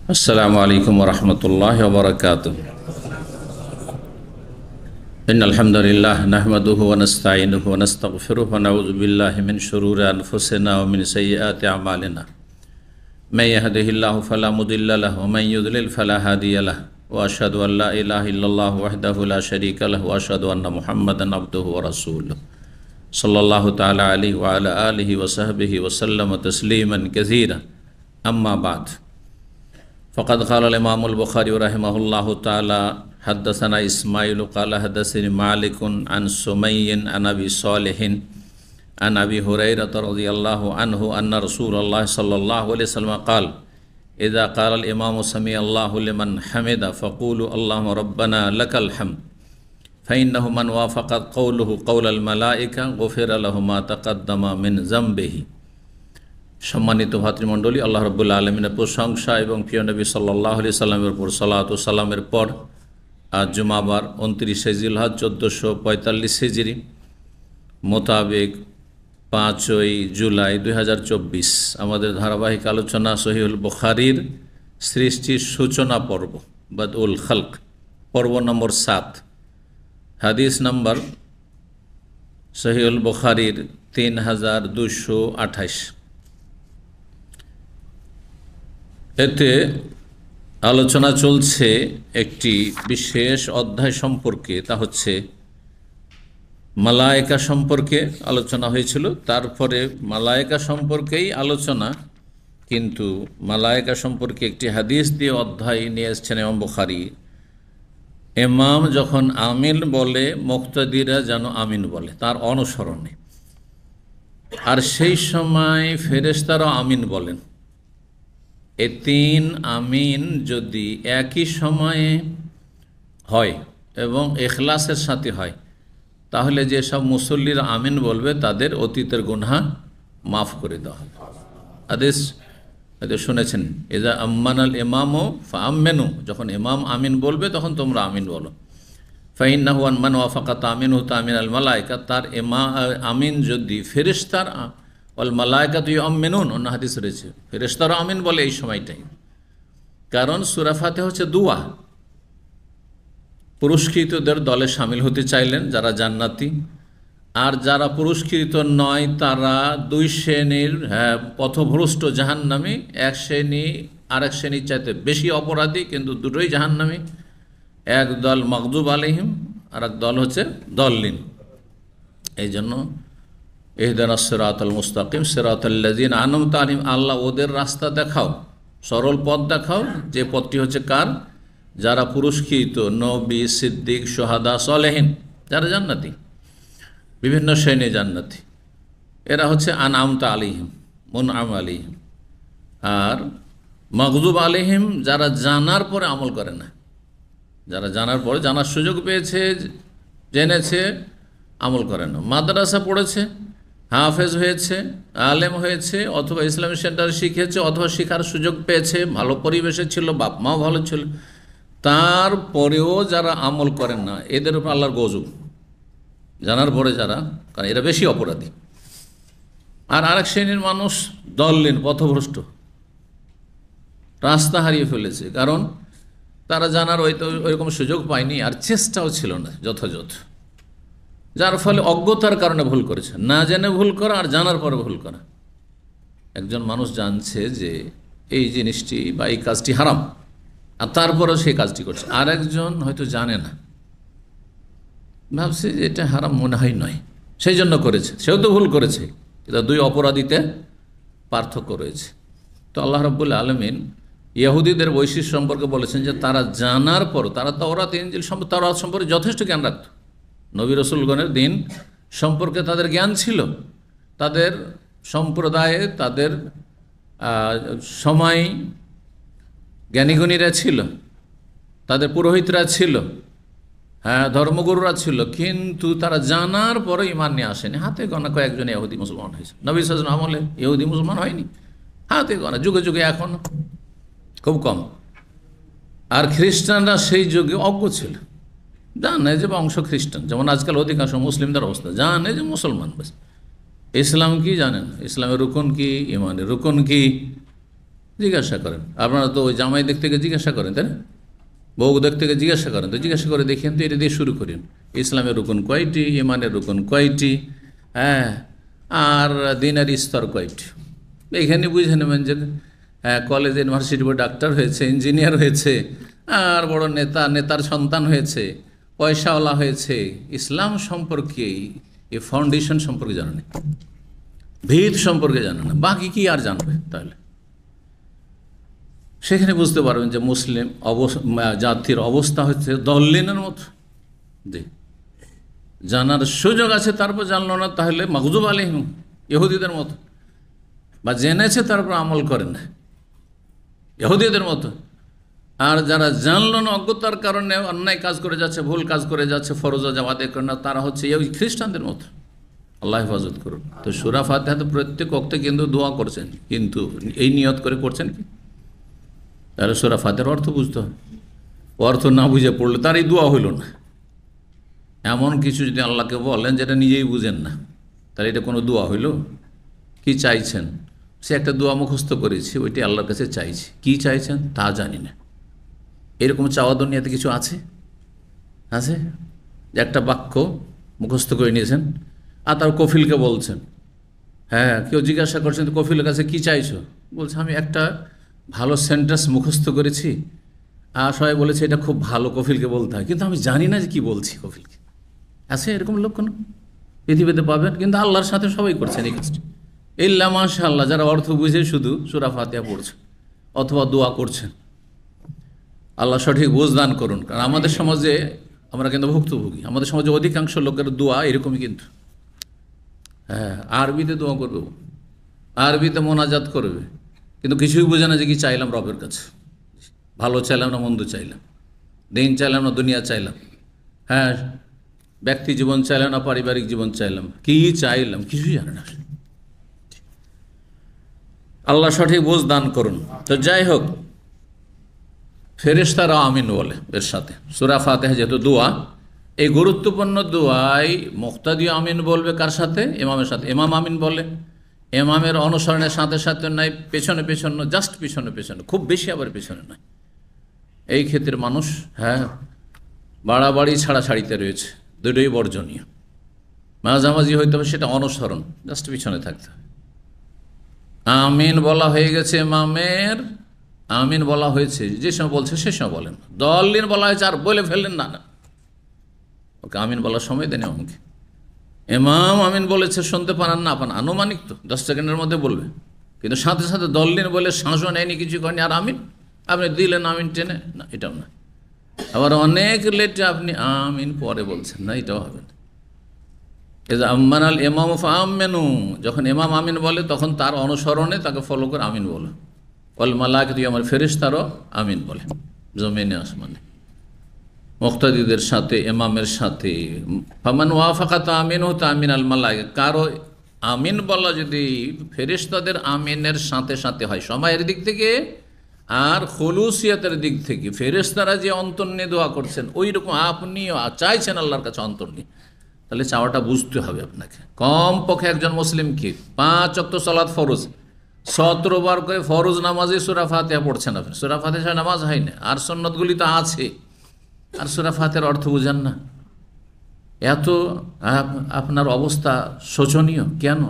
अस्सलामु अलैकुम वरहमतुल्लाहि वबरकातुहू। इन्नल हम्दुलिल्लाह नहमदुहु व नस्तईनुहु व नस्तगफिरुहु व नऊज़ु बिल्लाहि मिन शुरूरि अनफुसिना व मिन सय्यिआति अमालिना। मैं यहदिहिल्लाहु फला मुदिल्ल लहु व मैं युद्लिल फला हादिय लहु व अशहदु अन ला इलाहा इल्लल्लाहु वहदहु ला शरीका लहु व अशहदु अन्न मुहम्मदन अब्दुहु व रसूलुहु सल्लल्लाहु तआला अलैहि व अला आलिहि व सहबिहि व सल्लम तस्लीमन कसीरा। अम्मा बाद फ़क़द क़ाल इमामुल बुख़ारी रहिमहुल्लाहु तआला हद्दसना इस्माइल क़ाल हद्दसनी मालिकुन अन सुमय्यिन अन अबी सालिहिन अन अबी हुरैरा रज़ियल्लाहु अन्हु अन्ना रसूलल्लाह सल्लल्लाहु अलैहि वसल्लम क़ाल इज़ा क़ालल इमामु समिअल्लाहु लिमन हमिदा फ़क़ूलू अल्लाहुम्मा रब्बना लकल हम्द फ़इन्नहु मन वाफ़क़त क़ौलुहु क़ौलल मलाइका गुफ़िरा लहु मा तक़द्दमा मिन ज़म्बिही। सम्मानित भातृमंडলী, আল্লাহ রাব্বুল আলামিনের প্রশংসা এবং প্রিয় নবী সাল্লাল্লাহু আলাইহি সাল্লামের উপর সালাত ও সালামের পর আজ জুমাবার 29 জিলহজ 1445 হিজরি মোতাবেক 5 জুলাই 2024 আমাদের ধারাবাহিক আলোচনা সহিহুল বুখারীর সৃষ্টির সূচনা পর্ব বাদউল খালক পর্ব নম্বর 7 হাদিস নম্বর সহিহুল বুখারীর 3228। এতে আলোচনা চলছে একটি বিশেষ অধ্যায় সম্পর্কে, তা হচ্ছে মালায়েকা সম্পর্কে আলোচনা হয়েছিল। তারপরে মালায়েকা সম্পর্কেই আলোচনা, কিন্তু মালায়েকা সম্পর্কে একটি হাদিস দিয়ে অধ্যায় নিয়ে এসেছেন ইমাম বুখারী। ইমাম যখন আমিন বলে মুক্তাদিরা যেন আমিন বলে তার অনুসরণে, আর সেই সময় ফেরেশতারাও আমিন বলেন। এই তিন আমিন যদি একই সময়ে হয় এবং ইখলাসের সাথে হয়, তাহলে যেসব মুসল্লিরা আমিন বলবে তাদের অতীতের গুনাহ মাফ করে দেওয়া হবে। হাদিস হয়তো শুনেছেন, এজা আম্মানাল ইমামু ফাআমিনু, যখন ইমাম আমিন বলবে তখন তোমরা আমিন বলো। ফাইন্নাহু মান ওয়াফাকাত আমিনহু তামিনাল মালায়েকা, তার আমিন যদি ফেরেশতার ওয়াল মালায়েকাতু ইউমিনুন, অন্য হাদিস রয়েছে ফেরেশতারা আমিন বলে এই সময়টাই। কারণ সূরা ফাতিহা হচ্ছে দোয়া। পুরস্কৃতদের দলে শামিল হতে চাইলেন যারা জান্নাতি, আর যারা পুরস্কৃত নয় তারা দুই শ্রেণীর পথভ্রষ্ট জাহান্নামী। এক শ্রেণী আরেক শ্রেণীর চাইতে বেশি অপরাধী, কিন্তু দুটোই জাহান্নামী। এক দল মাগদুব আলাইহিম, আর এক দল হচ্ছে দল্লিন। এই জন্য ইহদিনাস সিরাতাল মুস্তাকিম সিরাতাল্লাযিনা আন'আমতা আলাইহিম, আল্লাহ ওদের রাস্তা দেখাও, সরল পথ দেখাও, যে পথটি হচ্ছে কার? যারা পুরস্কৃত, নবী, সিদ্দিক, শুহাদা, সালেহিন, যারা জান্নাতি, বিভিন্ন শ্রেণী জান্নাতি, এরা হচ্ছে আন'আমতা আলাইহিম, মুন'আম আলাইহিম। আর মাগদুব আলাইহিম যারা জানার পরে আমল করে না, যারা জানার পরে, জানার সুযোগ পেয়েছে, জেনেছে, আমল করে না। মাদ্রাসা পড়েছে, হাফেজ হয়েছে, আলেম হয়েছে, অথবা ইসলামিক সেন্টারে শিখেছে, অথবা শেখার সুযোগ পেয়েছে, ভালো পরিবেশে ছিল, বাপ মাও ভালো ছিল, তারপরেও যারা আমল করেন না, এদের উপর আল্লাহর গজব। জানার পরে যারা, কারণ এরা বেশি অপরাধী। আর আরেক শ্রেণীর মানুষ দল্লিন, পথভ্রষ্ট, রাস্তা হারিয়ে ফেলেছে, কারণ তারা জানার ওইরকম সুযোগ পায়নি, আর চেষ্টাও ছিল না যথাযথ, যার ফলে অজ্ঞতার কারণে ভুল করেছে। না জেনে ভুল করা আর জানার পরে ভুল করা। একজন মানুষ জানছে যে এই জিনিসটি বা এই কাজটি হারাম, আর তারপরেও সেই কাজটি করছে। আর একজন হয়তো জানে না, ভাবছে যে এটা হারাম, মনে হয় নয়, সেই জন্য করেছে, সেও তো ভুল করেছে। এটা দুই অপরাধীতে পার্থক্য রয়েছে। তো আল্লাহ রাব্বুল আলামিন ইহুদিদের বৈশিষ্ট্য সম্পর্কে বলেছেন যে তারা জানার পর, তারা তাওরাত ইনজিল তাওরাত সম্পর্কে যথেষ্ট জ্ঞান রাখত। নবী রাসূলগণের দিন সম্পর্কে তাদের জ্ঞান ছিল, তাদের সম্প্রদায়ে, তাদের সময় জ্ঞানীগুণীরা ছিল, তাদের পুরোহিতরা ছিল, ধর্মগুরুরা ছিল, কিন্তু তারা জানার পরে ঈমান নিয়ে আসেনি। হাতে গোনা কয়েকজন ইহুদি মুসলমান হয়েছে। নবী সাল্লাল্লাহু আলাইহি ওয়াসাল্লাম আমলে ইহুদি মুসলমান হয়নি, হাতে গোনা, যুগে যুগে এখন খুব কম। আর খ্রিস্টানরা সেই যুগে অজ্ঞ ছিল, জানে যে বংশ খ্রিস্টান, যেমন আজকাল অধিকাংশ মুসলিমদের অবস্থা, জানে যে মুসলমান, বাস ইসলাম কি জানেন, ইসলামের রুকন কি, ইমানের রুকন কি, জিজ্ঞাসা করেন। আপনারা তো ওই জামাই দেখতে গিয়ে জিজ্ঞাসা করেন, তাই না? বউ দেখতে গিয়ে জিজ্ঞাসা করেন, তো জিজ্ঞাসা করে দেখেন তো, এটা দিয়ে শুরু করেন। ইসলামের রুকন কয়টি, ইমানের রুকন কয়টি, হ্যাঁ, আর দিনের স্তর কয়টি। এইখানে বুঝে নেবেন যে হ্যাঁ, কলেজ ইউনিভার্সিটি ডাক্তার হয়েছে, ইঞ্জিনিয়ার হয়েছে, আর বড় নেতার সন্তান হয়েছে, পয়সাওয়ালা হয়েছে, ইসলাম সম্পর্কে এই ফাউন্ডেশন সম্পর্কে জানে না, ভিত সম্পর্কে জানে না, বাকি কি আর জানবে? তাহলে সেখানে বুঝতে পারবেন যে মুসলিম জাতির অবস্থা হচ্ছে দল্লিনের মতো। জানার সুযোগ আছে তারপর জানলো না, তাহলে মাগজুব আলাইহিম, ইহুদিদের মতো। বা জেনেছে তারপর আমল করে না, ইহুদিদের মতো। আর যারা জানলো না, অজ্ঞতার কারণে অন্যায় কাজ করে যাচ্ছে, ভুল কাজ করে যাচ্ছে, ফরজা জামাতে করে না, তারা হচ্ছে এই খ্রিস্টানদের মতো। আল্লাহ হেফাজত করুন। তো সূরা ফাতিহা তো প্রত্যেক ওয়াক্তে কিন্তু দোয়া করছেন, কিন্তু এই নিয়ত করে করছেন কি? তাহলে সূরা ফাতিহার অর্থ বুঝতে হবে। অর্থ না বুঝে পড়লে তার এই দোয়া হইল না। এমন কিছু যদি আল্লাহকে বলেন যেটা নিজেই বুঝেন না, তাহলে এটা কোনো দোয়া হইল? কি চাইছেন? সে একটা দোয়া মুখস্থ করেছি, ওইটি আল্লাহর কাছে চাইছি, কি চাইছেন তা জানি না। এরকম চাওয়া দুনিয়াতে কিছু আছে? আছে যে একটা বাক্য মুখস্থ করে নিয়েছেন আর তার কফিলকে বলছেন, হ্যাঁ, কেউ জিজ্ঞাসা করছেন তো কফিলের কাছে কি চাইছো, বলছে আমি একটা ভালো সেন্টেন্স মুখস্থ করেছি, আর সবাই বলেছে এটা খুব ভালো, কফিলকে বলতে হয়, কিন্তু আমি জানি না যে কি বলছি কফিলকে। আছে এরকম লোক কোনো? পৃথিবীতে পাবেন? কিন্তু আল্লাহর সাথে সবাই করছেন এই কাজটি। ইল্লা মাশাআল্লাহ, যারা অর্থ বুঝে শুধু সূরা ফাতিহা পড়ছেন অথবা দোয়া করছেন। আল্লাহ সঠিক বুঝ দান করুন। কারণ আমাদের সমাজে আমরা কিন্তু ভুক্তভোগী, আমাদের সমাজে অধিকাংশ লোকের দোয়া এরকমই, কিন্তু হ্যাঁ, আরবিতে দোয়া করবে, আরবিতে মোনাজাত করবে, কিন্তু কিছুই বোঝে না যে কি চাইলাম রবের কাছে। ভালো চাইলাম না মন্দ চাইলাম, দিন চাইলাম না দুনিয়া চাইলাম, হ্যাঁ, ব্যক্তি জীবন চাইলাম না পারিবারিক জীবন চাইলাম, কি চাইলাম কিছুই জানে না। আল্লাহ সঠিক বুঝ দান করুন। তো যাই হোক, ফেরেশতারা আমিন বলে এর সাথে। সূরা ফাতিহা যেহেতু দোয়া, এই গুরুত্বপূর্ণ দোয়াই মুক্তাদি আমিন বলবে কার সাথে? ইমামের সাথে। ইমাম আমিন বলে ইমামের অনুসরণের সাথে সাথে নয়, পেছনে পেছনে, জাস্ট পেছনে পেছনে, খুব বেশি আবার পেছনে নয়। এই ক্ষেত্রে মানুষ হ্যাঁ বাড়াবাড়ি ছাড়াছাড়িতে রয়েছে, দুটোই বর্জনীয়। মাঝামাঝি হইতে হবে, সেটা অনুসরণ, জাস্ট পিছনে থাকতে হবে। আমিন বলা হয়ে গেছে ইমামের, আমিন বলা হয়েছে যে সময় বলছে সে সময় বলেন। দলিন বলা হয়েছে আর বলে ফেললেন না, না, ওকে আমিন বলার সময় দেন ইমামকে। ইমাম আমিন বলেছে, শুনতে পারেন না পান, আনুমানিক তো 10 সেকেন্ডের মধ্যে বলবে, কিন্তু সাথে সাথে দলিন বলে শ্বাসও নেয়নি, কিছু করেনি, আর আমিন আপনি দিলেন আমিন টেনে, না, এটাও না। আবার অনেক লেটে আপনি আমিন পরে বলছেন, না, এটাও হবে না। আম্মানাল ইমাম ফাআমিনু, যখন ইমাম আমিন বলে তখন তার অনুসরণে তাকে ফলো করে আমিন বলো। ওয়াল মালায়েকাতু, আমার ফেরেশতারাও আমিন বলে জমিনে আসমানে, মুক্তাদিদের সাথে, ইমামের সাথে। ফামান ওয়াফাকা তামিনহু তামিন আল মালায়েকা, কারো আমিন বলা যদি ফেরেশতাদের আমিনের সাথে সাথে হয় সময়ের দিক থেকে আর খুলুসিয়াতের দিক থেকে, ফেরেশতারা যে অন্তর নিয়ে দোয়া করছেন ওই রকম আপনিও চাইছেন আল্লাহর কাছে অন্তর নিয়ে, তাহলে চাওয়াটা বুঝতে হবে আপনাকে। কমপক্ষে একজন মুসলিমকে 5 ওয়াক্ত সালাত ফরজ, 17 বার করে ফরজ নামাজে সূরা ফাতিহা পড়ছেন আপনি, সূরা ফাতিহা ছাড়া নামাজ হয় না, আর সুন্নতগুলি তো আছে, আর সূরা ফাতিহার অর্থ বুঝেন না। এত আপনার অবস্থা শোচনীয় কেন?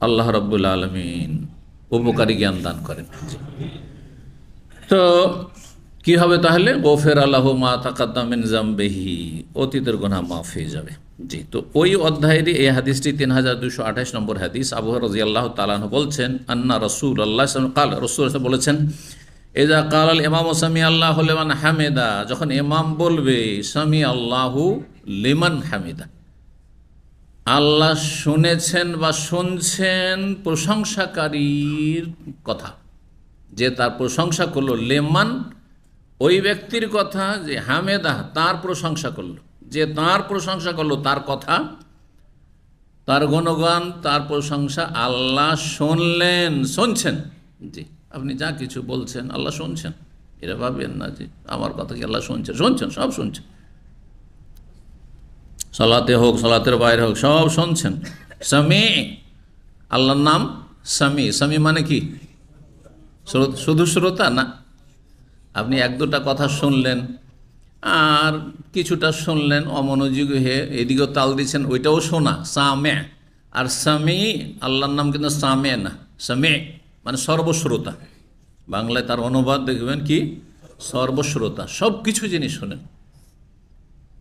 আল্লাহ রাব্বুল আলামিন উপকারী জ্ঞান দান করেন। তো কি হবে তাহলে? গফির লাহু মা তাকাদ্দাম মিন যামবিহি, অতীতের গুনাহ মাফ হয়ে যাবে। জি, তো ওই অধ্যায়েরই এই হাদিসটি 3228 নম্বর হাদিস। আবু হুরায়রা রাদিয়াল্লাহু তাআলা আনহু বলছেন, আন্না রাসূলুল্লাহ সাল্লাল্লাহু আলাইহি ওয়াসাল্লাম ক্বাল, রাসূল বলেছেন, ইযা ক্বালাল ইমামু সামি আল্লাহু লিমান হামিদা, যখন ইমাম বলবে সামি আল্লাহু লিমান হামিদা, আল্লাহ শুনেছেন বা শুনছেন প্রশংসাকারীর কথা, যে তার প্রশংসা করলো, লেমান ওই ব্যক্তির কথা, যে হামেদা তার প্রশংসা করলো, যে তার প্রশংসা করলো, তার কথা, তার গুণগান, তার প্রশংসা আল্লাহ শুনলেন, শুনছেন। জি, আপনি যা কিছু বলছেন আল্লাহ শুনছেন, এরা ভাবেন না যে আমার কথা কি আল্লাহ শুনছেন, শুনছেন, সব শুনছেন, সালাতে হোক সালাতের বাইরে হোক সব শুনছেন। সামি, আল্লাহর নাম সামি, সামি মানে কি? শুধু শ্রোতা না, আপনি এক দুটা কথা শুনলেন আর কিছুটা শুনলেন অমনোযোগী হয়ে, এদিকেও তাল দিচ্ছেন, ওইটাও শোনা, সামে। আর সামি, আল্লাহর নাম কিন্তু সামে না, সামে মানে সর্বশ্রোতা। বাংলায় তার অনুবাদ দেখবেন কি, সর্বশ্রোতা, সব কিছু জিনিস শোনেন,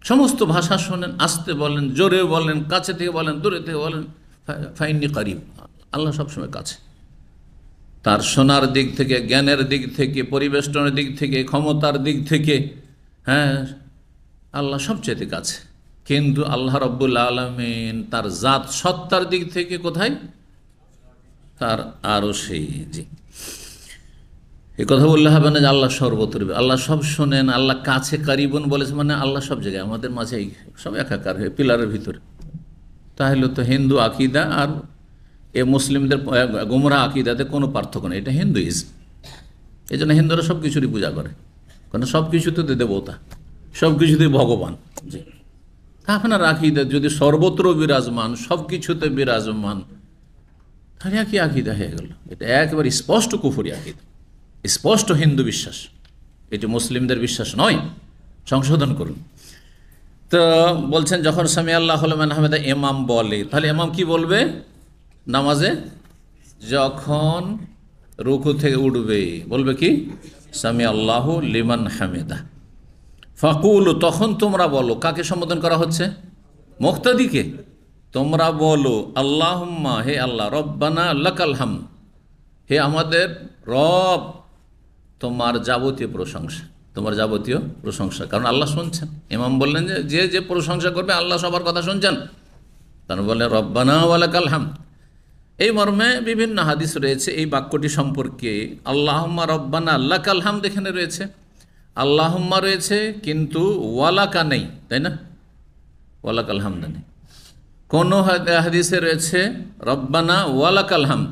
সমস্ত ভাষা শোনেন, আসতে বলেন, জোরে বলেন, কাছে থেকে বলেন, দূরে থেকে বলেন, ফাইন্নি কারিব, আল্লাহ সবসময় কাছে। তার শোনার দিক থেকে, জ্ঞানের দিক থেকে, পরিবেষ্টনের দিক থেকে, ক্ষমতার দিক থেকে, হ্যাঁ, আল্লাহ সবচেয়ে কাছে। কিন্তু আল্লাহ রব্বুল আলামিন তার জাত সত্তার দিক থেকে কোথায়? তার আরো সেই, জি, এ কথা বললে হবে না যে আল্লাহ সর্বত্র, আল্লাহ সব শোনেন, আল্লাহ কাছে কারিবন বলেছে, মানে আল্লাহ সব জায়গায় আমাদের মাঝে সব একাকার হয়ে পিলারের ভিতরে। তাহলে তো হিন্দু আকিদা আর এ মুসলিমদের গোমরা আকিদাতে কোনো পার্থক্য নেই, এটা হিন্দুইজম। এই জন্য হিন্দুরা সব কিছুরই পূজা করে, কারণ সব কিছুতে দেবতা, সব কিছুতে ভগবান। জি, আপনার আকিদা যদি সর্বত্র বিরাজমান, সব কিছুতে বিরাজমান, তাহলে কি আকিদা হয়ে গেল? এটা একেবারে স্পষ্ট কুফরি আকিদা, স্পষ্ট হিন্দু বিশ্বাস, এটি মুসলিমদের বিশ্বাস নয়। সংশোধন করুন। তো বলছেন যখন সামি আল্লাহু লিমান হামিদা ইমাম বলে, তাহলে ইমাম কি বলবে নামাজে? যখন রুকু থেকে উঠবে বলবে কি? সামি আল্লাহু লিমান হামিদা। ফাকুল, তখন তোমরা বলো, কাকে সম্বোধন করা হচ্ছে? মুক্তাদিকে। তোমরা বলো আল্লাহুম্মা, হে আল্লাহ, রব্বানা লাকাল হামদ, হে আমাদের রব, তোমার যাবতীয় প্রশংসা, তোমার যাবতীয় প্রশংসা। কারণ আল্লাহ শুনছেন। ইমাম বললেন যে যে প্রশংসা করবে আল্লাহ সবার কথা শুনছেন, তার বললেন রব্বানা ওয়া লাকাল হামদ। এই মর্মে বিভিন্ন হাদিস রয়েছে এই বাক্যটি সম্পর্কে। আল্লাহুম্মা রব্বানা লাকাল হামদ এখানে রয়েছে, আল্লাহুম্মা রয়েছে, কিন্তু ওয়ালাকা নেই, তাই না? ওয়ালাকাল হামদ নেই। কোন হাদিসে রয়েছে রব্বানা ওয়ালাকাল হামদ,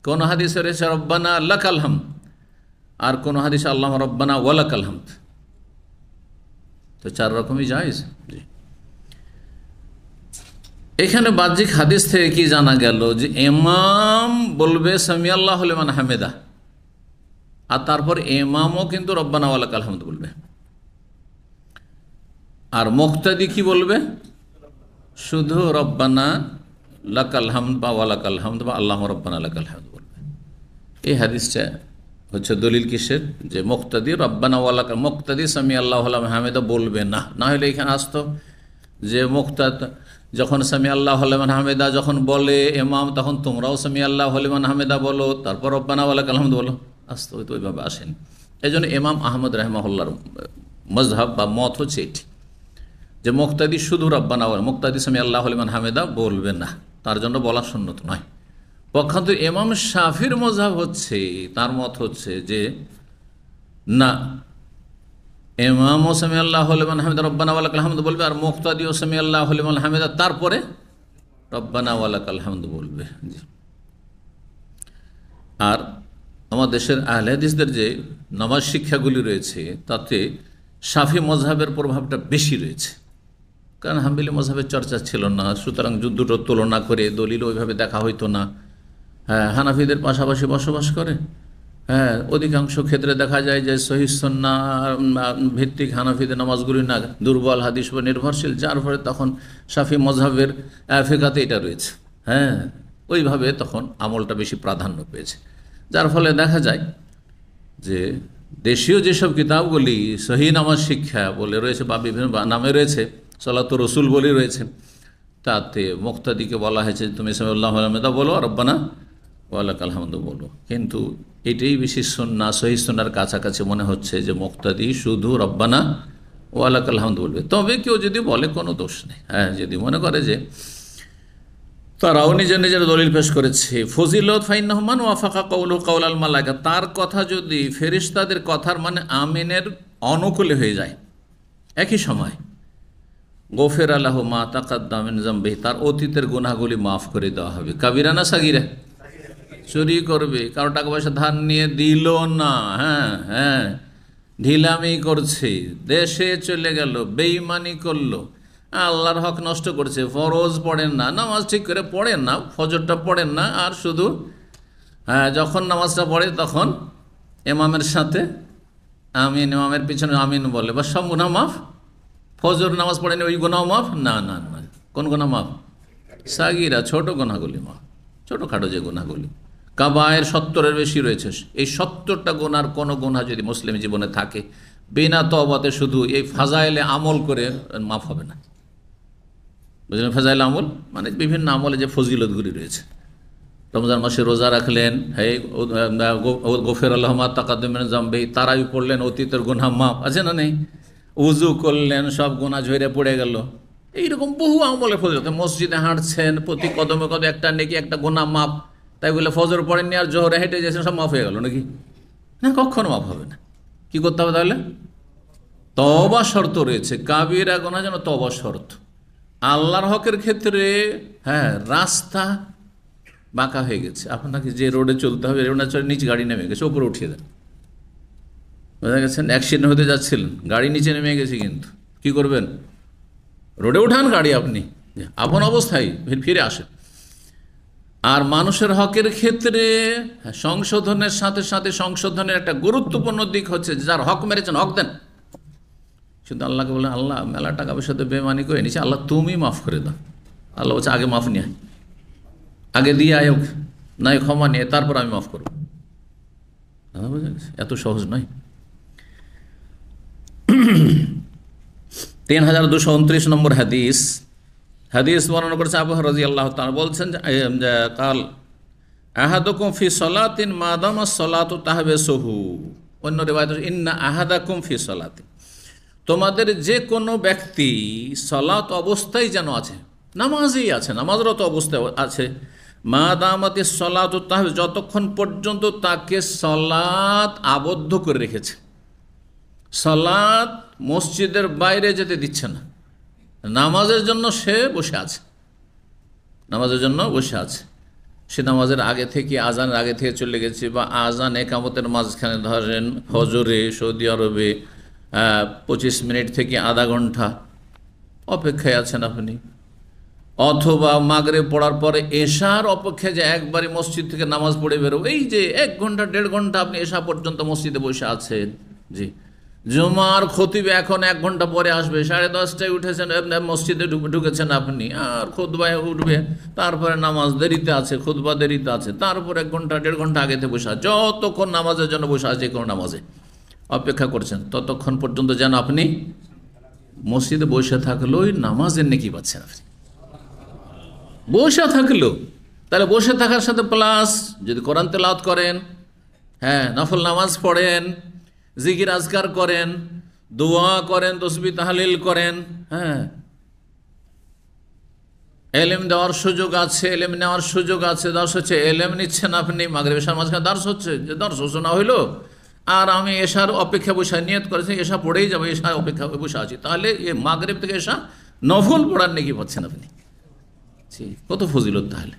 কোন হাদিসে রয়েছে রব্বানা লাকাল হামদ, আর কোন হাদিসে আল্লাহ রব্বানা ওয়ালাকাল হামদ। তো চার রকমই জায়েজ। এখানে বাহ্যিক হাদিস থেকে কি জানা গেল? যে ইমাম বলবে সামি আল্লাহু লিমান হামিদা, আর তারপর ইমামও কিন্তু রব্বানা ওয়ালাকাল হামদ বলবে। আর মুক্তাদি কি বলবে? শুধু রব্বানা লাকাল হামদ বা ওয়ালাকাল হামদ বা আল্লাহ রব্বানা লাকাল হামদ বলবে। এই হাদিসটা হচ্ছে দলিল কিসের? যে মুক্তাদি রব্বানা ওয়ালাকাল, মুক্তাদি সামি আল্লাহু লিমান হামিদা বলবে না। না হলে এখানে আসতো যে মুক্তাদ যখন সামি আল্লাহু লিমান হামিদা যখন বলে ইমাম, তখন তোমরাও সামি আল্লাহু লিমান হামিদা বলো, তারপর রব্বানা ওয়ালাকাল হামদ বলো। আসতো, তো ওইভাবে আসেনি। এই জন্য ইমাম আহমদ রাহিমাহুল্লাহর মজহাব বা মত হচ্ছে এটি, যে মুক্তাদি শুধু রব্বানা, মুক্তাদি সামি আল্লাহু লিমান হামিদা বলবে না, তার জন্য বলা সুন্নত নয়। পক্ষান্তরে ইমাম শাফির মজহাব হচ্ছে, তার মত হচ্ছে যে না, ইমাম ও সামি আল্লাহু লিমান হামিদা রব্বানা ওয়ালাকাল হামদ বলবে, আর মুক্তাদি ও সামি আল্লাহু লিমান হামিদা তারপরে রব্বানা ওয়ালাকাল হামদ বলবে। জি। আর আমার দেশের আহলে হাদিসদের যে নামাজ শিক্ষাগুলি রয়েছে, তাতে শাফি মজহাবের প্রভাবটা বেশি রয়েছে, কারণ হাম্বলি মজহাবের চর্চা ছিল না, সুতরাং দুটোর তুলনা করে দলিল ওইভাবে দেখা হইতো না। হ্যাঁ, হানাফিদের পাশাপাশি বসবাস করে। হ্যাঁ, অধিকাংশ ক্ষেত্রে দেখা যায় যে সহিহ সুন্নাহ ভিত্তিক হানাফিদের নামাজগুলি না, দুর্বল হাদিস উপর নির্ভরশীল, যার ফলে তখন শাফি মজহাবের ফিকাতে এটা রয়েছে। হ্যাঁ, ওইভাবে তখন আমলটা বেশি প্রাধান্য পেয়েছে, যার ফলে দেখা যায় যে দেশীয় যেসব কিতাবগুলি সহিহ নামাজ শিক্ষা বলে রয়েছে বা বিভিন্ন নামে রয়েছে, সালাতুর রসুল বলে রয়েছে, তাতে মুক্তাদিকে বলা হয়েছে তুমি সামি আল্লাহু লিমান হামিদা বলো, রব্বানা ওয়ালাকাল হামদ বলো। কিন্তু এটাই বেশি সুন্নাহ, সহিহ সুন্নাহর কাছাকাছি মনে হচ্ছে যে মুক্তাদি শুধু রব্বানা ওয়ালাকাল হামদ বলবে। তবে কেউ যদি বলে কোনো দোষ নেই। হ্যাঁ, যদি মনে করে যে তারাও নিজের নিজের দলিল পেশ করেছে, ফজিলত ফাইন্নাহু মান ওয়াফাকা কাউলুহু কাউলাল মালায়েকা, তার কথা যদি ফেরেশতাদের কথার মানে আমিনের অনুকূলে হয়ে যায়, একই সময় গফিরা লাহু মা তাকাদ্দামা মিন যামবিহি, তার অতীতের গুনাহগুলি মাফ করে দেওয়া হবে। কাবিরা না সাগিরা? চুরি করবে, কারো টাকা পয়সা ধার নিয়ে দিল না, হ্যাঁ হ্যাঁ, ঢিলামি করছে, দেশে চলে গেল, বেঈমানি করলো, আল্লাহর হক নষ্ট করছে, ফরজ পড়েন না, নামাজ ঠিক করে পড়েন না, ফজরটা পড়েন না, আর শুধু হ্যাঁ, যখন নামাজটা পড়ে তখন ইমামের সাথে আমিন, ইমামের পিছনে আমিন বলে, বা সব গুনাহ মাফ। ফজর নামাজ পড়েনি ওই গুনাহ মাফ? না না না। কোন গুনাহ মাফ? সাগিরা, ছোট গুনাহগুলি মাফ, ছোটোখাটো যে গুনাহগুলি। কাবায়ের 70-এর বেশি রয়েছে। এই 70টা গুনার কোনো গুনাহ যদি মুসলিম জীবনে থাকে, বিনা তওবাতে শুধু এই ফাজাইলে আমল করে মাফ হবে না। বুঝলেন? ফাজাইল আমল মানে বিভিন্ন আমলে যে ফজিলতগুলি রয়েছে। রমজান মাসে রোজা রাখলেন, হে গফির আল্লাহু মা তাকাদ্দাম মিন যামবি, তারাবি পড়লেন, অতীতের গুনাহ মাফ, আছে না নেই? উযু করলেন, সব গুনাহ ঝরে পড়ে গেল। এইরকম বহু আমলে ফজিলত। মসজিদে হাঁটছেন, প্রতি কদমে কদমে একটা নেকি, একটা গুনাহ মাফ। তাই বলে ফজর পড়েননি আর জোহরে হেঁটে গেছেন, সব মাফ হয়ে গেল নাকি? না, কখনো মাফ হবে না। কি করতে হবে তাহলে? তওবা শর্ত রয়েছে। কাবিরা গুনাহ যেন তওবা শর্ত। আল্লাহর হকের ক্ষেত্রে হ্যাঁ, রাস্তা বাঁকা হয়ে গেছে, আপনাকে যে রোডে চলতে হবে রোডে চলে নিচে গাড়ি নেমে গেছে, ওপরে উঠিয়ে দেন। বুঝা গেছেন? অ্যাক্সিডেন্ট হতে যাচ্ছিলেন, গাড়ি নিচে নেমে গেছে, কিন্তু কি করবেন? রোডে উঠান গাড়ি, আপনি আপন অবস্থায় ফিরে আসেন। আর মানুষের হকের ক্ষেত্রে সংশোধনের সাথে সাথে সংশোধনের একটা গুরুত্বপূর্ণ দিক হচ্ছে, যার হক মেরেছেন হক দেন। শুধু আল্লাহকে বলেন, আল্লাহ মেলা টাকা পয়সাতে বেমানি করে নিচ্ছে, আল্লাহ তুমি মাফ করে দাও। আল্লাহ বলছে আগে মাফ নিয়ে আগে দিয়ে আয়, নাই ক্ষমা নিয়ে তারপর আমি মাফ করব। বুঝা গেছে? এত সহজ নয়। 3229 নম্বর হাদিস বর্ণনা করেছে আবু হুরায়রা রাদিয়াল্লাহু তাআলা, বলছেন যে কাল আহাদুকুম ফি সালাতিন মা দামা সালাতু তাহবিসুহু। অন্য রিওয়ায়াত ইন্না আহাদাকুম ফি সালাতিন, তোমাদের যে কোনো ব্যক্তি সালাত অবস্থায় যেন আছে, নামাজেই আছে, নামাজরত অবস্থায় আছে, মা দামাতি সালাতু তাহবিস, যতক্ষণ পর্যন্ত তাকে সালাত আবদ্ধ করে রেখেছে, সালাত মসজিদের বাইরে যেতে দিচ্ছে না, নামাজের জন্য সে বসে আছে, নামাজের জন্য বসে আছে। সে নামাজের আগে থেকে, আজানের আগে থেকে চলে গেছে, বা আজান একামতের মাঝখানে ধরেন ফজরে সৌদি আরবে 25 মিনিট থেকে আধা ঘন্টা অপেক্ষায় আছেন আপনি, অথবা মাগরিব পড়ার পরে এশার অপেক্ষায় যে একবারে মসজিদ থেকে নামাজ পড়ে বেরো, এই যে 1 ঘন্টা 1.5 ঘন্টা আপনি এশা পর্যন্ত মসজিদে বসে আছেন। জি, জুমার খতিব এখন 1 ঘন্টা পরে আসবে, 10:30টায় উঠেছেন, মসজিদে ঢুকেছেন আপনি, আর খুতবায় উঠবে, তারপরে নামাজ দেরিতে আছে, খুতবা দেরিতে আছে, তারপর 1 ঘন্টা 1.5 ঘন্টা আগে থেকে বসে আছে, যতক্ষণ নামাজের জন্য বসে আছে, কোনো নামাজে অপেক্ষা করছেন, ততক্ষণ পর্যন্ত যেন আপনি মসজিদে বসে থাকলেও নামাজের নেকি পাচ্ছেন। আপনি বসে থাকলেও, তাহলে বসে থাকার সাথে প্লাস যদি কোরআন তেলাওয়াত করেন, হ্যাঁ, নফল নামাজ পড়েন, জিকির আজকার করেন, দোয়া করেন, তাসবিহ তাহলিল করেন, হ্যাঁ, এলেম দেওয়ার সুযোগ আছে, এলেম নেওয়ার সুযোগ আছে, দার্স হচ্ছে, এলেম নিচ্ছেন আপনি, মাগরিব এশার মাঝখানে দার্স হচ্ছে, যে দার্স না হইলো, আর আমি এশার অপেক্ষা বসে নিয়ত করেছি এশা পড়েই যাবো, এশার অপেক্ষা বসে আছি, তাহলে এ মাগরিব থেকে এশা নফল পড়ার নেকি পাচ্ছেন আপনি। কত ফজিলত! তাহলে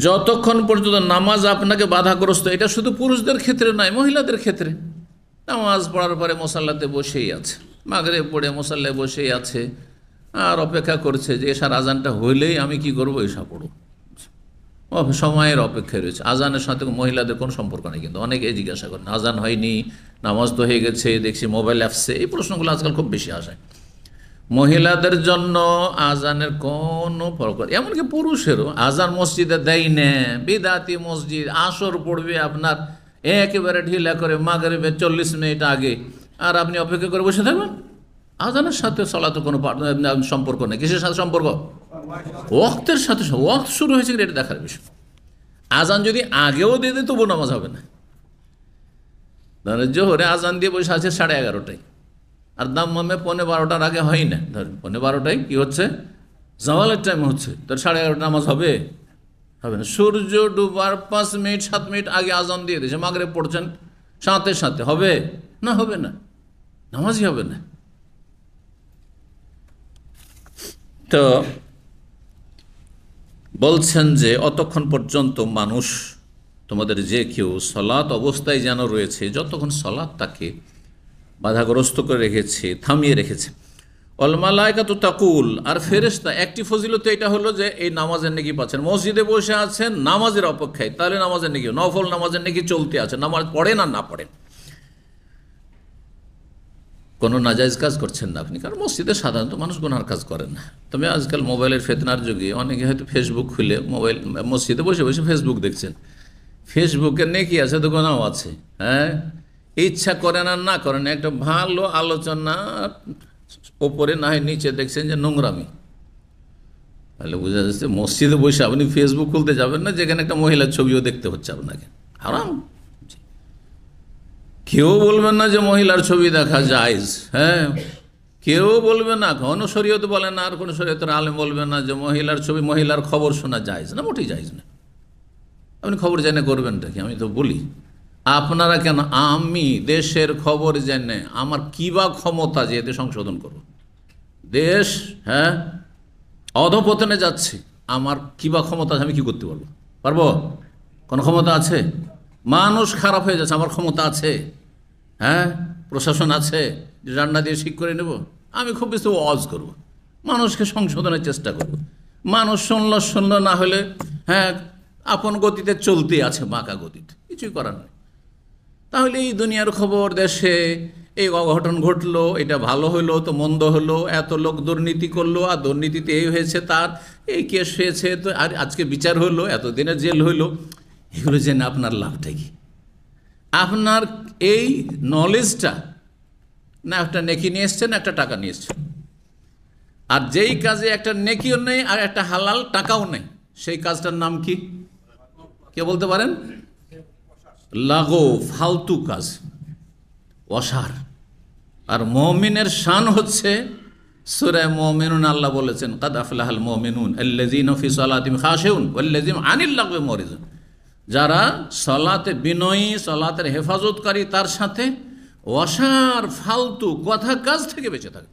যতক্ষণ পর্যন্ত নামাজ আপনাকে বাধাগ্রস্ত, এটা শুধু পুরুষদের ক্ষেত্রে নয়, মহিলাদের ক্ষেত্রে, নামাজ পড়ার পরে মুসাল্লাতে বসেই আছে, মাগরিব পড়ে মুসাল্লায় বসেই আছে, আর অপেক্ষা করছে যে এশার আজানটা হইলেই আমি কি করবো, এশা পড়ব, সময়ের অপেক্ষায় রয়েছে। আজানের সাথে মহিলাদের কোনো সম্পর্ক নেই, কিন্তু অনেকে জিজ্ঞাসা করেন আজান হয়নি, নামাজ তো হয়ে গেছে, দেখছি মোবাইল অ্যাপসে, এই প্রশ্নগুলো আজকাল খুব বেশি আসে। মহিলাদের জন্য আজানের কোনো ফরক, এমনকি পুরুষেরও আজান মসজিদে দেয় না, বিদাতি মসজিদ, আসর পড়বে আপনার একেবারে ঢিলা করে মাগরিবে 40 মিনিট আগে, আর আপনি অপেক্ষা করে বসে থাকবেন। আজানের সাথে সালাতে কোনো সম্পর্ক নেই। কিসের সাথে সম্পর্ক? ওয়াক্তের সাথে। ওয়াক্ত শুরু হয়েছে এটা দেখার বিষয়। আজান যদি আগেও দিয়ে দেয় তবু নামাজ হবে না। ধরেন জোহরে আজান দিয়ে বসে আছে 11:30টায়, আর দাম্মামে 11:15টার আগে হয় না, ধরেন 11:15টায় কি হচ্ছে, জাওয়ালের টাইম হচ্ছে, তার 11:30 নামাজ হবে? হবে না। সূর্য ডুবার 5 মিনিট 7 মিনিট আগে আজান দিয়ে দিয়েছে, মাগরিব পড়ছেন সাথে সাথে, হবে না? হবে না, নামাজই হবে না। তো বলছেন যে অতক্ষণ পর্যন্ত মানুষ, তোমাদের যে কেউ সালাত অবস্থায় যেন রয়েছে, যতক্ষণ সালাত তাকে বাধাগ্রস্ত করে রেখেছে, থামিয়ে রেখেছে, ওয়াল মালায়েকাতু তাকুল, আর ফেরেশতা একটি ফজিলত এটা হলো যে এই নামাজের নেকি পাচ্ছেন, মসজিদে বসে আছেন নামাজের অপেক্ষায়, তাহলে নামাজের নেকি, নফল নামাজের নেকি চলতে আছে, নামাজ পড়েন আর না পড়েন, কোনো নাজায়েজ কাজ করছেন না আপনি, কারণ মসজিদে সাধারণত মানুষ গুনার কাজ করেন না। তবে আজকাল মোবাইলের ফেতনার যুগে অনেকে হয়তো ফেসবুক খুলে মোবাইল মসজিদে বসে বসে ফেসবুক দেখছেন, ফেসবুকে নেকি আছে তো গুনাহও আছে। হ্যাঁ, ইচ্ছা করেন আর না করেন, একটা ভালো আলোচনা ওপরে না হয় নিচে দেখছেন যে নোংরামি, তাহলে বোঝা যাচ্ছে মসজিদে বসে আপনি ফেসবুক খুলতে যাবেন না যেখানে একটা মহিলার ছবিও দেখতে হচ্ছে আপনাকে, হারাম। কেউ বলবেন না যে মহিলার ছবি দেখা জায়েজ, হ্যাঁ, কেউ বলবে না, কোনো শরীয়ত বলে না, আর কোনো শরীয়তের আলেম বলবে না যে মহিলার ছবি, মহিলার খবর শোনা জায়েজ না, মোটেই জায়েজ না। আপনি খবর জেনে করবেনটা কি? আমি তো বলি আপনারা কেন, আমি দেশের খবর জেনে আমার কী বা ক্ষমতা যে এতে সংশোধন করব? দেশ, হ্যাঁ, অধপতনে যাচ্ছে, আমার কী বা ক্ষমতা আছে? আমি কী করতে পারবো? পারবো? কোনো ক্ষমতা আছে? মানুষ খারাপ হয়ে যাচ্ছে, আমার ক্ষমতা আছে? হ্যাঁ, প্রশাসন আছে যে রান্না দিয়ে ঠিক করে নেব? আমি খুব বেশি ওয়াজ করব, মানুষকে সংশোধনের চেষ্টা করব, মানুষ শুনল না হলে হ্যাঁ আপন গতিতে চলতে আছে, বাঁকা গতিতে, কিছুই করার নেই। তাহলে এই দুনিয়ার খবর, দেশে এই অঘটন ঘটলো, এটা ভালো হলো তো মন্দ হলো, এত লোক দুর্নীতি করলো আর দুর্নীতিতে এই হয়েছে, তার এই কেস হয়েছে, তো আর আজকে বিচার হলো, এতদিনের জেল হইলো, এগুলো জেনে আপনার লাভটা কি? আপনার এই নলেজটা, না একটা নেকি নিয়ে এসছেন, একটা টাকা নিয়ে এসছেন, আর যেই কাজে একটা নেকিও নেই আর একটা হালাল টাকাও নেই, সেই কাজটার নাম কি? কে বলতে পারেন? লাগো, ফালতু কাজ, অসার। আর মুমিনের শান হচ্ছে, সূরা মুমিনুন আল্লাহ বলেছেন কাদ আফলাহাল মুমিনুন আল্লাযীনা ফি সালাতিহিম খাশিউন ওয়াল্লাযীনা আনিল লাগwi মুরিদুন, যারা সালাতে বিনয়ী, সালাতের হেফাজতকারী, তার সাথে অসার ফালতু কথা কাজ থেকে বেঁচে থাকে।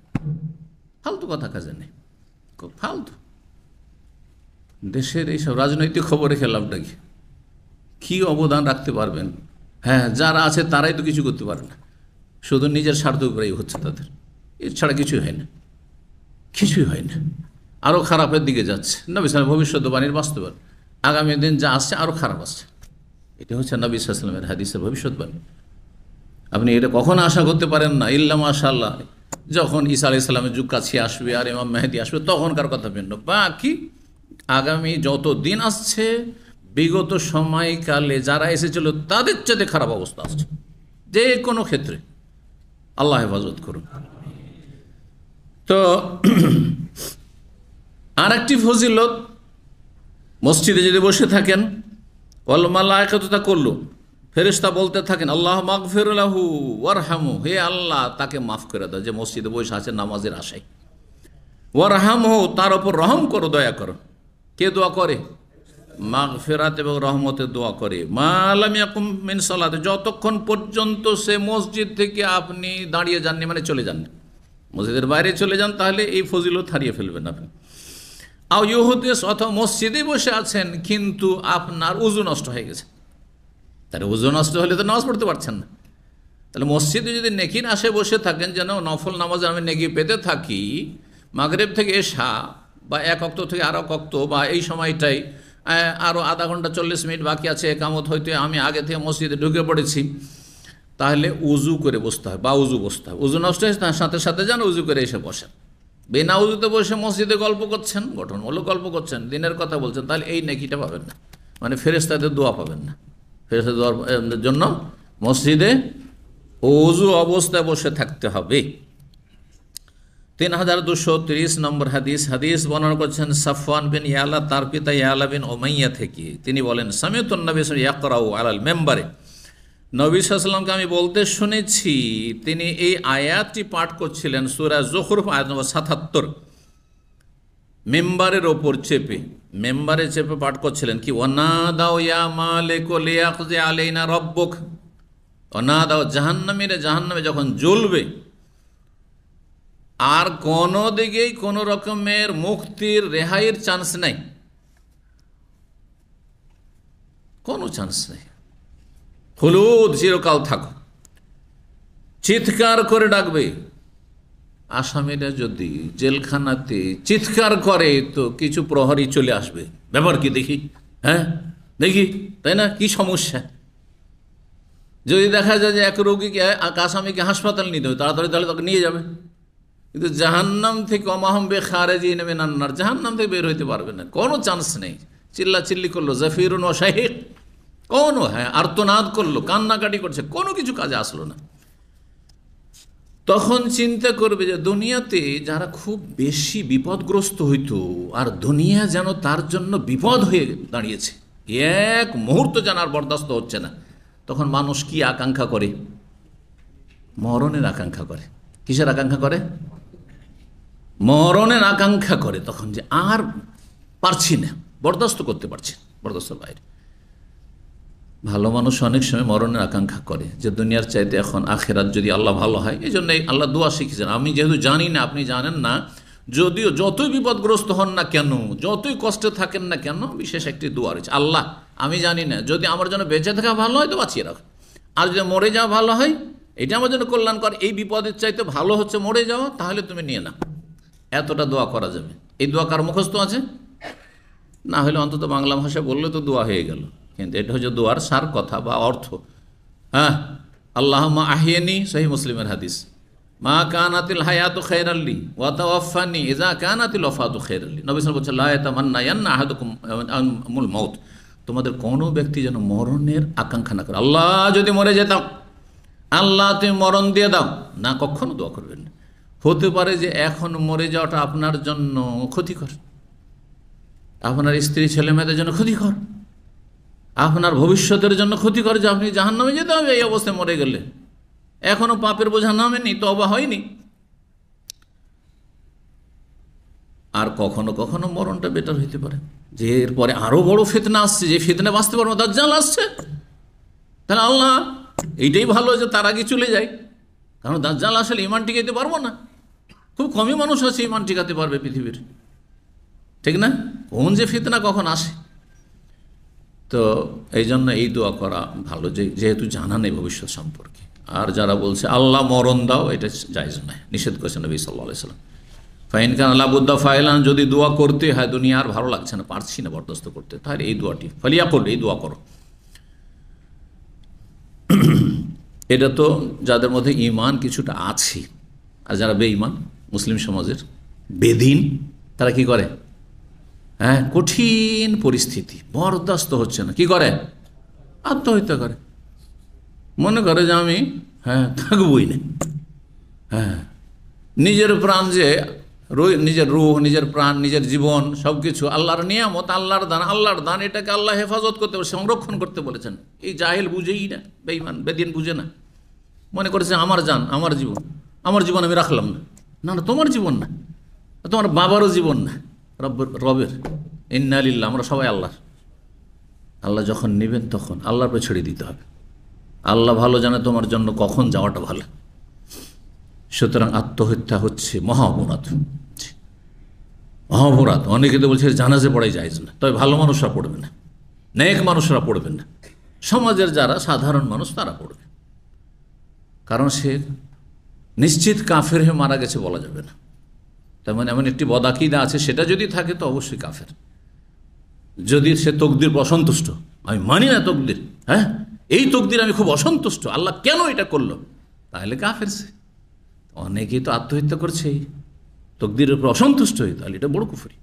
ফালতু কথা কাজে নেই, খুব ফালতু। দেশের এইসব রাজনৈতিক খবরে খেলাফটা কি অবদান রাখতে পারবেন? হ্যাঁ, যারা আছে তারাই তো কিছু করতে পারে না, শুধু নিজের স্বার্থ করেই হচ্ছে তাদের, এছাড়া কিছুই হয় না, কিছুই হয় না, আরও খারাপের দিকে যাচ্ছে। নবী সাল্লাল্লাহু ভবিষ্যদ্বাণীর বাস্তবায়ন, আগামী দিন যা আসছে আরও খারাপ আসছে, এটা হচ্ছে নবী সাল্লাল্লাহু আলাইহি ওয়াসাল্লামের হাদিসের ভবিষ্যদ্বাণী। আপনি এটা কখনো আশা করতে পারেন না, ইল্লা মাশাআল্লাহ, যখন ঈসা আলাইহিস সালামের যুগ কাছে আসবে আর ইমাম মেহেদী আসবে তখনকার কথা ভিন্ন। বাকি আগামী যত দিন আসছে, বিগত সময়কালে যারা এসেছিল তাদের চেয়ে খারাপ অবস্থা আসছে যে কোনো ক্ষেত্রে। আল্লাহ হেফাজত করুন। তো আর একটি ফজিলত, মসজিদে যদি বসে থাকেন, ওয়াল মালায়েকাতু তাকুল্লু, ফেরেশতা বলতে থাকেন আল্লাহ মাগফির লাহু ওয়ারহামু, হে আল্লাহ তাকে মাফ করে দাও, যে মসজিদে বসে আছে নামাজের আশায়, ওয়ারহামহু, তার উপর রহম করো, দয়া করো। কে দোয়া করে? মাগফিরাত এবং রহমতের দোয়া করে। মা লাম ইয়াকুম মিন সালাতে, যতক্ষণ পর্যন্ত সে মসজিদ থেকে আপনি দাঁড়িয়ে যাননি, মানে চলে যাননি, মসজিদের বাইরে চলে যান, তাহলে এই ফজিলত হারিয়ে ফেলবেন আপনি। আও ইউহুদিস, অথবা মসজিদে বসে আছেন কিন্তু আপনার উযু নষ্ট হয়ে গেছে, তাহলে উযু নষ্ট হলে তো নামাজ পড়তে পারছেন না। তাহলে মসজিদে যদি নেকির আশে বসে থাকেন, যেন নফল নামাজে আমি নেকি পেতে থাকি, মাগরিব থেকে এশা বা এক ওয়াক্ত থেকে আর এক ওয়াক্ত, বা এই সময়টাই আরও আধা ঘন্টা 40 মিনিট বাকি আছে একামত হইতে, আমি আগে থেকে মসজিদে ঢুকে পড়েছি, তাহলে উজু করে বসতে হয় বা উজু বসতে হয়। উজু নষ্ট হয়েছে, তার সাথে সাথে যান উজু করে এসে বসেন। বিনা উজুতে বসে মসজিদে গল্প করছেন, গঠনমূলক গল্প করছেন, দিনের কথা বলছেন, তাহলে এই নেকিটা পাবেন না, মানে ফেরেশতাদের দোয়া পাবেন না। ফেরেশতাদের দোয়ার জন্য মসজিদে উজু অবস্থায় বসে থাকতে হবে। 3230 নম্বর হাদিস, হাদিস বর্ণনা করছেন সাফওয়ান বিন ইয়ালা, তার পিতা ইয়ালা বিন উমাইয়া থেকে। তিনি বলেন সামিউতুন নবী সাল্লাল্লাহু ইয়াকরাউ আলাল মিম্বারে, নবী সাল্লাল্লাহু আলাইহি ওয়াসাল্লামকে আমি বলতে শুনেছি, তিনি এই আয়াতটি পাঠ করছিলেন, সূরা যুখরুফ আয়াত নম্বর 77, মিম্বারের ওপর চেপে, মেম্বারে চেপে পাঠ করছিলেন। কি? ওয়ানাদাউ ইয়া মালিকু লিয়াকযি আলাইনা রাব্বুক, ওয়ানাদাউ, জাহান্নামীরা জাহান্নামে যখন জ্বলবে, আর কোনো দিকেই কোনো রকমের মুক্তির রেহাইয়ের চান্স নেই, কোনো চান্স নেই, হলুদ চিরকাল থাকো, চিৎকার করে ডাকবে আসামিরা যদি জেলখানাতে চিৎকার করে তো কিছু প্রহরী চলে আসবে, ব্যাপার কি দেখি, হ্যাঁ দেখি, তাই না? কি সমস্যা? যদি দেখা যায় যে এক রোগীকে, এক আসামিকে হাসপাতাল নিতে হবে তাড়াতাড়ি, তাহলে তাকে নিয়ে যাবে। কিন্তু জাহান্নাম থেকে অমাহম বে খারেজি নেমে নান্নার, জাহান্নাম থেকে বের হইতে পারবে না, কোনো চান্স নেই। চিল্লা চিল্লি করলো, জাফিরুন ও শাহিক, কোনো, হ্যাঁ আর্তনাদ করলো, কান্নাকাটি করছে, কোনো কিছু কাজে আসলো না। তখন চিন্তা করবে যে দুনিয়াতে যারা খুব বেশি বিপদগ্রস্ত হইতো, আর দুনিয়া যেন তার জন্য বিপদ হয়ে দাঁড়িয়েছে, এক মুহূর্ত যেন আর বরদাস্ত হচ্ছে না। তখন মানুষ কি আকাঙ্ক্ষা করে? মরণের আকাঙ্ক্ষা করে। কিসের আকাঙ্ক্ষা করে? মরণের আকাঙ্ক্ষা করে। তখন যে আর পারছি না, বরদাস্ত করতে পারছি, বরদাস্তের বাইরে। ভালো মানুষ অনেক সময় মরণের আকাঙ্ক্ষা করে যে দুনিয়ার চাইতে এখন আখেরাত যদি আল্লাহ ভালো হয়। এই জন্যই আল্লাহ দোয়া শিখেছেন। আমি যেহেতু জানি না, আপনি জানেন না, যদিও যতই বিপদগ্রস্ত হন না কেন, যতই কষ্টে থাকেন না কেন, বিশেষ একটি দোয়া রয়েছে, আল্লাহ আমি জানি না, যদি আমার জন্য বেঁচে থাকা ভালো হয় তো বাঁচিয়ে রাখ, আর যদি মরে যাওয়া ভালো হয়, এটা আমার জন্য কল্যাণকর, এই বিপদের চাইতে ভালো হচ্ছে মরে যাওয়া, তাহলে তুমি নিয়ে নাও। এতটা দোয়া করা যাবে। এই দোয়া কার মুখস্থ আছে? না হলে অন্তত বাংলা ভাষা বললে তো দোয়া হয়ে গেল, কিন্তু এটা হচ্ছে দোয়ার সার কথা বা অর্থ। হ্যাঁ, আল্লাহুম্মা আহিয়ানি, সহিহ মুসলিমের হাদিস, মা কানাতিল হায়াতু খায়রাল্লি ওয়া তাওয়াফানি ইযা কানাতিল ওয়াফাতু খায়রাল্লি। নবী সাল্লাল্লাহু আলাইহি ওয়াসাল্লাম বলেছেন, লা ইয়াতামান্নায়ান্না আহাদুকুম আমুল মাউত, তোমাদের কোনো ব্যক্তি যেন মরণের আকাঙ্ক্ষা না করে। আল্লাহ যদি মরে যেতাম, আল্লাহ তুমি মরণ দিয়ে দাও, না, কখনো দোয়া করবেন না। হতে পারে যে এখন মরে যাওয়াটা আপনার জন্য ক্ষতিকর, আপনার স্ত্রী ছেলে মেয়েদের জন্য ক্ষতিকর, আপনার ভবিষ্যতের জন্য ক্ষতিকর, যে আপনি জাহান্নামে যেতে হবে এই অবস্থায় মরে গেলে, এখনো পাপের বোঝা নামেনি, তওবা হয়নি। আর কখনো কখনো মরণটা বেটার হইতে পারে, যে এরপরে আরো বড় ফিতনা আসছে, যে ফিতনা বাঁচতে পারবো, দাজ্জাল আসছে, তাহলে আল্লাহ এইটাই ভালো যে তার আগে চলে যায়, কারণ দাজ্জাল আসলে ইমান টিকাইতে পারবো না। খুব কমই মানুষ আছে ইমান টিকাতে পারবে পৃথিবীর, ঠিক না? কোন যে ফিতনা কখন আসে। তো এই জন্য এই দোয়া করা ভালো, যেহেতু জানা নেই ভবিষ্যৎ সম্পর্কে। আর যারা বলছে আল্লাহ মরণ দাও, এটা জায়েজ নয়, নিষেধ করেছেন নবী সাল্লাল্লাহু আলাইহি ওয়াসাল্লাম। ফাইন কান লা বুদ্দা ফাইলান, যদি দোয়া করতে হয়, দুনিয়া আর ভালো লাগছে না, পারছি না বরদাস্ত করতে, তাহলে এই দোয়াটি ফালিয়া করলে, এই দোয়া করো। এটা তো যাদের মধ্যে ঈমান কিছুটা আছে। আর যারা বেঈমান, মুসলিম সমাজের বেদিন, তারা কি করে? হ্যাঁ, কঠিন পরিস্থিতি বরদাস্ত হচ্ছে না, কি করে? আত্মহত্যা করে। মনে করে যে আমি থাকবই না। হ্যাঁ, নিজের প্রাণ, যে নিজের রূহ, নিজের প্রাণ, নিজের জীবন, সব কিছু আল্লাহর নিয়ামত, আল্লাহর দান, এটাকে আল্লাহ হেফাজত করতে, সংরক্ষণ করতে বলেছেন। এই জাহেল বুঝেই না, বেঈমান বেদিন বুঝে না, মনে করেছে আমার জান, আমার জীবন আমি রাখলাম না। না না, তোমার জীবন না, তোমার বাবারও জীবন না, রবের। ইন্না লিল্লাহ, আমরা সবাই আল্লাহর। আল্লাহ যখন নেবেন তখন আল্লাহর উপরে ছেড়ে দিতে হবে। আল্লাহ ভালো জানে তোমার জন্য কখন যাওয়াটা ভালো। সুতরাং আত্মহত্যা হচ্ছে মহা অপরাধ, মহা অপরাধ। অনেকে তো বলছে জানাজে পড়াই যায় না, তবে ভালো মানুষরা পড়বে না, নেক মানুষরা পড়বেন না, সমাজের যারা সাধারণ মানুষ তারা পড়বে। কারণ সে নিশ্চিত কাফের হয়ে মারা গেছে বলা যাবে না। তার মানে এমন একটি বদাকিদা আছে, সেটা যদি থাকে তো অবশ্যই কাফের। যদি সে তকদির অসন্তুষ্ট, আমি মানি না তকদির, হ্যাঁ এই তকদির আমি খুব অসন্তুষ্ট, আল্লাহ কেন এটা করলো, তাহলে কাফের সে। অনেকেই তো আত্মহত্যা করছে তকদিরের উপর অসন্তুষ্ট হয়ে, তাহলে এটা বড় কুফরি।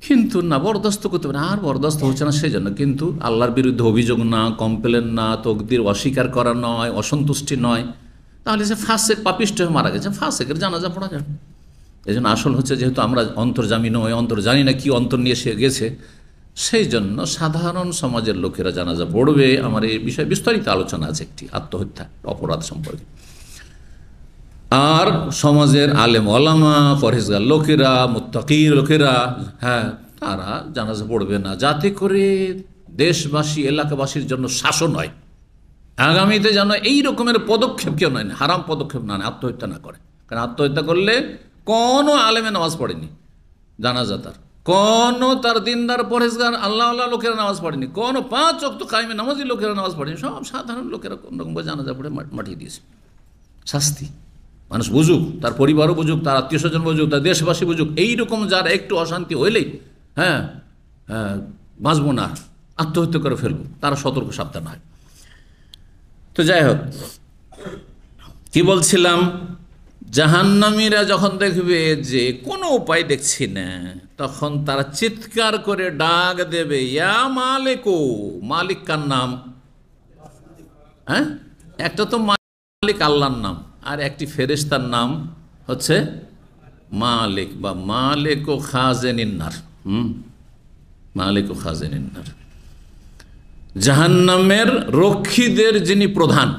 কিন্তু না, বরদাস্ত করতে পারে, আর বরদাস্ত হচ্ছে না সেজন্য। কিন্তু আল্লাহর বিরুদ্ধে অভিযোগ না, কমপ্লেন না, তকদির অস্বীকার করা নয়, অসন্তুষ্টি নয়, তাহলে সে ফাসেক, পাপিষ্ট হয়ে মারা গেছে, ফাসেকের জানাজা পড়া যাবে। এই জন্য আসল হচ্ছে, যেহেতু আমরা অন্তর্জামী নই, অন্তর জানি না কি অন্তর নিয়ে সে গেছে, সেই জন্য সাধারণ সমাজের লোকেরা জানাজা পড়বে। আমার এই বিষয়ে বিস্তারিত আলোচনা আছে একটি আত্মহত্যা অপরাধ সম্পর্কে। আর সমাজের আলেম ওলামা, পরহেজগার লোকেরা, মুত্তাকি লোকেরা, হ্যাঁ তারা জানাজা পড়বে না, যাতে করে দেশবাসী, এলাকাবাসীর জন্য শাসন হয়। আগামীতে যেন এই রকমের পদক্ষেপ কেউ নয়, হারাম পদক্ষেপ না, আত্মহত্যা না করে। কারণ আত্মহত্যা করলে কোনো আলেমে নামাজ পড়েনি জানাজা, কোনো তার দিনদার পরহেজগার আল্লাহ লোকেরা নামাজ পড়েনি, কোনো 5 ওয়াক্ত কায়েমে নামাজি লোকেরা নামাজ পড়েনি, সব সাধারণ লোকেরা কোন রকম জানাজা পড়ে মাটিয়ে দিয়েছে। শাস্তি মানুষ বুঝুক, তার পরিবারও বুঝুক, তার আত্মীয় স্বজন বুঝুক, তার দেশবাসী বুঝুক। এইরকম যারা একটু অশান্তি হইলেই হ্যাঁ বাঁচবো না, আত্মহত্যা করে ফেলবো, তারা সতর্ক সাবধান হয়। তো যাই হোক, কি বলছিলাম, জাহান্নামীরা যখন দেখবে যে কোনো উপায় দেখছি না, তখন তারা চিৎকার করে ডাক দেবে, ইয়া মালিকু। মালিক কার নাম? হ্যাঁ, একটা তো মালিক আল্লাহর নাম, আর একটি ফেরেশতার নাম হচ্ছে মালিক বা মালিক ও খাজেনিন্নার। মালিক ও খাজেনিন্নার, জাহান্নামের রক্ষীদের যিনি প্রধান,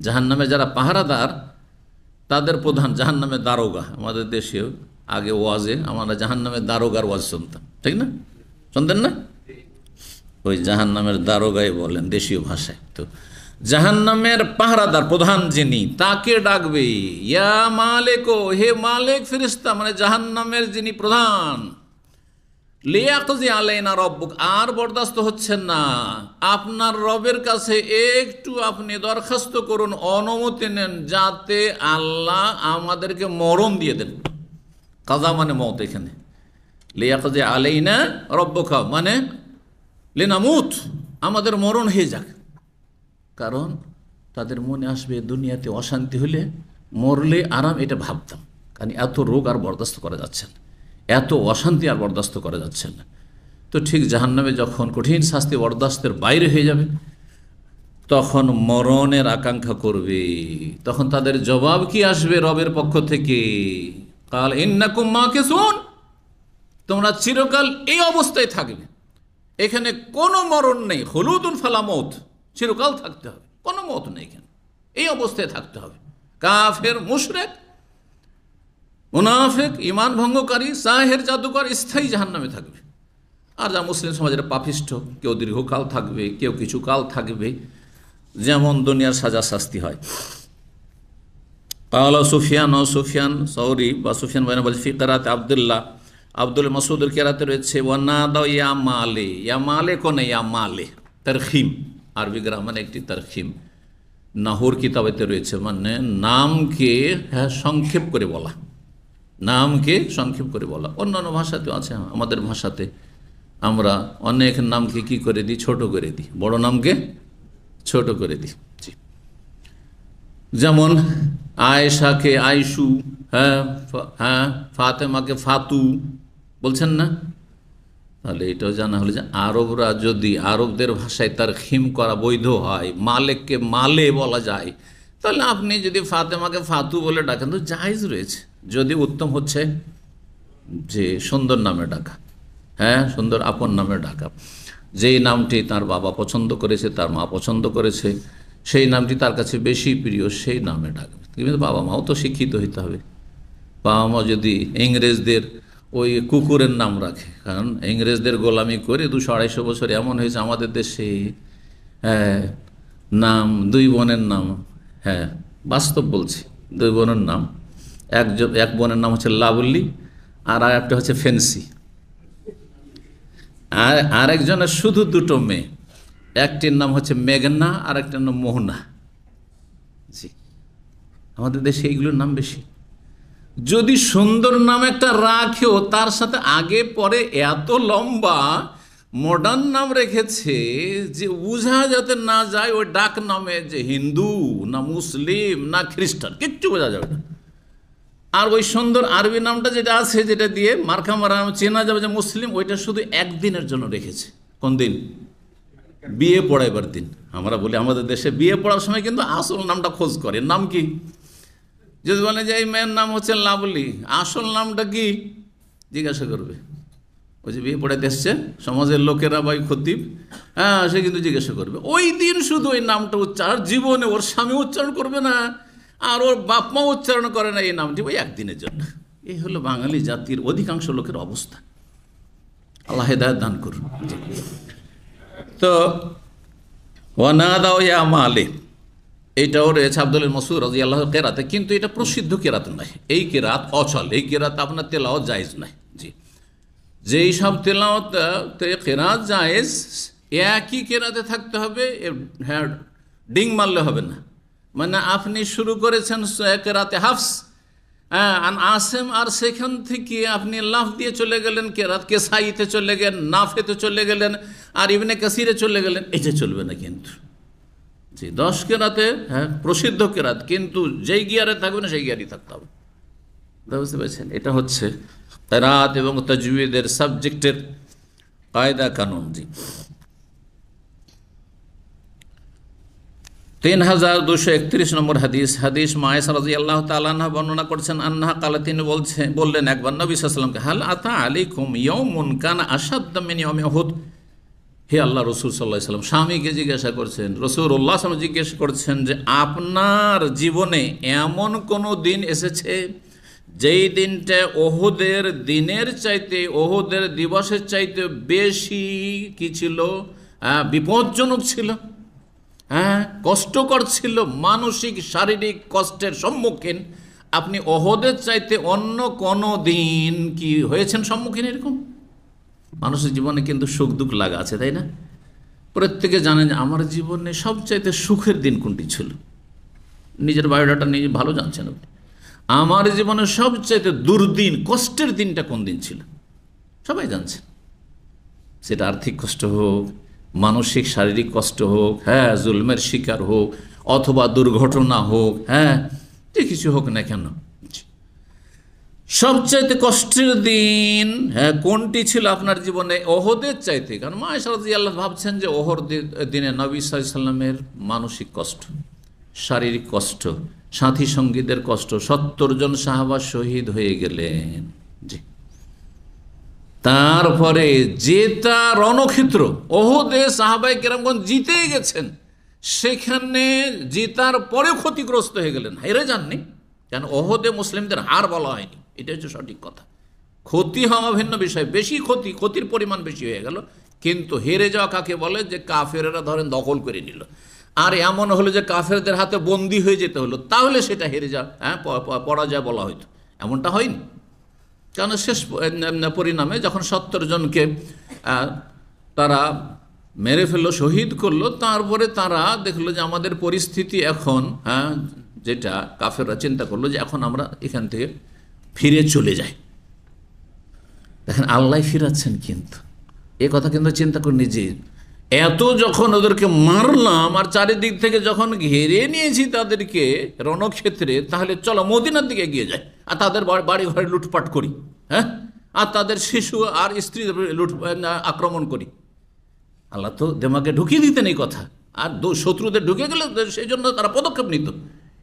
জাহান্নামে যারা পাহারাদার তাদের প্রধান জাহান্নামের দারোগা। আমাদের দেশেও আগে ওয়াজে আমরা জাহান্নামের দারোগার ওয়াজ শুনতাম, ঠিক না? শুনতেন না? ওই জাহান্নামের দারোগাই বলেন দেশীয় ভাষায়। তো জাহান্নামের পাহারাদার প্রধান যিনি, তাকে ডাকবে, ইয়া মালিক, হে মালিক ফেরেশতা, মানে জাহান্নামের যিনি প্রধান। লিয়াকজি আলাইনা রব্বুক, আর বরদাস্ত হচ্ছেন না, আপনার রবের কাছে একটু আপনি দরখাস্ত করুন, অনুমতি নেন, যাতে আল্লাহ আমাদেরকে মরণ দিয়ে দেন। কাজা মানে মত, এখানে লিয়াকজি আলাইনা রব্বুকা মানে লিনামুত, আমাদের মরণ হয়ে যাক। কারণ তাদের মনে আসবে দুনিয়াতে অশান্তি হলে মরলে আরাম, এটা ভাবতাম। কারণ এত রোগ আর বরদাস্ত করা যাচ্ছে না, এত অশান্তি আর বরদাস্ত করা যাচ্ছে না। তো ঠিক জাহান্নামে যখন কঠিন শাস্তি বরদাস্তের বাইরে হয়ে যাবে, তখন মরণের আকাঙ্ক্ষা করবে। তখন তাদের জবাব কি আসবে রবের পক্ষ থেকে? কাল ইন্নাকুম মাকিসুন, তোমরা চিরকাল এই অবস্থায় থাকবে, এখানে কোনো মরণ নেই। খুলুদুন ফালা মউত, চিরকাল থাকতে হবে, কোনো মত নেই, এখানে এই অবস্থায় থাকতে হবে। কাফের, মুশরিক, মুনাফিক, ঈমান ভঙ্গকারী, সাহের, জাদুকর স্থায়ী জাহান্নামে থাকবে। আর যা মুসলিম সমাজের পাপিষ্ঠ, কেউ দীর্ঘকাল থাকবে, কেউ কিছু কাল থাকবে, যেমন দুনিয়ার সাজা শাস্তি হয়। কালা সুফিয়ান সৌরি বা সুফিয়ান বাইনা বলছে, ফি কিরাত আব্দুল্লাহ, আব্দুল মাসউদের কিরাতে রয়েছে, ওয়ানাদা ইয়া মালে, ইয়া মালে কোনে, ইয়া মালে তারখিম, আরবি গ্রামারে একটি তারখিম নাহুর কিতাবেতে রয়েছে, মানে নামকে সংক্ষেপ করে বলা, নামকে সংক্ষেপ করে বলা। অন্যান্য ভাষাতেও আছে, আমাদের ভাষাতে আমরা অনেক নামকে কি করে দিই, ছোট করে দিই, বড় নামকে ছোট করে দিই। যেমন আয়েশাকে আইসু, হ্যাঁ, ফাতেমাকে ফাতু বলছেন না? তাহলে এটাও জানা হলো যে আরবরা যদি আরবদের ভাষায় তার খিম করা বৈধ হয়, মালেককে মালে বলা যায়, তাহলে আপনি যদি ফাতেমাকে ফাতু বলে ডাকেন তো জায়েজ রয়েছে। যদি উত্তম হচ্ছে যে সুন্দর নামে ডাকা, হ্যাঁ, সুন্দর আপন নামে ডাকা, যেই নামটি তার বাবা পছন্দ করেছে, তার মা পছন্দ করেছে, সেই নামটি তার কাছে বেশি প্রিয়, সেই নামে ডাকবে। কিন্তু বাবা মাও তো শিক্ষিত হইতে হবে। বাবা মা যদি ইংরেজদের ওই কুকুরের নাম রাখে, কারণ ইংরেজদের গোলামি করে 200-250 বছর এমন হয়েছে আমাদের দেশে, নাম দুই বোনের নাম, হ্যাঁ বাস্তব বলছি, দুই বোনের নাম, এক বোনের নাম হচ্ছে লাভলি, আর একটা হচ্ছে ফেন্সি, আর আরেকজনের শুধু দুটো মেয়ে, একটির নাম হচ্ছে মেঘনা আর একটার নাম মোহনা। জি, আমাদের দেশে এইগুলোর নাম বেশি। যদি সুন্দর নাম একটা রাখেও তার সাথে আগে পরে এত লম্বা মডার্ন নাম রেখেছে যে বোঝা যাতে না যায় ওই ডাক নামে যে হিন্দু না মুসলিম না খ্রিস্টান, কিচ্ছু বোঝা যাবে না। আর ওই সুন্দর আরবি নামটা যেটা আছে, যেটা দিয়ে মার্কা মারা চেনা যাবে যে মুসলিম, ওইটা শুধু একদিনের জন্য রেখেছে। কোন দিন? বিয়ে পড়াইবার দিন। আমরা বলি আমাদের দেশে বিয়ে পড়ার সময় কিন্তু আসল নামটা খোঁজ করে, নাম কি? যদি বলে যে এই মেয়ের নাম হচ্ছে লাভলি, আসল নামটা কি জিজ্ঞাসা করবে। ওই যে বিয়ে পড়াইতে এসছে সমাজের লোকেরা বা খতিব, হ্যাঁ, সে কিন্তু জিজ্ঞাসা করবে। ওই দিন শুধু ওই নামটা উচ্চারণ, জীবনে ওর স্বামী উচ্চারণ করবে না, আর ওর বাপ মা উচ্চারণ করে না এই নামটি, ওই একদিনের জন্য। এই হলো বাঙালি জাতির অধিকাংশ লোকের অবস্থা। আল্লাহ হেদায়েত দান করুন। তো ওয়ানাদাও ইয়া মালে, এইটাও রয়েছে আব্দুল মাসউদ রাদিয়াল্লাহু কেরাতে, কিন্তু এটা প্রসিদ্ধ কেরাত নয়, এই কেরাত অচল, এই কেরাত আপনার তেলাওয়াত জায়েজ নয়। জি, যেই সব তেলাওয়াতে কেরাত জায়েজ, একই কেরাতে থাকতে হবে, হ্যাঁ, ডিং মারলে হবে না। মানে আপনি শুরু করেছেন কেরাতে হাফস, আন আসেম, আর সেখান থেকে আপনি লাফ দিয়ে চলে গেলেন কেরাত কেসাইতে চলে গেলেন, নাফেতে চলে গেলেন, আর ইবনে কাসিরে চলে গেলেন। এটা চলবে না কিন্তু। জি, 10 কেরাতে প্রসিদ্ধ কেরাত, কিন্তু যেই গিয়ারে থাকবে না সেই গিয়ারই থাকতে হবে। বুঝতে পারছেন? এটা হচ্ছে কেরাত এবং তাজউইদের সাবজেক্টের কায়দা কানুন। জি, 3231 নম্বর হাদিস। হাদিস মায়েশা রাদিয়াল্লাহু তাআলা আনহা বর্ণনা করছেন, আন্নাহা কালা, তিনি বললেন একবার নবী সাল্লাল্লাহু আলাইহি ওয়াসাল্লামকে, হাল আতা আলাইকুম ইয়াউমুন কানা আশাদ্দা মিন ইয়াউমি উহুদ। হে আল্লাহ রসুল সাল্লাল্লাহু আলাইহি ওয়াসাল্লাম স্বামীকে জিজ্ঞাসা করছেন, রাসূলুল্লাহ সাল্লাল্লাহু আলাইহি ওয়াসাল্লাম জিজ্ঞাসা করছেন যে আপনার জীবনে এমন কোনো দিন এসেছে যেই দিনটা ওহুদের দিনের চাইতে, ওহুদের দিবসের চাইতে বেশি কি ছিল? বিপজ্জনক ছিল, কষ্টকর ছিল, মানসিক শারীরিক কষ্টের সম্মুখীন আপনি ওহুদের চাইতে অন্য কোনো দিন কি হয়েছেন সম্মুখীন? এরকম মানুষের জীবনে কিন্তু সুখ দুঃখ লাগা আছে, তাই না? প্রত্যেকে জানেন যে আমার জীবনে সবচাইতে সুখের দিন কোনটি ছিল। নিজের বায়োডাটা নিজে ভালো জানছেন আপনি। আমার জীবনে সবচাইতে দুর্দিন, কষ্টের দিনটা কোন দিন ছিল সবাই জানছেন। সেটা আর্থিক কষ্ট হোক, মানসিক শারীরিক কষ্ট হোক, জুলমের শিকার হোক, অথবা দুর্ঘটনা হোক, যে কিছু হোক না কেন, সবচাইতে কষ্টের দিন কোনটি ছিল আপনার জীবনে? ওহদের চাইতে। কারণ মায়েশা রাদিয়াল্লাহু ভাবছেন যে ওহর দিনে নবী সাল্লাল্লাহু আলাইহি ওয়াসাল্লামের মানসিক কষ্ট, শারীরিক কষ্ট, সাথী সঙ্গীদের কষ্ট, 70 জন সাহাবা শহীদ হয়ে গেলেন। জি, তারপরে যেটা রণক্ষেত্র, ওহদে সাহাবায়ে কেরামগণ জিতেই গেছেন, সেখানে জেতার পরে ক্ষতিগ্রস্ত হয়ে গেলেন, হেরে যাননি। কেন? ওহদে মুসলিমদের হার বলা হয়নি, এটা হচ্ছে সঠিক কথা। ক্ষতি হওয়া ভিন্ন বিষয়, বেশি ক্ষতির পরিমাণ বেশি হয়ে গেল। কিন্তু হেরে যাওয়া কাকে বলে? যে কাফেরেরা ধরেন দখল করে নিল, আর এমন হলো যে কাফেরদের হাতে বন্দী হয়ে যেতে হলো, তাহলে সেটা হেরে যাওয়া, পরাজয় বলা হয়তো। এমনটা হয়নি। কারণ শেষ পরিণামে যখন 70 জনকে তারা মেরে ফেললো, শহীদ করলো, তারপরে তারা দেখলো যে আমাদের পরিস্থিতি এখন, যেটা কাফেররা চিন্তা করলো যে এখন আমরা এখান থেকে ফিরে চলে যাই। দেখেন আল্লাহ ফিরাচ্ছেন, কিন্তু এ কথা কিন্তু চিন্তা করে নিজে এত যখন ওদেরকে মারলাম আর চারিদিক থেকে যখন ঘিরে নিয়েছি তাদেরকে রণক্ষেত্রে, তাহলে চলো মদিনার দিকে এগিয়ে যাই আর তাদের বাড়ি ঘরে লুটপাট করি, আর তাদের শিশু আর স্ত্রী আক্রমণ করি। আল্লাহ তো দেমাগে ঢুকিয়ে দিতেন এই কথা, আর শত্রুদের ঢুকে গেলে সেই জন্য তারা পদক্ষেপ নিত।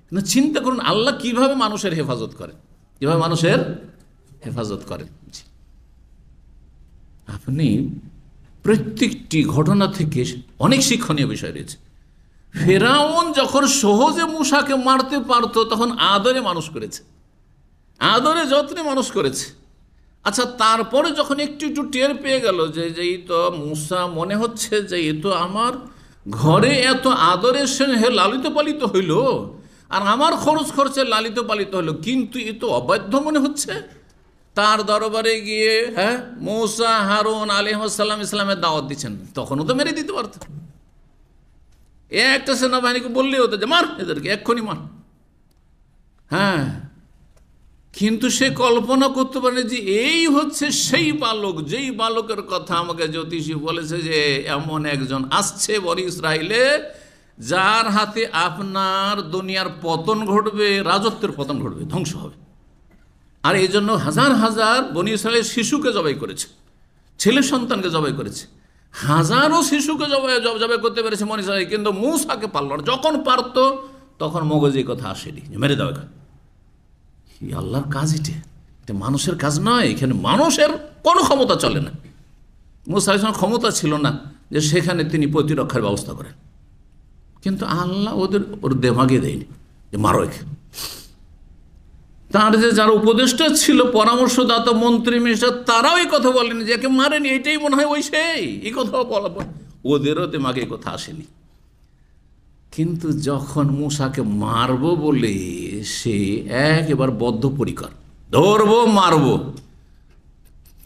কিন্তু চিন্তা করুন আল্লাহ কিভাবে মানুষের হেফাজত করেন, কিভাবে মানুষের হেফাজত করেন। আপনি প্রত্যেকটি ঘটনা থেকে অনেক শিক্ষণীয় বিষয় রয়েছে। ফেরাউন যখন সহজে মূসাকে মারতে পারত, তখন আদরে মানুষ করেছে, আদরে যত্নে মানুষ করেছে। আচ্ছা, তারপরে যখন একটু একটু টের পেয়ে গেল যে এই তো মূসা মনে হচ্ছে যে এ তো আমার ঘরে এত আদরে স্নেহে লালিত পালিত হইল, আর আমার খরচে লালিত পালিত হইল, কিন্তু এ তো অবাধ্য মনে হচ্ছে, তার দরবারে গিয়ে মূসা হারুন আলাইহিস সালাম ইসলামের দাওয়াত দিচ্ছেন, তখনও তো মেরে দিতে পারত। একটা সেনাবাহিনীকে বললেই হতো যে মার এদেরকে, এক্ষুনি মার। কিন্তু সে কল্পনা করতে পারে যে এই হচ্ছে সেই বালক, যেই বালকের কথা আমাকে জ্যোতিষী বলেছে যে এমন একজন আসছে বনি ইসরাইলে, যার হাতে আপনার দুনিয়ার পতন ঘটবে, রাজত্বের পতন ঘটবে, ধ্বংস হবে। আর এই জন্য হাজার হাজার বনি ইসরায়েলের শিশুকে জবাই করেছে, ছেলে সন্তানকে জবাই করেছে, হাজারো শিশুকে জবাই করতে পেরেছে বনি ইসরায়েল, কিন্তু মূসাকে পারল না। যখন পারত তখন মগজে কথা আসেনি, মেরে দেওয়া। আল্লাহর কাজ, এটা মানুষের কাজ নয়। এখানে মানুষের কোনো ক্ষমতা চলে না। মূসা আলাইহিস সালামের ক্ষমতা ছিল না যে সেখানে তিনি প্রতিরক্ষার ব্যবস্থা করেন, কিন্তু আল্লাহ ওর দেমাগে দেয়নি যে মারো একে। তার যে যারা উপদেষ্টা ছিল, পরামর্শদাতা, মন্ত্রী, মিনিস্টার, তারাও এই কথা বলেনি যে একে মারেনি, এটাই মনে হয় ওই সেই, এই কথা বলা, ওদেরও দেমাগে এই কথা আসেনি। কিন্তু যখন মূসাকে মারবো বলে সে একেবারে বদ্ধপরিকর, ধরবো মারবো,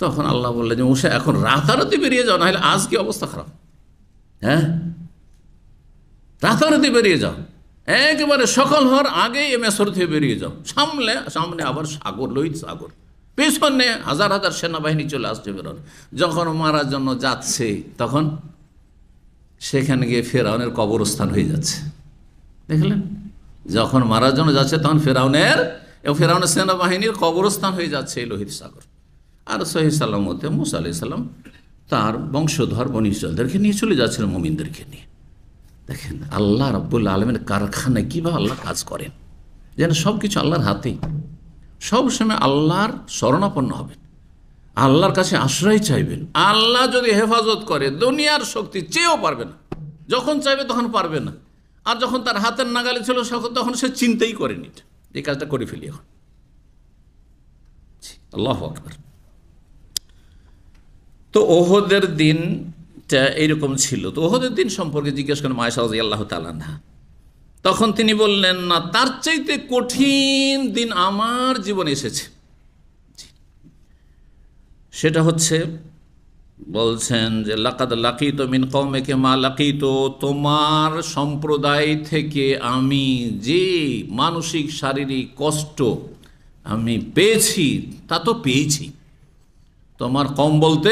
তখন আল্লাহ বললেন যে মূসা এখন রাতারাতি বেরিয়ে যাও, নাহলে আজ কি অবস্থা খারাপ, রাতারাতি বেরিয়ে যাও। একেবারে সকাল হওয়ার আগেই মেসর থেকে বেরিয়ে যাও, সামনে সামনে আবার সাগর, লোহিত সাগর, পেছনে হাজার হাজার সেনাবাহিনী চলে আসছে ফেরাউন। যখন মারার জন্য যাচ্ছে তখন সেখানে গিয়ে ফেরাউনের কবরস্থান হয়ে যাচ্ছে। দেখলেন, যখন মারার জন্য যাচ্ছে তখন ফেরাউনের সেনাবাহিনীর কবরস্থান হয়ে যাচ্ছে এই লোহিত সাগর। আর সহি সালামতে মুসা আলাইহিস সালাম তার বংশধর বনী ইসরাইলদেরকে নিয়ে চলে যাচ্ছিলেন, মুমিনদেরকে নিয়ে। দেখেন আল্লাহ রাব্বুল আলামিনের কারখানায় কীভাবে আল্লাহ কাজ করেন, যেন সব কিছু আল্লাহর হাতেই। সবসময় আল্লাহর শরণাপন্ন হবেন, আল্লাহর কাছে আশ্রয় চাইবেন। আল্লাহ যদি হেফাজত করে দুনিয়ার শক্তি চেয়েও পারবে না, যখন চাইবে তখন পারবে না। আর যখন তার হাতের নাগালে ছিল তখন সে চিন্তাই করেনি এই কাজটা করে ফেলি এখন। আল্লাহু আকবার। তো ওহদের দিনটা এইরকম ছিল। তো ওহদের দিন সম্পর্কে জিজ্ঞেস করেন আয়েশা রাদিয়াল্লাহু তাআলা আনহা। তখন তিনি বললেন, না, তার চাইতে কঠিন দিন আমার জীবনে এসেছে। সেটা হচ্ছে, বলছেন যে লাকাদ লাকিতু মিন কওমিকা মা লাকিতু, তোমার সম্প্রদায় থেকে আমি যে মানসিক শারীরিক কষ্ট আমি পেয়েছি তা তো পেয়েছি। তোমার কম বলতে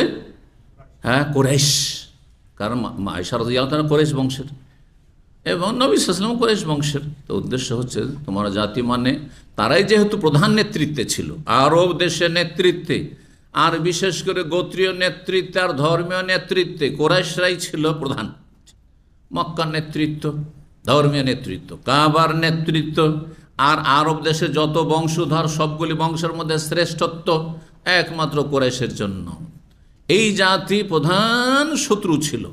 কুরাইশ, কারণ আয়েশা রাদিয়াল্লাহু তাআলা কুরাইশ বংশের এবং নবী সাল্লাল্লাহু আলাইহি ওয়াসাল্লাম কুরাইশ বংশের। তো উদ্দেশ্য হচ্ছে তোমার জাতি মানে তারাই যেহেতু প্রধান নেতৃত্বে ছিল, আরব দেশের নেতৃত্বে, আর বিশেষ করে গোত্রীয় নেতৃত্বে আর ধর্মীয় নেতৃত্বে কুরাইশরাই ছিল প্রধান। মক্কার নেতৃত্ব, ধর্মীয় নেতৃত্ব, কাবার নেতৃত্ব, আর আরব দেশে যত বংশধর সবগুলি বংশের মধ্যে শ্রেষ্ঠত্ব একমাত্র কুরাইশের জন্য। এই জাতি প্রধান শত্রু ছিল।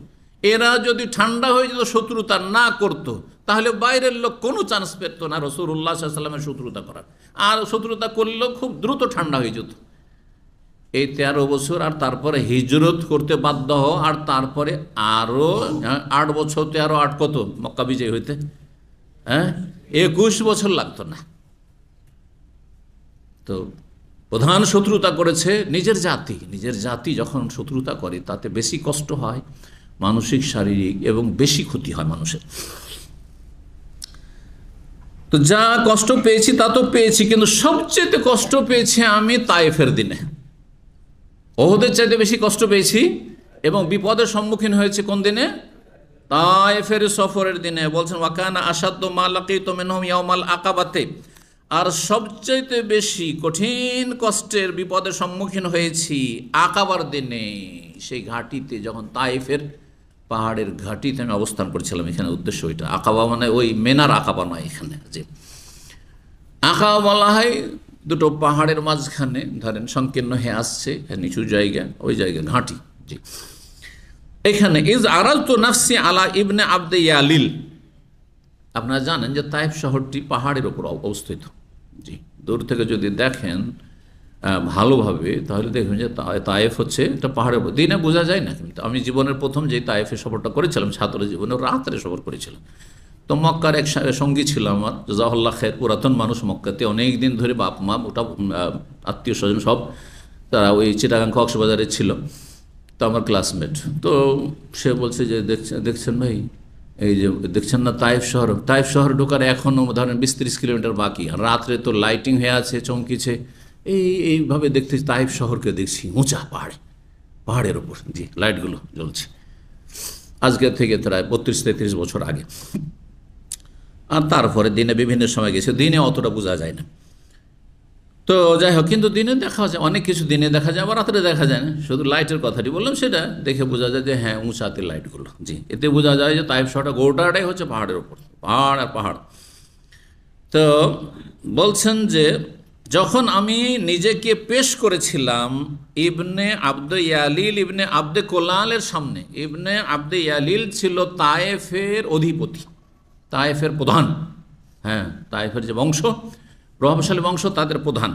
এরা যদি ঠান্ডা হয়ে যেত, শত্রুতা না করত, তাহলে বাইরের লোক কোনো চান্স পেত না রাসূলুল্লাহ সাল্লাল্লাহু আলাইহি ওয়াসাল্লামের শত্রুতা করার। আর শত্রুতা করলেও খুব দ্রুত ঠান্ডা হয়ে যেত। এই 13 বছর আর তারপরে হিজরত করতে বাধ্য হও, আর তারপরে আরও 8 বছর, 13, 8 কত মক্কা বিজয় হইতে, 21 বছর লাগতো না। তো প্রধান শত্রুতা করেছে নিজের জাতি। নিজের জাতি যখন শত্রুতা করে তাতে বেশি কষ্ট হয়, মানসিক শারীরিক এবং বেশি ক্ষতি হয় মানুষের। তো যা কষ্ট পেয়েছি তা তো পেয়েছি, কিন্তু সবচেয়ে কষ্ট পেয়েছি আমি তায়েফের দিনে। ওহদের চাইতে বেশি কষ্ট পেয়েছি এবং বিপদের সম্মুখীন হয়েছে কোন দিনে? তায়েফের সফরের দিনে। বলছেন ওয়াকানা আসাদ্দু মা লাকিতু মিনহুম ইয়াউমাল আকাবাতে, আর সবচাইতে বেশি কঠিন কষ্টের বিপদের সম্মুখীন হয়েছি আকাবার দিনে। সেই ঘাটিতে, যখন তায়েফের পাহাড়ের ঘাটিতে আমি অবস্থান করছিলাম। এখানে উদ্দেশ্য ওইটা, আকাবা মানে ওই মেনার আকাবা নয়, এখানে যে আকাবা বলা হয় দুটো পাহাড়ের মাঝখানে, ধরেন সংকীর্ণ হয়ে আসছে নিচু জায়গা, ওই জায়গা ঘাঁটি। জি, এখানে ইজ আরালতু নাফসি আলা ইবনে আবদে ইয়ালিল। আপনারা জানেন যে তায়েফ শহরটি পাহাড়ের ওপর অবস্থিত। জি, দূর থেকে যদি দেখেন ভালোভাবে তাহলে দেখবেন যে তায়েফ হচ্ছে একটা পাহাড়ের উপর। দিনে বোঝা যায় না, কিন্তু আমি জীবনের প্রথম যে তায়েফে সফরটা করেছিলাম, ছাত্র জীবনে রাত্রে সফর করেছিলাম। তো মক্কার এক সঙ্গী ছিল আমার, জাজাহুল্লাহ খের, পুরাতন মানুষ, মক্কাতে অনেক দিন ধরে বাপ মা ওটা আত্মীয় স্বজন সব তারা ওই চিটাগাং কক্সবাজারে ছিল। তো আমার ক্লাসমেট, তো সে বলছে যে দেখছেন ভাই, এই যে দেখছেন না তায়েফ শহর ঢোকার এখনও ধরেন 20-30 কিলোমিটার বাকি, আর রাত্রে তো লাইটিং হয়ে আছে, চমকিছে, এইভাবে দেখতে তায়েফ শহরকে দেখছি উঁচা পাহাড়ের ওপর। জি, লাইটগুলো জ্বলছে, আজকে থেকে প্রায় 32-33 বছর আগে। আর তারপরে দিনে বিভিন্ন সময় গেছে, দিনে অতটা বোঝা যায় না। তো যাই হোক, কিন্তু দিনে দেখা যায় অনেক কিছু, দিনে দেখা যায় আবার রাত্রে দেখা যায় না। শুধু লাইটের কথাটি বললাম, সেটা দেখে বোঝা যায় যে হ্যাঁ উঁচাতে লাইটগুলো। জি, এতে বোঝা যায় যে তায়েফ শহরটা গোটাটাই হচ্ছে পাহাড়ের ওপর, পাহাড় আর পাহাড়। তো বলছেন যে যখন আমি নিজেকে পেশ করেছিলাম ইবনে আবদে ইয়ালিল, ইবনে আবদে কোলালের সামনে। ইবনে আবদে ইয়ালিল ছিল তায়েফের অধিপতি, তায়েফের প্রধান। হ্যাঁ, তায়েফের যে বংশ, প্রভাবশালী বংশ, তাদের প্রধান।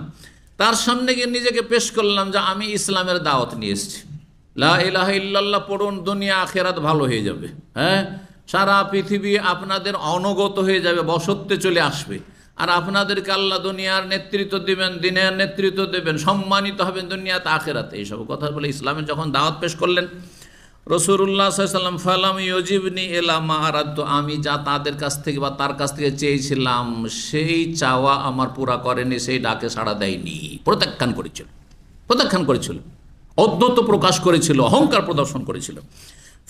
তার সামনে গিয়ে নিজেকে পেশ করলাম যে আমি ইসলামের দাওয়াত নিয়ে এসেছি। লা ইলাহা ইল্লাল্লাহ পড়ুন, দুনিয়া আখেরাত ভালো হয়ে যাবে। হ্যাঁ, সারা পৃথিবী আপনাদের অনুগত হয়ে যাবে, বশত্বে চলে আসবে, আর আপনাদেরকে আল্লাহ দুনিয়ার নেতৃত্ব দেবেন, দিনের নেতৃত্ব দেবেন, সম্মানিত হবেন দুনিয়াতে আখেরাতে। এইসব কথা বলে ইসলামের যখন দাওয়াত পেশ করলেন, রাসূলুল্লাহ সাল্লাল্লাহু আলাইহি ওয়াসাল্লাম ফালাম ইউজিবনি ইলা মা আরাদতু, আমি যা তাদের কাছ থেকে বা তার কাছ থেকে চেয়েছিলাম সেই চাওয়া আমার পুরা করেনি, সেই ডাকে সাড়া দেয়নি, প্রত্যাখ্যান করেছিল, অদ্যত প্রকাশ করেছিল, অহংকার প্রদর্শন করেছিল।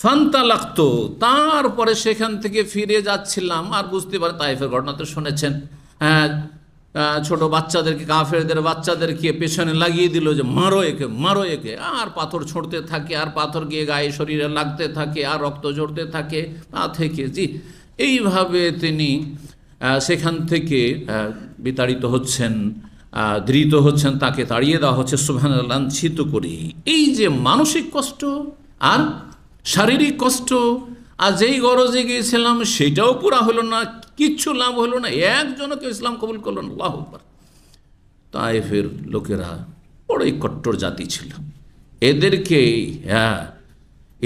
ফান্তালাক্ত, তারপরে সেখান থেকে ফিরে যাচ্ছিলাম। আর বুঝতে পারে তাইফের ঘটনা তো শুনেছেন, হ্যাঁ, ছোট বাচ্চাদেরকে, কাফেরদের বাচ্চাদেরকে পেছনে লাগিয়ে দিল যে মারো একে, মারো একে, আর পাথর ছুঁড়তে থাকে, আর পাথর গিয়ে গায়ে শরীরে লাগতে থাকে, আর রক্ত ঝরতে থাকে পা থেকে। জি, এইভাবে তিনি সেখান থেকে বিতাড়িত হচ্ছেন, ধৃত হচ্ছেন, তাকে তাড়িয়ে দেওয়া হচ্ছে সুবহানাল্লাহ, লাঞ্ছিত করে। এই যে মানসিক কষ্ট আর শারীরিক কষ্ট, আর যেই গরজে গিয়েছিলাম সেটাও পুরা হলো না, কিচ্ছু লাভ হলো না, একজনও কেউ ইসলাম কবুল করল না। আল্লাহু আকবার। তায়েফের লোকেরা বড়ই কট্টর জাতি ছিল, এদেরকে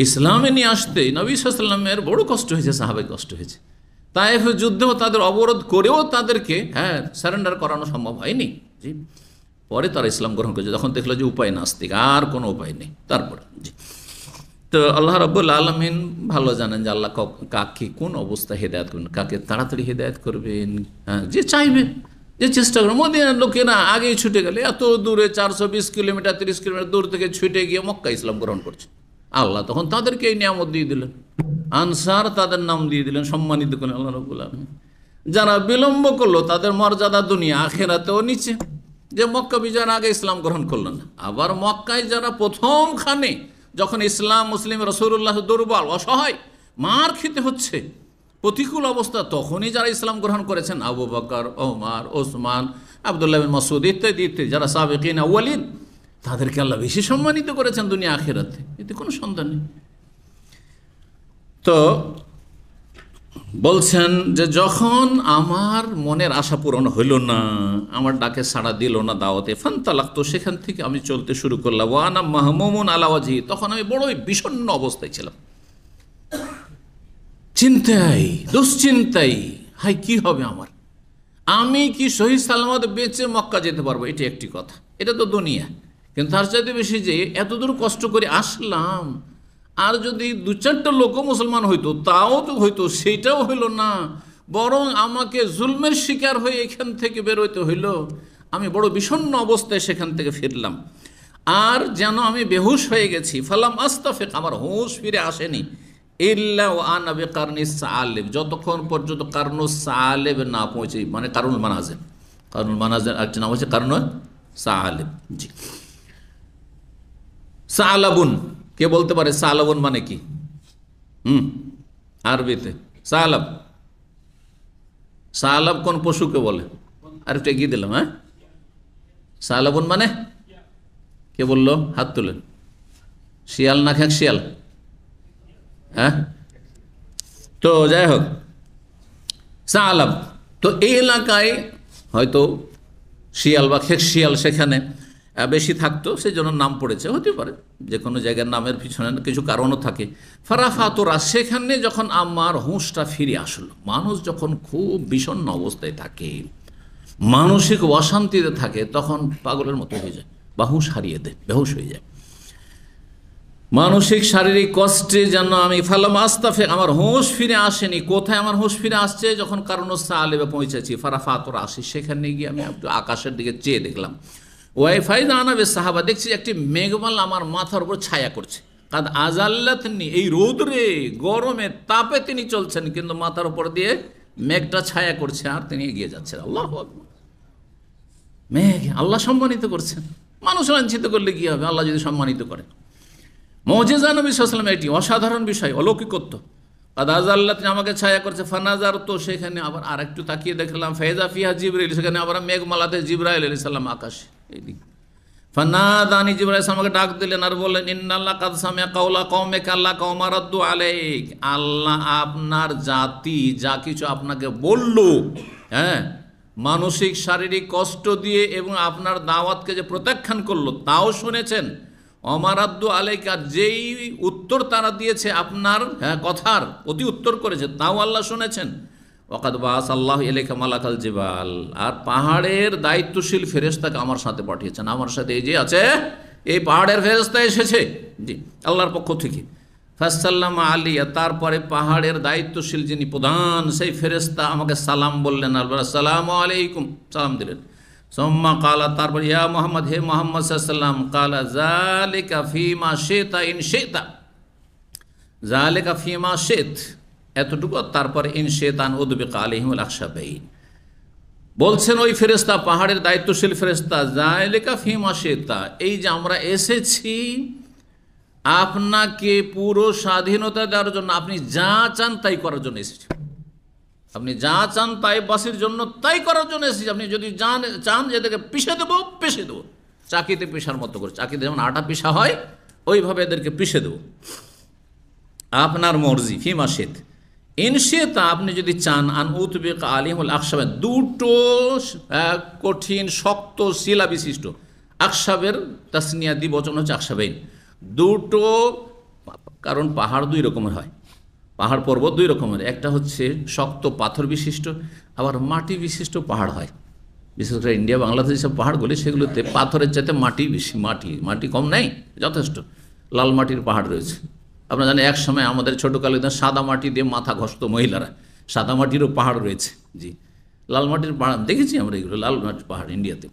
ইসলামে নিয়ে আসতে নবী সাল্লাল্লাহু আলাইহি ওয়াসাল্লামের বড় কষ্ট হয়েছে, সাহাবাই কষ্ট হয়েছে। তায়েফের যুদ্ধেও তাদের অবরোধ করেও তাদেরকে সারেন্ডার করানো সম্ভব হয়নি। জি, পরে তারা ইসলাম গ্রহণ করেছে যখন দেখলো যে উপায় নাস্তিক, আর কোনো উপায় নেই। তারপরে জি, তো আল্লাহ রাব্বুল আলামিন ভালো জানেন যে আল্লাহ কাকে কোন অবস্থায় হেদায়েত করবেন, কাকে তাড়াতাড়ি হেদায়েত করবেন। যে চাইবে, যে চেষ্টা করবে। মদিনার লোকেরা আগেই ছুটে গেলে, এত দূরে 420 কিলোমিটার 30 কিলোমিটার দূর থেকে ছুটে গিয়ে মক্কা ইসলাম গ্রহণ করছে। আল্লাহ তখন তাদেরকে এই নিয়ামত দিয়ে দিলেন, আনসার তাদের নাম দিয়ে দিলেন, সম্মানিত করলেন আল্লাহ রাব্বুল আলামিন। যারা বিলম্ব করলো তাদের মর্যাদা দুনিয়া আখিরাতেও নিচে, যে মক্কা বিজয়ের আগে ইসলাম গ্রহণ করলো না। আবার মক্কায় যারা প্রথমখানে যখন ইসলাম মুসলিম রাসূলুল্লাহ দুর্বল অসহায় মার খেতে হচ্ছে প্রতিকূল অবস্থা, তখনই যারা ইসলাম গ্রহণ করেছেন আবু বকর, ওমর, ওসমান, আব্দুল্লাহ বিন মাসউদ ইত্যাদি ইত্যাদি যারা সাবেকিন আউয়ালিন, তাদেরকে আল্লাহ বেশি সম্মানিত করেছেন দুনিয়া আখিরাতে, এতে কোনো সন্দেহ নেই। তো বলছেন যে যখন আমার মনের আশা পূরণ হইল না, আমার ডাকে সাড়া দিল না দাওয়াতে, ফান্তালাক্তু, সেখান থেকে আমি চলতে শুরু করলাম। ওয়া আনা মাহমুমুন আলা ওয়াজহি, তখন আমি বড়ই বিষণ্ণ অবস্থায় ছিলাম, চিন্তায়, দুশ্চিন্তায়, হাই কি হবে আমার, আমি কি সহিহ সালামত বেঁচে মক্কা যেতে পারবো? এটি একটি কথা, এটা তো দুনিয়া। কিন্তু তার চাইতে বেশি যে এত দূর কষ্ট করে আসলাম, আর যদি 2-4টা লোকও মুসলমান হইতো তাও তো হইতো, সেটাও হইল না, বরং আমাকে জুলমের শিকার হয়ে এখান থেকে বেরোইতে হইল। আমি বড় বিষণ্ণ অবস্থায় সেখান থেকে ফিরলাম, আর যেন আমি বেহুশ হয়ে গেছি। ফালাম আস্তাফিক, আমার হুঁশ ফিরে আসেনি, ইল্লা ওয়া আনা বিকারনিস সাআলিব, যতক্ষণ পর্যন্ত কারনুস সাআলিব না পৌঁছে, মানে কারনুল মানাজিল, কারনুল মানাজিল একটা নাম হচ্ছে কারনুল সাআলিব। জি, সালাবুন, কে বলতে পারে সালাবুন মানে কি? আরবিতে সালাব, সালাব কোন পশুকে বলে? আরেকটা এগিয়ে দিলাম। সালাবুন মানে কে বললো? হাত তুলেন। শিয়াল না খেক শিয়াল? তো যাই হোক, সালাব তো এই এলাকায় হয়তো শিয়াল বা খেক শিয়াল সেখানে বেশি থাকতো, সেই জন্য নাম পড়েছে, হতে পারে যে কোনো জায়গার নামের পিছনে কিছু কারণও থাকে। ফারাফাতুরা, সেখানে যখন আমার হুঁশটা ফিরে আসলো, মানুষ যখন খুব বিষণ্ণ অবস্থায় থাকে, মানসিক অশান্তিতে থাকে, তখন পাগলের মতো হয়ে যায় বা হুঁশ হারিয়ে দেয়, বেহুশ হয়ে যায়, মানসিক শারীরিক কষ্টে যেন আমি ফালাম আস্তাফে, আমার হুঁশ ফিরে আসেনি। কোথায় আমার হুঁশ ফিরে আসছে? যখন কারনুস সাআলিবে পৌঁছেছি, ফারাফাতুরা আসি, সেখানে গিয়ে আমি একটু আকাশের দিকে চেয়ে দেখলাম, ওয়াইফাইদা আনাবে সাহাবা, দেখছি একটি মেঘমাল আমার মাথার উপর ছায়া করছে। কাদ আজাল্লাতনি, এই রৌদ্রে গরমে তাপে তিনি চলছেন, কিন্তু মাথার উপর দিয়ে মেঘটা ছায়া করছে, আর তিনি এগিয়ে যাচ্ছেন। আল্লাহু আকবার। মেঘ আল্লাহ সম্মানিত করছেন, মানুষ লাঞ্ছিত করলে কি হবে, আল্লাহ যদি সম্মানিত করেন। মুজিজা নবী সাল্লাল্লাহু আলাইহি ওয়াসাল্লাম, এটি অসাধারণ বিষয়, অলৌকিকত্ব। কাদ আজাল্লাতনি, আমাকে ছায়া করছে। ফানাজার, তো সেখানে আবার আর একটু তাকিয়ে দেখলাম, ফাইজা ফিহা জিবরাইল, সেখানে আবার মেঘমালাতে জিবরাইল আলাইহিস সালাম আকাশে। এইদিকে ফানাদানি, জিবরাইল আমাকে ডাক দিলেন আর বললেন, ইন্নাল্লাহ কাদ সামিআ কাওলা কওমিকা আল্লা কওমা রাদ্দু আলাইক, আল্লাহ আপনার জাতি যা কিছু আপনাকে বলল, মানসিক শারীরিক কষ্ট দিয়ে এবং আপনার দাওয়াতকে যে প্রত্যাখ্যান করলো, তাও শুনেছেন। অমারাদ্দু আলাইকা, যেই উত্তর তারা দিয়েছে আপনার কথার অতি উত্তর করেছে, তাও আল্লাহ শুনেছেন। ওয়াকাদ বাস আল্লাহ ইলাইকা মালাকাল জিবাল, আর পাহাড়ের দায়িত্বশীল ফেরেশতাকে আমার সাথে পাঠিয়েছেন, আমার সাথে এই যে আছে এই পাহাড়ের ফেরেশতা এসেছে, জি, আল্লাহর পক্ষ থেকে। ফাসাল্লাম আলিয়া, তারপরে পাহাড়ের দায়িত্বশীল যিনি প্রধান সেই ফেরেশতা আমাকে সালাম বললেন, আসসালামু আলাইকুম, সালাম দিলেন। সুম্মা কালা, তারপর ইয়া মুহাম্মদ, হে মুহাম্মদ সাল্লাল্লাহু আলাইহি ওয়াসাল্লাম, কালা যালিকা ফীমা শিতা ইন শিতা, যালিকা ফীমা শিত, এতটুকু। তারপরে ইন শিতান উদবিকা আলাইহিমুল আখশাবাইন, বলছেন ওই ফেরেশতা, পাহাড়ের দায়িত্বশীল ফেরেশতা, যালিকা ফীমা শিতা, এই যে আমরা এসেছি আপনাকে পুরো স্বাধীনতা দেওয়ার জন্য, আপনি যা চান তাই করার জন্য এসেছি। আপনি যা চান তাই বাসির জন্য তাই করার জন্য এসেছি। আপনি যদি চান যে এদেরকে পিষে দেবো, পিষে দেবো, চাকিতে পিষার মতো করে, চাকিতে যেমন আটা পিষা হয় ওইভাবে এদেরকে পিষে দেবো, আপনার মর্জি। ফিমা শেত ইনশেতা, আপনি যদি চান আন উতবিক আলিমুল আকসাব, দুটো কঠিন শক্ত শিলা বিশিষ্ট, আকসাবের তাসনিয়া দ্বিবচন হচ্ছে আকসাবাইন, দুটো, কারণ পাহাড় দুই রকমের হয়, পাহাড় পর্বত দুই রকমের, একটা হচ্ছে শক্ত পাথর বিশিষ্ট, আবার মাটি বিশিষ্ট পাহাড় হয়। বিশেষ করে ইন্ডিয়া বাংলাদেশ সব পাহাড়গুলি, সেগুলোতে পাথরের চাইতে মাটি বেশি, মাটি কম নেই, যথেষ্ট লাল মাটির পাহাড় রয়েছে। আপনারা জানেন এক সময় আমাদের ছোটোকালে সাদা মাটি দিয়ে মাথা ঘষত মহিলারা, সাদা মাটিরও পাহাড় রয়েছে। জি, লাল মাটির পাহাড় দেখেছি আমরা, এগুলো লাল মাটির পাহাড় ইন্ডিয়াতে।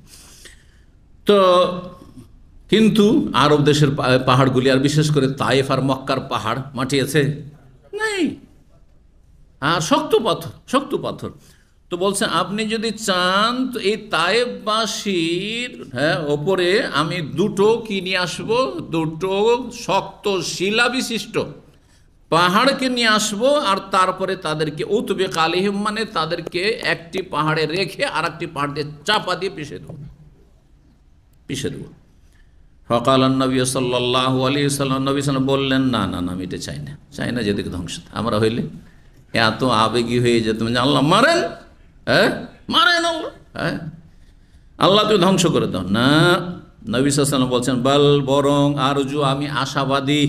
তো কিন্তু আরব দেশের পাহাড়গুলি, আর বিশেষ করে তায়েফ আর মক্কার পাহাড় মাটি আছে নেই, আর শক্ত পাথর। তো বলছেন আপনি যদি চান তো এই তায়েফবাসীর ওপরে আমি দুটো কি নিয়ে আসবো, দুটো শক্ত শিলা বিশিষ্ট পাহাড়কে নিয়ে আসবো, আর তারপরে তাদেরকে উতবে কালিহিম, মানে তাদেরকে একটি পাহাড়ে রেখে আর একটি পাহাড় দিয়ে চাপা দিয়ে পিষে দেবো। ফকাল নবী সাল্লাল্লাহু আলাইহি ওয়াসাল্লাম, নবী সাল্লাল্লাহু বললেন, না না না, আমি এটা চাই না যেদিকে ধ্বংস। আমরা হইলে এত আবেগী হয়ে যেতাম যে আল্লাহ মারেন, মারেন আল্লাহ, আল্লাহ তুই ধ্বংস করে দাও না। নবী সাল্লাল্লাহু আলাইহি ওয়াসাল্লাম বলছেন, বরং আরজু, আমি আশাবাদী,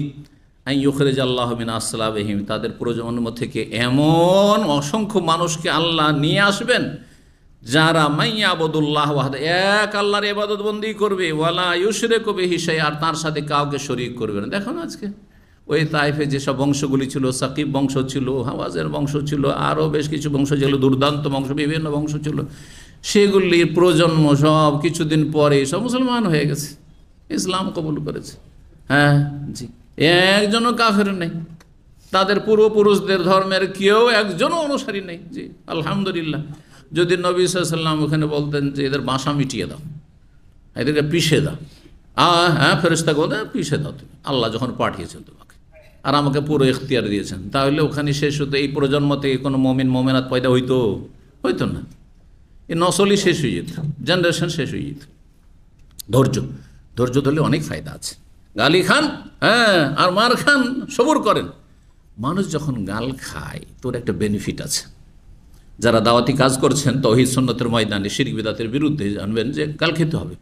ইউখরিজ আল্লাহু মিন আসলাবিহিম, তাদের প্রজন্ম থেকে এমন অসংখ্য মানুষকে আল্লাহ নিয়ে আসবেন যারা মাইয়াবুদুল্লাহ ওয়াহদা, এক আল্লাহর ইবাদত বন্দি করবে, ওয়ালা ইউশরিকু বিহি শাইআ, আর তার সাথে কাউকে শরীক করবে না। দেখো না আজকে ওই তাইফে যেসব বংশগুলি ছিল, সাকিব বংশ ছিল, হাওয়াজের বংশ ছিল, আরও বেশ কিছু বংশ যেগুলো দুর্দান্ত বংশ, বিভিন্ন বংশ ছিল, সেগুলির প্রজন্ম সব কিছুদিন পরে সব মুসলমান হয়ে গেছে, ইসলাম কবুল করেছে। হ্যাঁ জি, একজনও কাফের নেই, তাদের পূর্বপুরুষদের ধর্মের কেউ একজনও অনুসারী নেই। জি আলহামদুলিল্লাহ। যদি নবী সাল্লাল্লাহু আলাইহি ওয়াসাল্লাম ওখানে বলতেন যে এদের বাসা মিটিয়ে দাও, এদেরকে পিষে দাও, হ্যাঁ ফেরেশতাকে বলতে পিষে দাও তুমি, আল্লাহ যখন পাঠিয়েছেন তোমাকে আর আমাকে পুরো ইখতিয়ার দিয়েছেন, তাহলে ওখানে শেষ হতো, এই প্রজন্ম থেকে কোনো মোমেনাত পয়দা হইতো না, এই নসলই শেষ হয়ে যেত, জেনারেশন শেষ হয়ে যেত। ধৈর্য ধরলে অনেক ফায়দা আছে। গালি খান, হ্যাঁ, আর মার খান, সবর করেন। মানুষ যখন গাল খায় তোর একটা বেনিফিট আছে। যারা দাওয়াতি কাজ করছেন তাওহীদ সুন্নতের ময়দানে শিরক বিদআতের বিরুদ্ধে, জানবেন যে গাল খেতে হবে,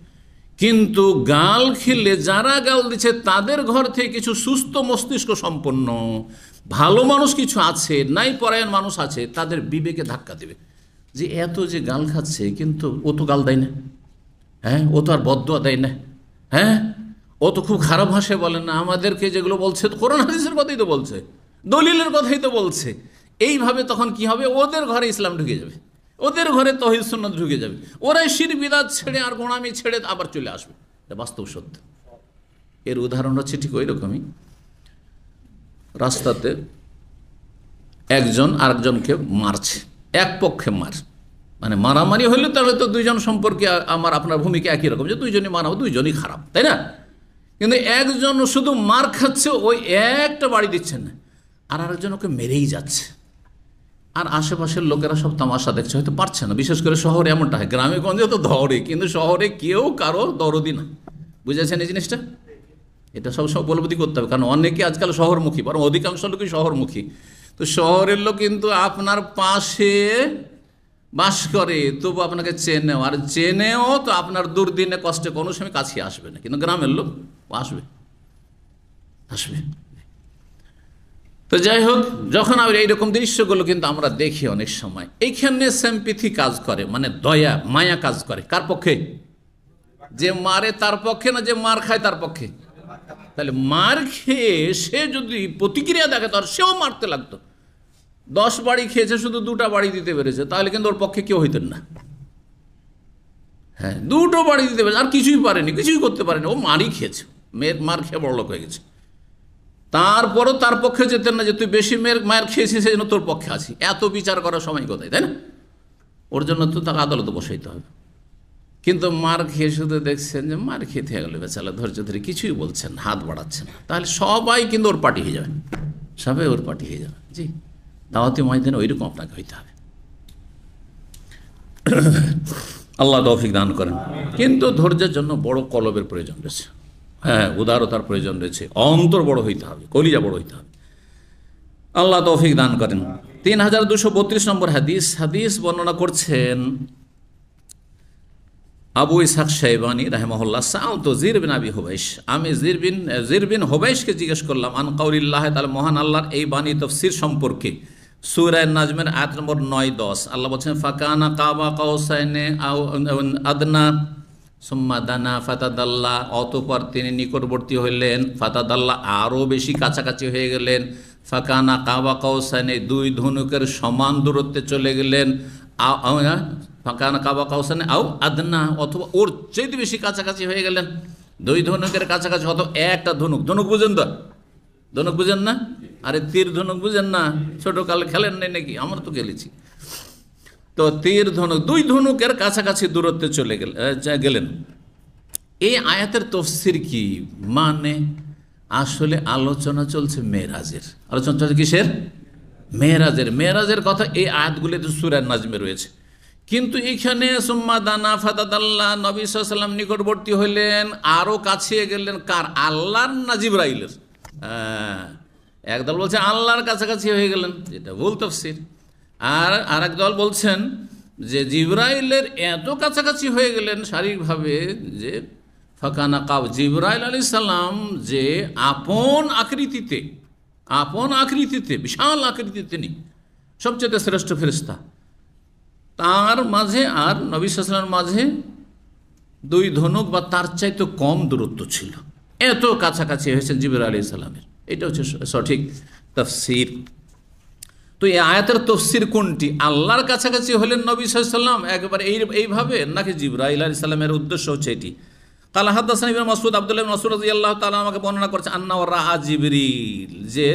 কিন্তু গাল খেলে যারা গাল দিচ্ছে তাদের ঘর থেকে কিছু সুস্থ মস্তিষ্ক সম্পন্ন ভালো মানুষ কিছু আছে, নাই পরায়ণ মানুষ আছে, তাদের বিবেকে ধাক্কা দেবে যে এত যে গাল খাচ্ছে কিন্তু ও তো গাল দেয় না, হ্যাঁ, ও তো আর বদদুয়া দেয় না, হ্যাঁ, ও তো খুব খারাপ ভাষায় বলে না, আমাদেরকে যেগুলো বলছে কোরআন হাদিসের কথাই তো বলছে, দলিলের কথাই তো বলছে। এইভাবে তখন কি হবে, ওদের ঘরে ইসলাম ঢুকে যাবে, ওদের ঘরে তাওহীদ সুন্নাত ঢুকে যাবে, ওরাই শিরক বিদআত ছেড়ে আর গোঁড়ামি ছেড়ে আবার চলে আসবে। এটা বাস্তব সত্য। এর উদাহরণ হচ্ছে ঠিক ওই রকমই, রাস্তাতে একজন আরেকজনকে মারছে, এক পক্ষে মার, মানে মারামারি হইলে তাহলে তো দুইজন সম্পর্কে আমার আপনার ভূমিকা একই রকম, যে দুইজনই মারাও, দুইজনই খারাপ, তাই না? কিন্তু একজন শুধু মার খাচ্ছে, ওই একটা বাড়ি দিচ্ছেন না, আর আরেকজন ওকে মেরেই যাচ্ছে, আর আশেপাশের লোকেরা সব তামাশা দেখছে, হয়তো পারছে না। বিশেষ করে শহরে এমনটা হয়, গ্রামে গঞ্জে তো ধরে, কিন্তু শহরে কেউ কারো দরদি না। বুঝেছেন এই জিনিসটা? এটা সবসময় উপলব্ধি করতে হবে, কারণ অনেকে আজকাল শহরমুখী, বরং অধিকাংশ লোকই শহরমুখী। তো শহরের লোক কিন্তু আপনার পাশে বাস করে, তবু আপনাকে চেনেও, আর চেনেও তো আপনার দুর্দিনে কষ্টে কোনো সময় কাছে আসবে না, কিন্তু গ্রামের লোক আসবে। তো যাই হোক, যখন আমরা এইরকম দৃশ্যগুলো কিন্তু আমরা দেখি অনেক সময়, এইখানে সিম্প্যাথি কাজ করে, মানে দয়া মায়া কাজ করে। কার পক্ষে? যে মারে তার পক্ষে না, যে মার খায় তার পক্ষে? তাহলে মার খেয়ে সে যদি প্রতিক্রিয়া দেখে তার সেও মারতে লাগতো। 10 বাড়ি খেয়েছে, শুধু 2টা বাড়ি দিতে পেরেছে, তাহলে কিন্তু ওর পক্ষে কেউ হইতেন না। হ্যাঁ, 2টো বাড়ি দিতে পেরেছে, আর কিছুই পারেনি, কিছুই করতে পারেনি, ও মারই খেয়েছে, মেয়ের মার খেয়ে বড় লোক হয়ে গেছে। তারপরও তার পক্ষে যেতেন না যে তুই বেশি মায়ের খেয়েছিস, সেই জন্য তোর পক্ষে আছি। এত বিচার করার সময় কোথায়, তাই না? ওর জন্য তো তাকে আদালতে বসাইতে হবে। কিন্তু মার খেয়ে শুধু দেখছেন যে মার খেয়ে থেকে গেল, বেচারা ধৈর্য ধরে কিছুই বলছেন, হাত বাড়াচ্ছেন, তাহলে সবাই কিন্তু ওর পার্টি হয়ে যাবে, সবাই ওর পার্টি হয়ে যাবে। জি, দাওয়াতি ময়দানে ওইরকম আপনাকে হইতে হবে। আল্লাহ তৌফিক দান করেন। কিন্তু ধৈর্যের জন্য বড় কলবের প্রয়োজন রয়েছে, হ্যাঁ, উদারতার প্রয়োজন রয়েছে, অন্তর বড় হইতে হবে, কলিজা বড় হইতে হবে। আল্লাহ তৌফিক দান করেন। 3232 নম্বর হাদিস বর্ণনা করছেন আবু ইসহাক শাইবানী রাহিমাহুল্লাহ, সাআলতু যির বিন আবি হুবাইশ, আমি যির বিন হুবাইশকে জিজ্ঞেস করলাম আন কাউলিল্লাহ তাআলা, মহান আল্লাহর এই বাণী তাফসীর সম্পর্কে। সূরা নাজমের আয়াত নম্বর 9-10 আল্লাহ বলছেন ফাকানা কাবা কাউসাইনে আও আদনা সুম্মা দানা ফাতাদাল্লা, অতঃপর তিনি নিকটবর্তী হইলেন, ফাতাদাল্লা আরও বেশি কাছাকাছি হয়ে গেলেন, ফাকানা কাবা কাউসাইনে 2 ধনুকের সমান দূরত্বে চলে গেলেন, ফাঁকানা কাবা কাউসানে আও আদনা, অথবা ওর চেয়ে বেশি কাছাকাছি হয়ে গেলেন। 2 ধনুকের কাছাকাছি, অত একটা ধনুক, ধনুক বুঝেন তো? ধনুক বুঝেন না? আরে তীর ধনুক বুঝেন না? ছোটকালে খেলেন নাই নাকি? আমরা তো খেলেছি। তো তীর ধনুক, 2 ধনুকের কাছাকাছি দূরত্বে চলে গেলেন। এই আয়াতের তাফসীর কি? মানে আসলে আলোচনা চলছে মেরাজের, আলোচনা চলছে কিসের? মেরাজের কথা এই আয়াতগুলিতে সূরা নাজমে রয়েছে। কিন্তু এখানে সুম্মা দানা ফাতাদাল্লাহ, নবী সাল্লাল্লাহু আলাইহি ওয়াসাল্লাম নিকটবর্তী হইলেন, আরও কাছে গেলেন, কার? আল্লাহর না জিবরাইলের? একদল বলছে আল্লাহর কাছাকাছি হয়ে গেলেন, যেটা ভুল তাফসীর। আর আরেক দল বলছেন যে জিবরাইলের এত কাছাকাছি হয়ে গেলেন শারীরিকভাবে যে ফাকানা কাব, জিবরাইল আলাইহিস সালাম যে আপন আকৃতিতে বিশাল আকৃতিতে তিনি সবচেয়ে শ্রেষ্ঠ ফেরেশতা, তার মাঝে আর নবী সাল্লাল্লাহু আলাইহি ওয়াসাল্লামের মাঝে 2 ধনুক বা তার চাইতে কম দূরত্ব ছিল, এত কাছাকাছি হয়েছেন জিবরাইল আলাইহিস সালামের। এটা হচ্ছে সঠিক তাফসীর। তো এই আয়াতের তাফসীর কোনটি? আল্লাহর কাছাকাছি হলেন নবী সাল্লাল্লাহু আলাইহি ওয়াসাল্লাম একবার এইভাবে, নাকি জিবরাইল আলাইহিস সালামের উদ্দেশ্য হচ্ছে এটি? কাল হাদাসানি ইবনে মাসউদ, আব্দুল্লাহ ইবনে মাসউদ রাদিয়াল্লাহু তাআলা আমাকে বর্ণনা করেছেন আন্না রাআ জিবরিল, যে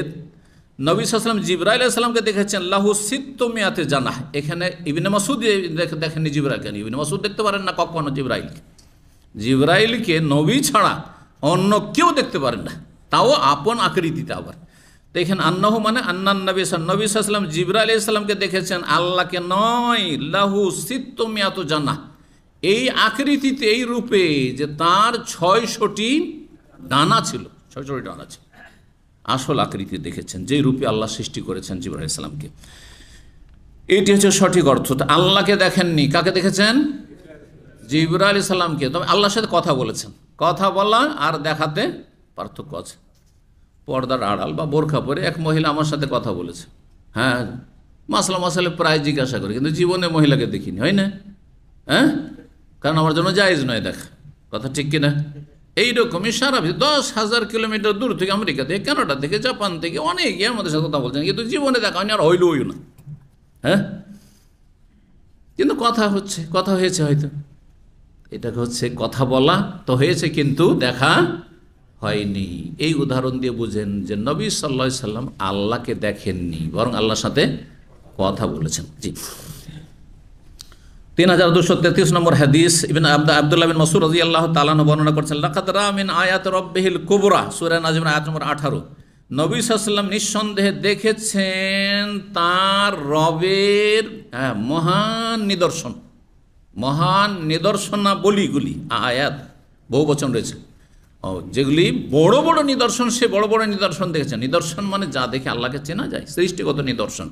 নবী সাল্লাল্লাহু আলাইহি ওয়াসাল্লাম জিবরাইল আলাইহিস সালামকে দেখেছেন লাহু সিত্তুমিয়াতে জানাহ। এখানে ইবনে মাসউদ দেখেননি জিবরাইলকে, ইবনে মাসউদ দেখতে পারেন না কখনো জিবরাইলকে নবী ছাড়া অন্য কেউ দেখতে পারেন না, তাও আপন আকৃতিতে। আবার তো এখানে আন্নাহু মানে আন্নান নবী সাল্লাল্লাহু আলাইহি ওয়াসাল্লাম জিবরাইল আলাইহিস সালামকে দেখেছেন, আল্লাহকে নয়, লাহু সিত্তুমিয়াতু জানাহ, এই আকৃতিতে, এই রূপে যে তার 600টি ডানা ছিল, 600টি ডানা ছিল। আসল আকৃতি দেখেছেন, যেই রূপে আল্লাহ সৃষ্টি করেছেন জিবরাইল আলাইহিস সালামকে। এটি হচ্ছে সঠিক অর্থ। আল্লাহকে দেখেননি, কাকে দেখেছেন? জিবরাইল আলাইহিস সালামকে। তবে আল্লাহর সাথে কথা বলেছেন, কথা বলা আর দেখাতে পার্থক্য আছে। পর্দার আড়াল বা বোরখা পরে এক মহিলা আমার সাথে কথা বলেছে, হ্যাঁ, মাসলা প্রায় জিজ্ঞাসা করি, কিন্তু জীবনে মহিলাকে দেখিনি, হয় না? হ্যাঁ, কারণ আমার জন্য জায়েজ নয় দেখা, কথা ঠিক কিনা? এইরকমই সারা 10,000 কিলোমিটার দূর থেকে, আমেরিকা থেকে, কানাডা থেকে, জাপান থেকে অনেকে আমাদের সাথে কথা বলছেন, কিন্তু জীবনে দেখা হয়নি, আর হইলই না। হ্যাঁ, কিন্তু কথা হয়েছে হয়তো, এটাকে হচ্ছে কথা বলা তো হয়েছে, কিন্তু দেখা হয়নি। এই উদাহরণ দিয়ে বুঝেন যে নবী সাল্লাল্লাহু আলাইহি সাল্লাম আল্লাহকে দেখেননি, বরং আল্লাহর সাথে কথা বলেছেন। জি, 3233 নম্বর হাদিস, আব্দুল্লাহ বিন মাসউদ রাদিয়াল্লাহু তাআলা বর্ণনা করছেন, লাকাদ রা মিন আয়াত রাব্বিহিল কুবরা, সূরা নাজমের আয়াত নম্বর 18, নবী সাল্লাল্লাহু আলাইহি ওয়াসাল্লাম নিঃসন্দেহে দেখেছেন তার রবের মহান নিদর্শনাবলীগুলি, আয়াত বহু বচন রয়েছে, যেগুলি বড় বড় নিদর্শন, সে বড় বড় নিদর্শন দেখেছেন। নিদর্শন মানে যা দেখে আল্লাহকে চেনা যায়, সৃষ্টিগত নিদর্শন।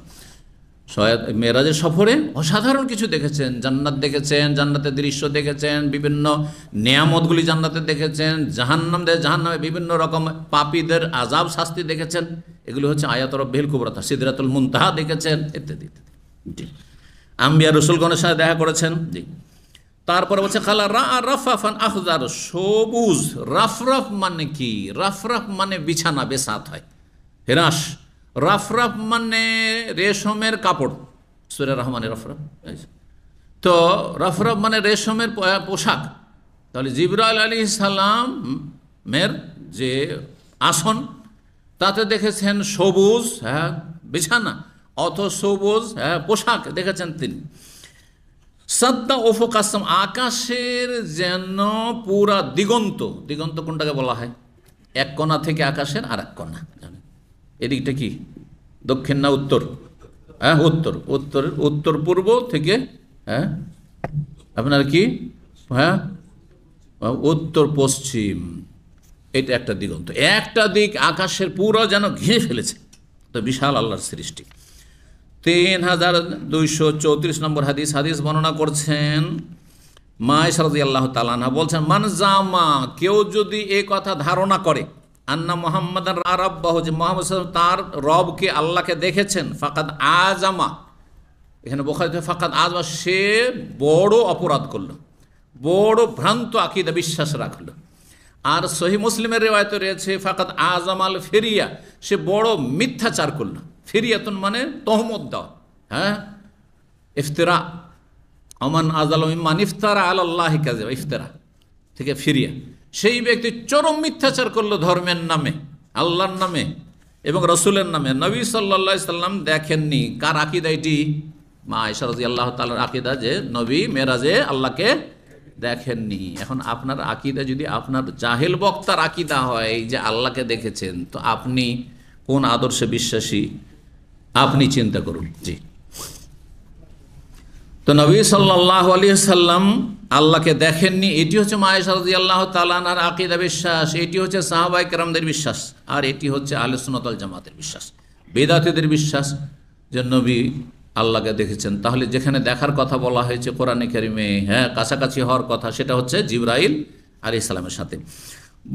মেরাজের সফরে অসাধারণ কিছু দেখেছেন, জান্নাত দেখেছেন, জান্নাতের দৃশ্য দেখেছেন, বিভিন্ন নেয়ামতগুলি জান্নাতে দেখেছেন, জাহান্নামে বিভিন্ন রকম পাপীদের আযাব শাস্তি দেখেছেন। এগুলি হচ্ছে আয়াত রাব্বিহিল কুবরা, সিদরাতুল মুনতাহা দেখেছেন, ইত্যাদি ইত্যাদি। জি, আম্বিয়া রসুলগণের সাথে দেখা করেছেন। জি, তারপরে বলছে খালা রা রাফাফান আখজার, সবুজ। রাফরাফ মানে কি? রাফরাফ মানে বিছানা, বেসাত হয়, হেরাস। রাফরাফ মানে রেশমের কাপড়, সূরা রহমানের রাফরাফ। তো রাফরাফ মানে রেশমের পোশাক। তাহলে জিবরাইল আলাইহিস সালামের যে আসন, তাতে দেখেছেন সবুজ বিছানা, অত সবুজ পোশাক দেখেছেন তিনি। সাদ্দা উফুক আসসাম, আকাশের যেন পুরা দিগন্ত। দিগন্ত কোনটাকে বলা হয়? এক কোণা থেকে আকাশের আর এক কোণা, জানেন এদিকটা কি, দক্ষিণ না উত্তর? উত্তর। উত্তর পূর্ব থেকে আপনার কি উত্তর পশ্চিম, এটা একটা দিগন্ত। একটা দিক আকাশের পুরো যেন ঘিরে ফেলেছে। তো বিশাল আল্লাহর সৃষ্টি। 3234 নম্বর হাদিস বর্ণনা করছেন মা আয়েশা রাদিয়াল্লাহু তাআলা আনহা, বলছেন মান জামা, কেউ যদি এই কথা ধারণা করে, আন্না মুহাম্মাদান রাব্বাহু, যে মুহাম্মদ সাল্লাল্লাহু আলাইহি ওয়াসাল্লাম তার রবকে, আল্লাহকে দেখেছেন, ফাকাদ আজামা, এখানে বুখারীতে ফাকাদ আজামা, সে বড় অপরাধ করলো, বড় ভ্রান্ত আকীদা বিশ্বাস রাখলো। আর সহিহ মুসলিমের রিওয়ায়াতে রয়েছে ফাকাদ আজামাল ফিরিয়া, সে বড় মিথ্যাচার করলো। ফিরিয়াতুন মানে তহমত দেওয়া, ইফতিরা। আমান আযালামু মিম্মান ইফতারা আলাল্লাহি কাযিবা, ইফতিরা থেকে ফিরিয়া। সেই ব্যক্তি চরম মিথ্যাচার করলো ধর্মের নামে, আল্লাহর নামে এবং রসুলের নামে। নবী সাল্লাল্লাহু আলাইহি সাল্লাম দেখেননি। কার আকীদা এটি? মা আয়েশা রাদিয়াল্লাহু তাআলার আকীদা, যে নবী মেরাজে আল্লাহকে দেখেননি। এখন আপনার আকীদা যদি আপনার জাহেল বক্তার আকীদা হয় যে আল্লাহকে দেখেছেন, তো আপনি কোন আদর্শে বিশ্বাসী আপনি চিন্তা করুন। জি, তো নবী সাল্লাল্লাহু আলাইহি সাল্লাম আল্লাহকে দেখেননি, এটি হচ্ছে মা আয়েশা রাদিয়াল্লাহু তাআলা আনহার আকীদা বিশ্বাস, এটি হচ্ছে সাহাবায়ে কেরামদের বিশ্বাস, আর এটি হচ্ছে আহলে সুন্নাত ওয়াল জামাতের বিশ্বাস। বেদাতীদের বিশ্বাস যে নবী আল্লাহকে দেখেছেন। তাহলে যেখানে দেখার কথা বলা হয়েছে কোরআনে কারিমে, কাছাকাছি হওয়ার কথা, সেটা হচ্ছে জিবরাইল আলাইহিস সালামের সাথে।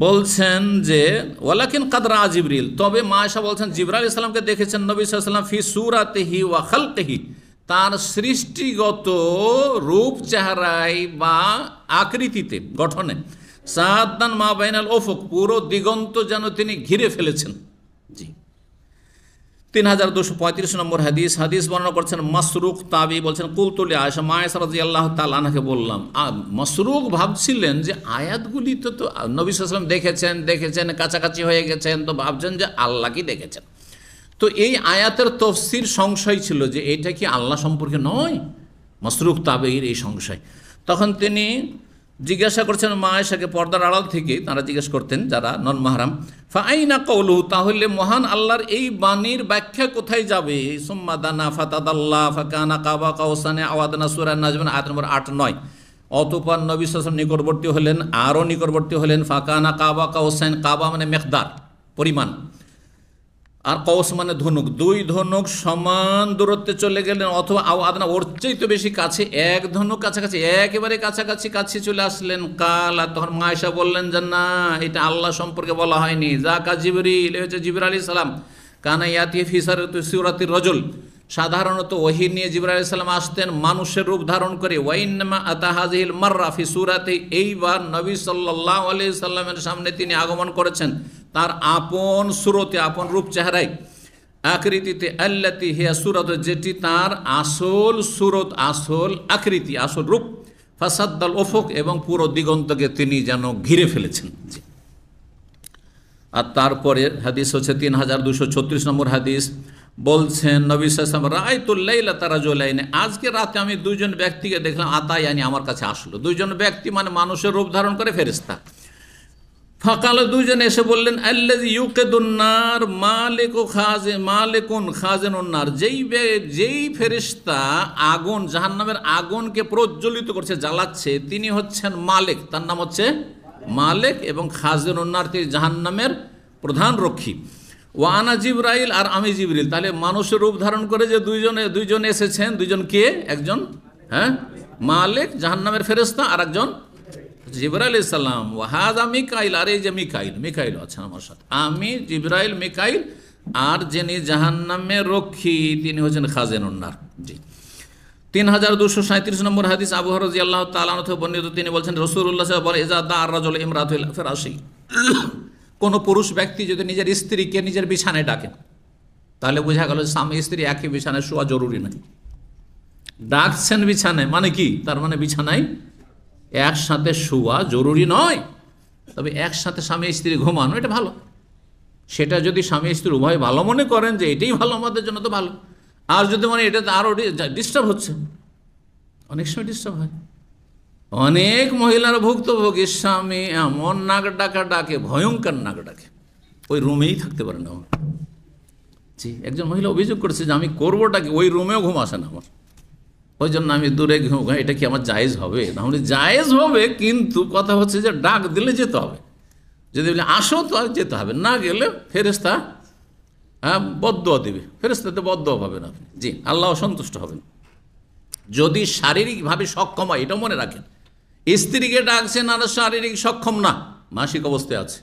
বলছেন যে ওয়ালাকিন কাদ রা জিবরিল, তবে মা আয়েশা বলছেন জিবরাইল আলাইহিস সালামকে দেখেছেন নবী সাল্লাল্লাহু আলাইহি ওয়াসাল্লাম ফি সূরাতিহি ওয়া খালকিহি, তার সৃষ্টিগত রূপ চেহারায় বা আকৃতিতে, গঠনে। সাদ্দান মা বাইনাল উফুক, পুরো দিগন্ত যেন তিনি ঘিরে ফেলেছেন। জি, 3235 নম্বর হাদিস বর্ণনা করছেন মাসরুক তাবি, বলছেন কুলতু লি আয়েশা, মা আয়েশা রাদিয়াল্লাহু তাআলা আনহাকে বললাম। মাসরুক ভাবছিলেন যে আয়াতগুলি তো নবী সাল্লাল্লাহু আলাইহি ওয়াসাল্লাম দেখেছেন, কাছাকাছি হয়ে গেছেন, তো ভাবছেন যে আল্লাহকে দেখেছেন। তো এই আয়াতের তফসির সংশয় ছিল যে এটা কি আল্লাহ সম্পর্কে নয়? মাসরুক তাবির এই সংশয়। তখন তিনি জিজ্ঞাসা করছেন মা আয়েশাকে, পর্দার আড়াল থেকে তারা জিজ্ঞেস করতেন যারা নন মাহরাম, ফাআইনা কওলুহু, তাহলে মহান আল্লাহর এই বাণীর ব্যাখ্যা কোথায় যাবে? সুম্মা দানা ফাতাদাল্লাহ ফাকানা কাবা কাউসানে আও আদনা, সূরা নাজম আয়াত নম্বর 8-9। অতঃপর নবী সাল্লাল্লাহু আলাইহি ওয়াসাল্লাম নিকটবর্তী হলেন, আরও নিকটবর্তী হলেন। ফাকানা কাবা কাউসাইন, কাবা মানে মেকদার, পরিমাণ, আর কৌস মানে ধনুক, দুই ধনুক সমান দূরত্বে চলে গেলেন, অথবা আও আদনা, ওর চাইতে বেশি কাছে, এক ধনুক কাছাকাছি, একেবারে কাছাকাছি চলে আসলেন। কাল, আর তখন মা আয়েশা বললেন যে না, এটা আল্লাহ সম্পর্কে বলা হয়নি। যাকা জিবরিল, হচ্ছে জিবরাইল আলাইহিস সালাম। কানা ইয়াতি ফি সূরাতির রাজুল, সাধারণত ওহী নিয়ে জিবরাইল আলাইহিস সালাম আসতেন মানুষের রূপ ধারণ করে। ওয়াইন্নামা আতা হাযিহিল মাররা ফি সূরাতি, এইবার নবী সাল্লাল্লাহু আলাইহি সাল্লামের সামনে তিনি আগমন করেছেন তার আপন সুরতে, আপন রূপ চেহারায়, আকৃতিতে। আল্লাতি হিয়া সূরাত, যেটি তার আসল সুরত, আসল আকৃতি, আসল রূপ। ফাসাদ্দাল উফুক, এবং পুরো দিগন্তকে তিনি যেন ঘিরে ফেলেছেন। আর তারপরে হাদিস হচ্ছে 3236 নম্বর হাদিস, বলছেন নবী সাল্লাল্লাহু আলাইহি ওয়াসাল্লাম রাআইতুল লাইলাতা রাজুলাইনি, আজকে রাতে আমি দুইজন ব্যক্তিকে দেখলাম। আতায়ানি, আমার কাছে আসলো। দুইজন ব্যক্তি মানে মানুষের রূপ ধারণ করে ফেরেশতা। ফাকাল, দুইজন এসে বললেন আল্লাযী ইউকিদুন নার মালিকুন খাজিনুন নার, যেই ফেরেশতা আগুন, জাহান্নামের আগুনকে প্রজ্বলিত করছে, জ্বালাচ্ছে, তিনি হচ্ছেন মালিক, তার নাম হচ্ছে মালিক, এবং খাজিনুন নার, তিনি জাহান্নামের প্রধান রক্ষী। ওয়ানা জিবরাইল, আর আমি জিবরিল। তাহলে মানুষের রূপ ধারণ করে যে দুইজন এসেছেন, দুইজন কে? একজন মালিক জাহান্নামের ফেরেশতা, আর একজন জিবরাইল আলাইহিস সালাম। ওয়াহাযা মিকাইল, আর এই যে মিকাইল আছেন আমার সাথে। আমি জিবরাইল, মিকাইল, আর যিনি জাহান্নামের রক্ষী তিনি হচ্ছেন খাজিনুন নার। জি, 3237 নম্বর হাদিস, আবু হুরায়রা রাদিয়াল্লাহু তাআলা আনহু থেকে বর্ণিত, তিনি বলছেন রাসূলুল্লাহ সাল্লাল্লাহু আলাইহি ওয়াসাল্লাম বলে, ইজা দাআ আর-রাজুলু ইমরাতাহু ইলা ফিরাশি, কোন পুরুষ ব্যক্তি যদি নিজের স্ত্রীকে নিজের বিছানায় ডাকে, তাহলে বোঝা গেল স্বামী স্ত্রী একই বিছানায় শোয়া জরুরি নয়। ডাকছেন বিছানায় মানে কি? তার মানে বিছানায় একসাথে শোয়া জরুরি নয়, তবে একসাথে স্বামী স্ত্রী ঘুমানো এটা ভালো। সেটা যদি স্বামী স্ত্রী উভয় ভালো মনে করেন যে এটাই ভালো আমাদের জন্য, তো ভালো। আর যদি মানে এটা আরও ডিস্টার্ব হচ্ছে, অনেক সময় ডিস্টার্ব হয়। অনেক মহিলার ভুক্তভোগী স্বামী এমন নাক ডাকা ডাকে, ভয়ঙ্কর নাক ডাকে, ওই রুমেই থাকতে পারে না। জি, একজন মহিলা অভিযোগ করেছে যে আমি করবোটা কি, ওই রুমেও ঘুম আসে না আমার, ওই জন্য আমি দূরে ঘুম। এটা কি আমার জায়েজ হবে? না হলে জায়েজ হবে, কিন্তু কথা হচ্ছে যে ডাক দিলে যেতে হবে। যদি বলে আসো তো যেতে হবে, না গেলে ফেরেশতা বদদুয়া দিবে, ফেরেশতাতে বদদুয়া পাবেন আপনি। জি, আল্লাহ সন্তুষ্ট হবেন। যদি শারীরিকভাবে সক্ষম হয়, এটা মনে রাখেন, স্ত্রীকে ডাকছেন আর শারীরিক সক্ষম না, মাসিক অবস্থায় আছে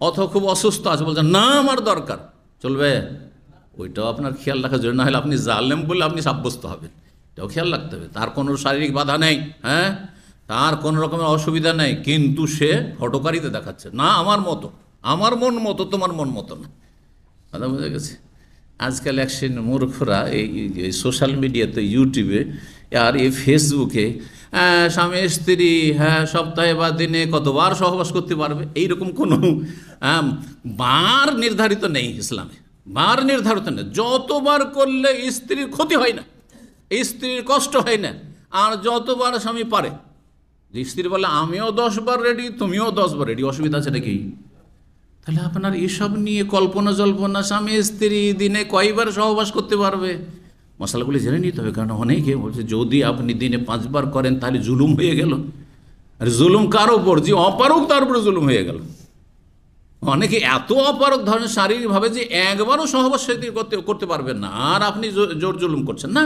অথবা খুব অসুস্থ আছে, বলছেন না আমার দরকার, চলবে? ওইটাও আপনার খেয়াল রাখার জন্য, না হলে আপনি জালেম বলে আপনি সাব্যস্ত হবেন, এটাও খেয়াল রাখতে হবে। তার কোনো শারীরিক বাধা নেই, হ্যাঁ, তার কোনো রকমের অসুবিধা নেই, কিন্তু সে হটকারিতে দেখাচ্ছে, না আমার মতো, আমার মন মতো, তোমার মন মতো না। কথা বোঝা গেছে? আজকাল একদিন মূর্খরা এই সোশ্যাল মিডিয়াতে, ইউটিউবে আর এই ফেসবুকে স্বামী স্ত্রী সপ্তাহে বা দিনে কতবার সহবাস করতে পারবে, এইরকম কোনো বার নির্ধারিত নেই ইসলামে। বার নির্ধারিত নেই, যতবার করলে স্ত্রীর ক্ষতি হয় না, স্ত্রীর কষ্ট হয় না, আর যতবার স্বামী পারে। স্ত্রী বলে আমিও 10 বার রেডি, তুমিও 10 বার রেডি, অসুবিধা আছে নাকি? তাহলে আপনার এসব নিয়ে কল্পনা জল্পনা, স্বামী স্ত্রী দিনে কয়বার সহবাস করতে পারবে, মশলাগুলি জেনে নিতে হবে। কারণ অনেকে বলছে যদি আপনি দিনে 5 বার করেন তাহলে জুলুম হয়ে গেল। আর জুলুম কার ওপর? যে অপারক, তার উপরে জুলুম হয়ে গেল। অনেকে এত অপারক ধরনের শারীরিকভাবে যে একবারও সহবাস করতে পারবেন না, আর আপনি জোর জুলুম করছেন না।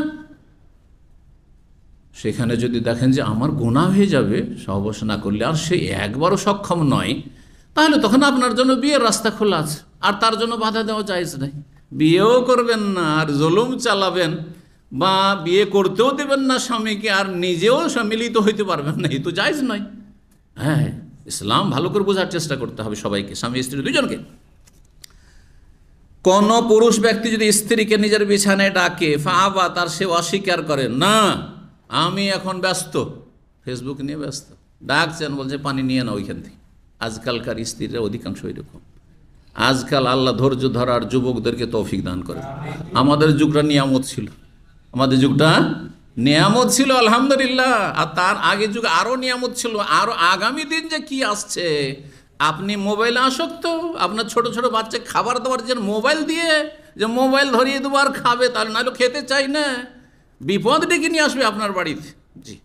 সেখানে যদি দেখেন যে আমার গুনাহ হয়ে যাবে সহবাস না করলে, আর সে একবারও সক্ষম নয়, তাহলে তখন আপনার জন্য বিয়ের রাস্তা খোলা আছে, আর তার জন্য বাধা দেওয়া জায়েজ নেই। বিয়েও করবেন না আর জুলুম চালাবেন, বা বিয়ে করতেও দেবেন না স্বামীকে, আর নিজেও মিলিত হইতে পারবেন না, এই তো জায়েজ নয়। হ্যাঁ, ইসলাম ভালো করে বোঝার চেষ্টা করতে হবে সবাইকে, স্বামী স্ত্রী দুজনকে। কোন পুরুষ ব্যক্তি যদি স্ত্রীকে নিজের বিছানায় ডাকে, ফাআবা, তার সে অস্বীকার করে, না আমি এখন ব্যস্ত, ফেসবুক নিয়ে ব্যস্ত, ডাকছেন বলছে পানি নিয়ে না ওইখান থেকে। আজকালকার স্ত্রীরা অধিকাংশ এরকম। আজকাল আল্লাহ ধৈর্য ধরার যুবকদেরকে তৌফিক দান করে। আমাদের যুগটা নিয়ামত ছিল, আমাদের যুগটা নিয়ামত ছিল আলহামদুলিল্লাহ, আর তার আগে যুগ আরও নিয়ামত ছিল। আরও আগামী দিন যে কি আসছে, আপনি মোবাইলে আসক্ত, আপনার ছোট ছোট বাচ্চা খাবার দাবার যে মোবাইল দিয়ে, যে মোবাইল ধরিয়ে দেবো আর খাবে, তাহলে নাহলে খেতে চাই না, বিপদ ডেকে নিয়ে আসবে আপনার বাড়িতে। জি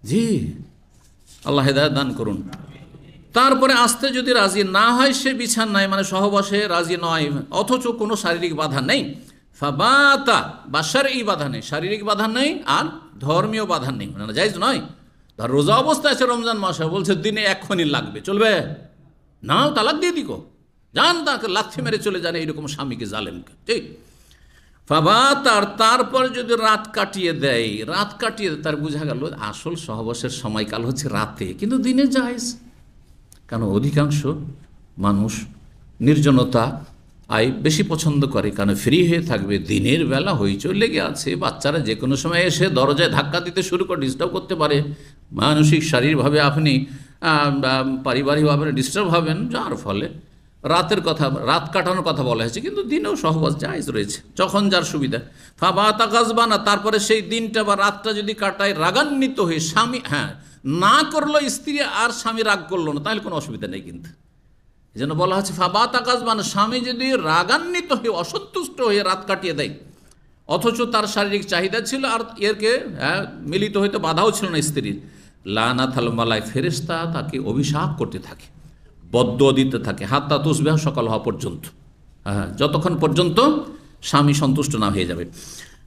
জি, আল্লাহ হেদায়েত দান করুন। তারপরে আসতে যদি রাজি না হয়, সে বিছানায় মানে সহবাসে রাজি নয়, অথচ কোনো শারীরিক বাধা নেই, ফাবাতা, বা শারঈ বাধা নেই, শারীরিক বাধা নেই আর ধর্মীয় বাধা নেই, মানে জায়েজ নয়। ধর রোজা অবস্থায় আছে, রমজান মাসে, বলছে দিনে 1 খনি লাগবে, চলবে না? তালাক দিয়ে দিকো, যান, তাকে লাথি মেরে চলে যান, এইরকম স্বামীকে, জালেমকে। ঠিক, ফাবাতার, তারপর যদি রাত কাটিয়ে দেয়, রাত কাটিয়ে দেয়, তার বোঝা গেল আসল সহবাসের সময়কাল হচ্ছে রাতে, কিন্তু দিনে জায়েজ। কারণ অধিকাংশ মানুষ নির্জনতা বেশি পছন্দ করে, কারণ ফ্রি হয়ে থাকবে, দিনের বেলা হইচই লেগে আছে, বাচ্চারা যে কোনো সময় এসে দরজায় ধাক্কা দিতে শুরু করে ডিস্টার্ব করতে পারে, মানসিক শারীরিকভাবে আপনি পারিবারিকভাবে ডিস্টার্ব হবেন, যার ফলে রাতের কথা, রাত কাটানোর কথা বলা হয়েছে, কিন্তু দিনেও সহবাস জায়েজ রয়েছে, যখন যার সুবিধা। ফাবাতা গাজবানা, তারপরে সেই দিনটা বা রাতটা যদি কাটায় রাগান্বিত হয়ে, স্বামী না করলো স্ত্রী আর স্বামী রাগ করলো না, তাহলে কোনো অসুবিধা নেই। কিন্তু এই জন্য বলা হচ্ছে ফাবাতা গাজবানা, স্বামী যদি রাগান্বিত হয়ে, অসন্তুষ্ট হয়ে রাত কাটিয়ে দেয়, অথচ তার শারীরিক চাহিদা ছিল আর এরকে মিলিত হইতে বাধাও ছিল না স্ত্রীর, লানাতুল মালায়েকা, ফেরেশতা তাকে অভিশাপ করতে থাকে, বদদুয়া দিতে থাকে, হাত্তা তুসবিহ, সকাল হওয়া পর্যন্ত, যতক্ষণ পর্যন্ত স্বামী সন্তুষ্ট না হয়ে যাবে।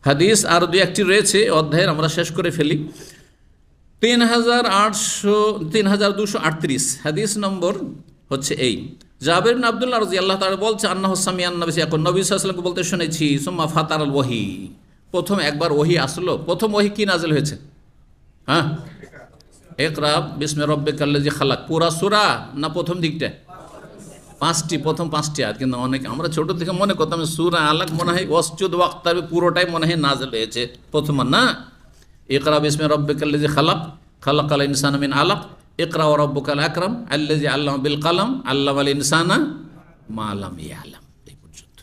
হাদিস আর 2-1টি রয়েছে অধ্যায়ের, আমরা শেষ করে ফেলি। 3238 হাদিস নম্বর হচ্ছে এই, জাবের বিন আব্দুল্লাহ রাদিয়াল্লাহু তাআলা বলছে, আন্নাহু সামিআন নবী, এখন নবী সাল্লাল্লাহু আলাইহি ওয়াসাল্লামকে বলতে শুনেছি, সুম্মা ফাতারাল ওয়াহি, প্রথম একবার ওহি আসলো, প্রথম ওহি কি নাজিল হয়েছে? হ্যাঁ, ইকরা বিস্মি রাব্বিকাল্লাযী খালাক, পুরা সূরা না প্রথম দিকটা? পাঁচটি, প্রথম পাঁচটি আয়াত। কিন্তু অনেকে আমরা ছোট থেকে মনে করতাম সূরা আলাক মনে হয় ওয়াসজুদ ওয়াক্তারব পুরোটাই মনে হয় নাজিল হয়েছে প্রথম, না। ইকরা বিস্মি রাব্বিকাল্লাযী খালাক, খালাকাল ইনসানা মিন আলাক, ইকরা ওয়া রাব্বুকাল আকরাম আল্লাযী আল্লামা বিল কলম আল্লামাল ইনসানা মা লাম ইয়ালাম, এই পর্যন্ত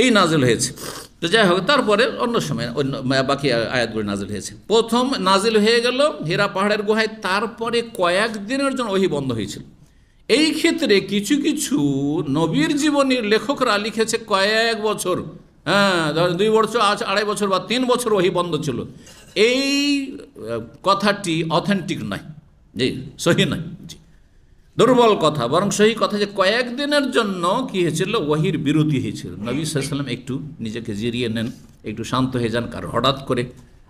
এই নাজিল হয়েছে। তো যাই হোক, তারপরে অন্য সময় অন্য বাকি আয়াতগুলো নাজিল হয়েছে। প্রথম নাজিল হয়ে গেল হীরা পাহাড়ের গুহায়, তারপরে কয়েকদিনের জন্য ওহি বন্ধ হয়েছিল। এই ক্ষেত্রে কিছু কিছু নবীর জীবনীর লেখকরা লিখেছে কয়েক বছর, হ্যাঁ, 2 বছর, 2.5 বছর বা 3 বছর ওহি বন্ধ ছিল। এই কথাটি অথেন্টিক নয়, জি, সহি নয়, জি, দুর্বল কথা। বরং সহি কথা যে কয়েকদিনের জন্য কি হয়েছিল, ওহির বিরতি হয়েছিল। নবী সাল্লাল্লাহু আলাইহি ওয়াসাল্লাম একটু নিজেকে জিরিয়ে নেন, একটু শান্ত হয়ে যান, কারণ হঠাৎ করে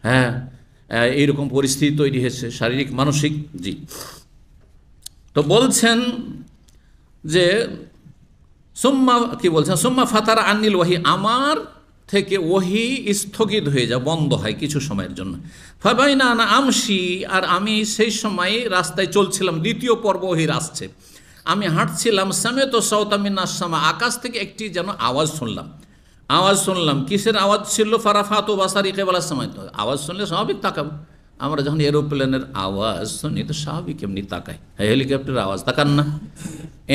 হ্যাঁ এইরকম পরিস্থিতি তৈরি হয়েছে, শারীরিক মানসিক, জি। তো বলছেন যে সুম্মা, কি বলছেন, সুম্মা ফাতারা আনিল ওয়াহি, আমার থেকে ওহি স্থগিত হয়ে যায়, বন্ধ হয় কিছু সময়ের জন্য। ফাবাইনা আনা আমশি, আর আমি সেই সময় রাস্তায় চলছিলাম, দ্বিতীয় পর্ব ওহির আসছে, আমি হাঁটছিলাম, সামেত সাওতা মিনাস সামা, আকাশ থেকে একটি যেন আওয়াজ শুনলাম। আওয়াজ শুনলাম, কিসের আওয়াজ ছিল? ফারাফাতু বাসারি কিবালাস সামাই, তো আওয়াজ শুনলে স্বাভাবিক তাকাবো। আমরা যখন এরোপ্লেনের আওয়াজ শুনি তো স্বাভাবিক এমনি তাকাই, হেলিকপ্টারের আওয়াজ তাকান না?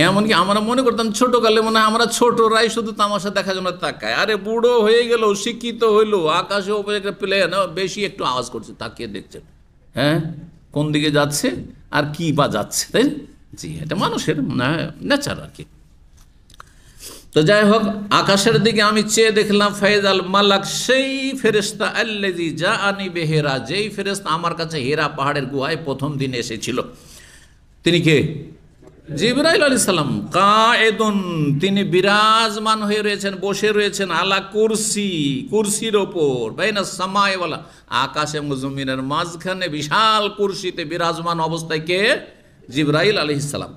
এমনকি আমরা মনে করতাম ছোটোকালে মনে হয় আমরা ছোটরাই শুধু তামাশা দেখার জন্য তাকায়, আরে বুড়ো হয়ে গেল, শিক্ষিত হইলো, আকাশে উপরে একটা প্লেন বেশি একটু আওয়াজ করছে, তাকিয়ে দেখছেন, হ্যাঁ কোন দিকে যাচ্ছে আর কি বা যাচ্ছে, তাই জি, এটা মানুষের নেচার আর কি। তো যাই হোক, আকাশের দিকে আমি চেয়ে দেখলাম, ফাইজাল মালাক, সেই ফেরেশতা, আল্লাযী জাআনি বিহিরা, যেই ফেরেশতা আমার কাছে হীরা পাহাড়ের গুহায় প্রথম দিন এসেছিল। তিনি কে? জিবরাইল আলাইহিস সালাম। কায়েদুন, তিনি বিরাজমান হয়ে রয়েছেন, বসে রয়েছেন, আলা কুরসি, কুরসির ওপর, বাইনা সামাই ওয়ালা, আকাশ এবং জমিনের মাঝখানে বিশাল কুরসিতে বিরাজমান অবস্থায় কে? জিবরাইল আলাইহিস সালাম।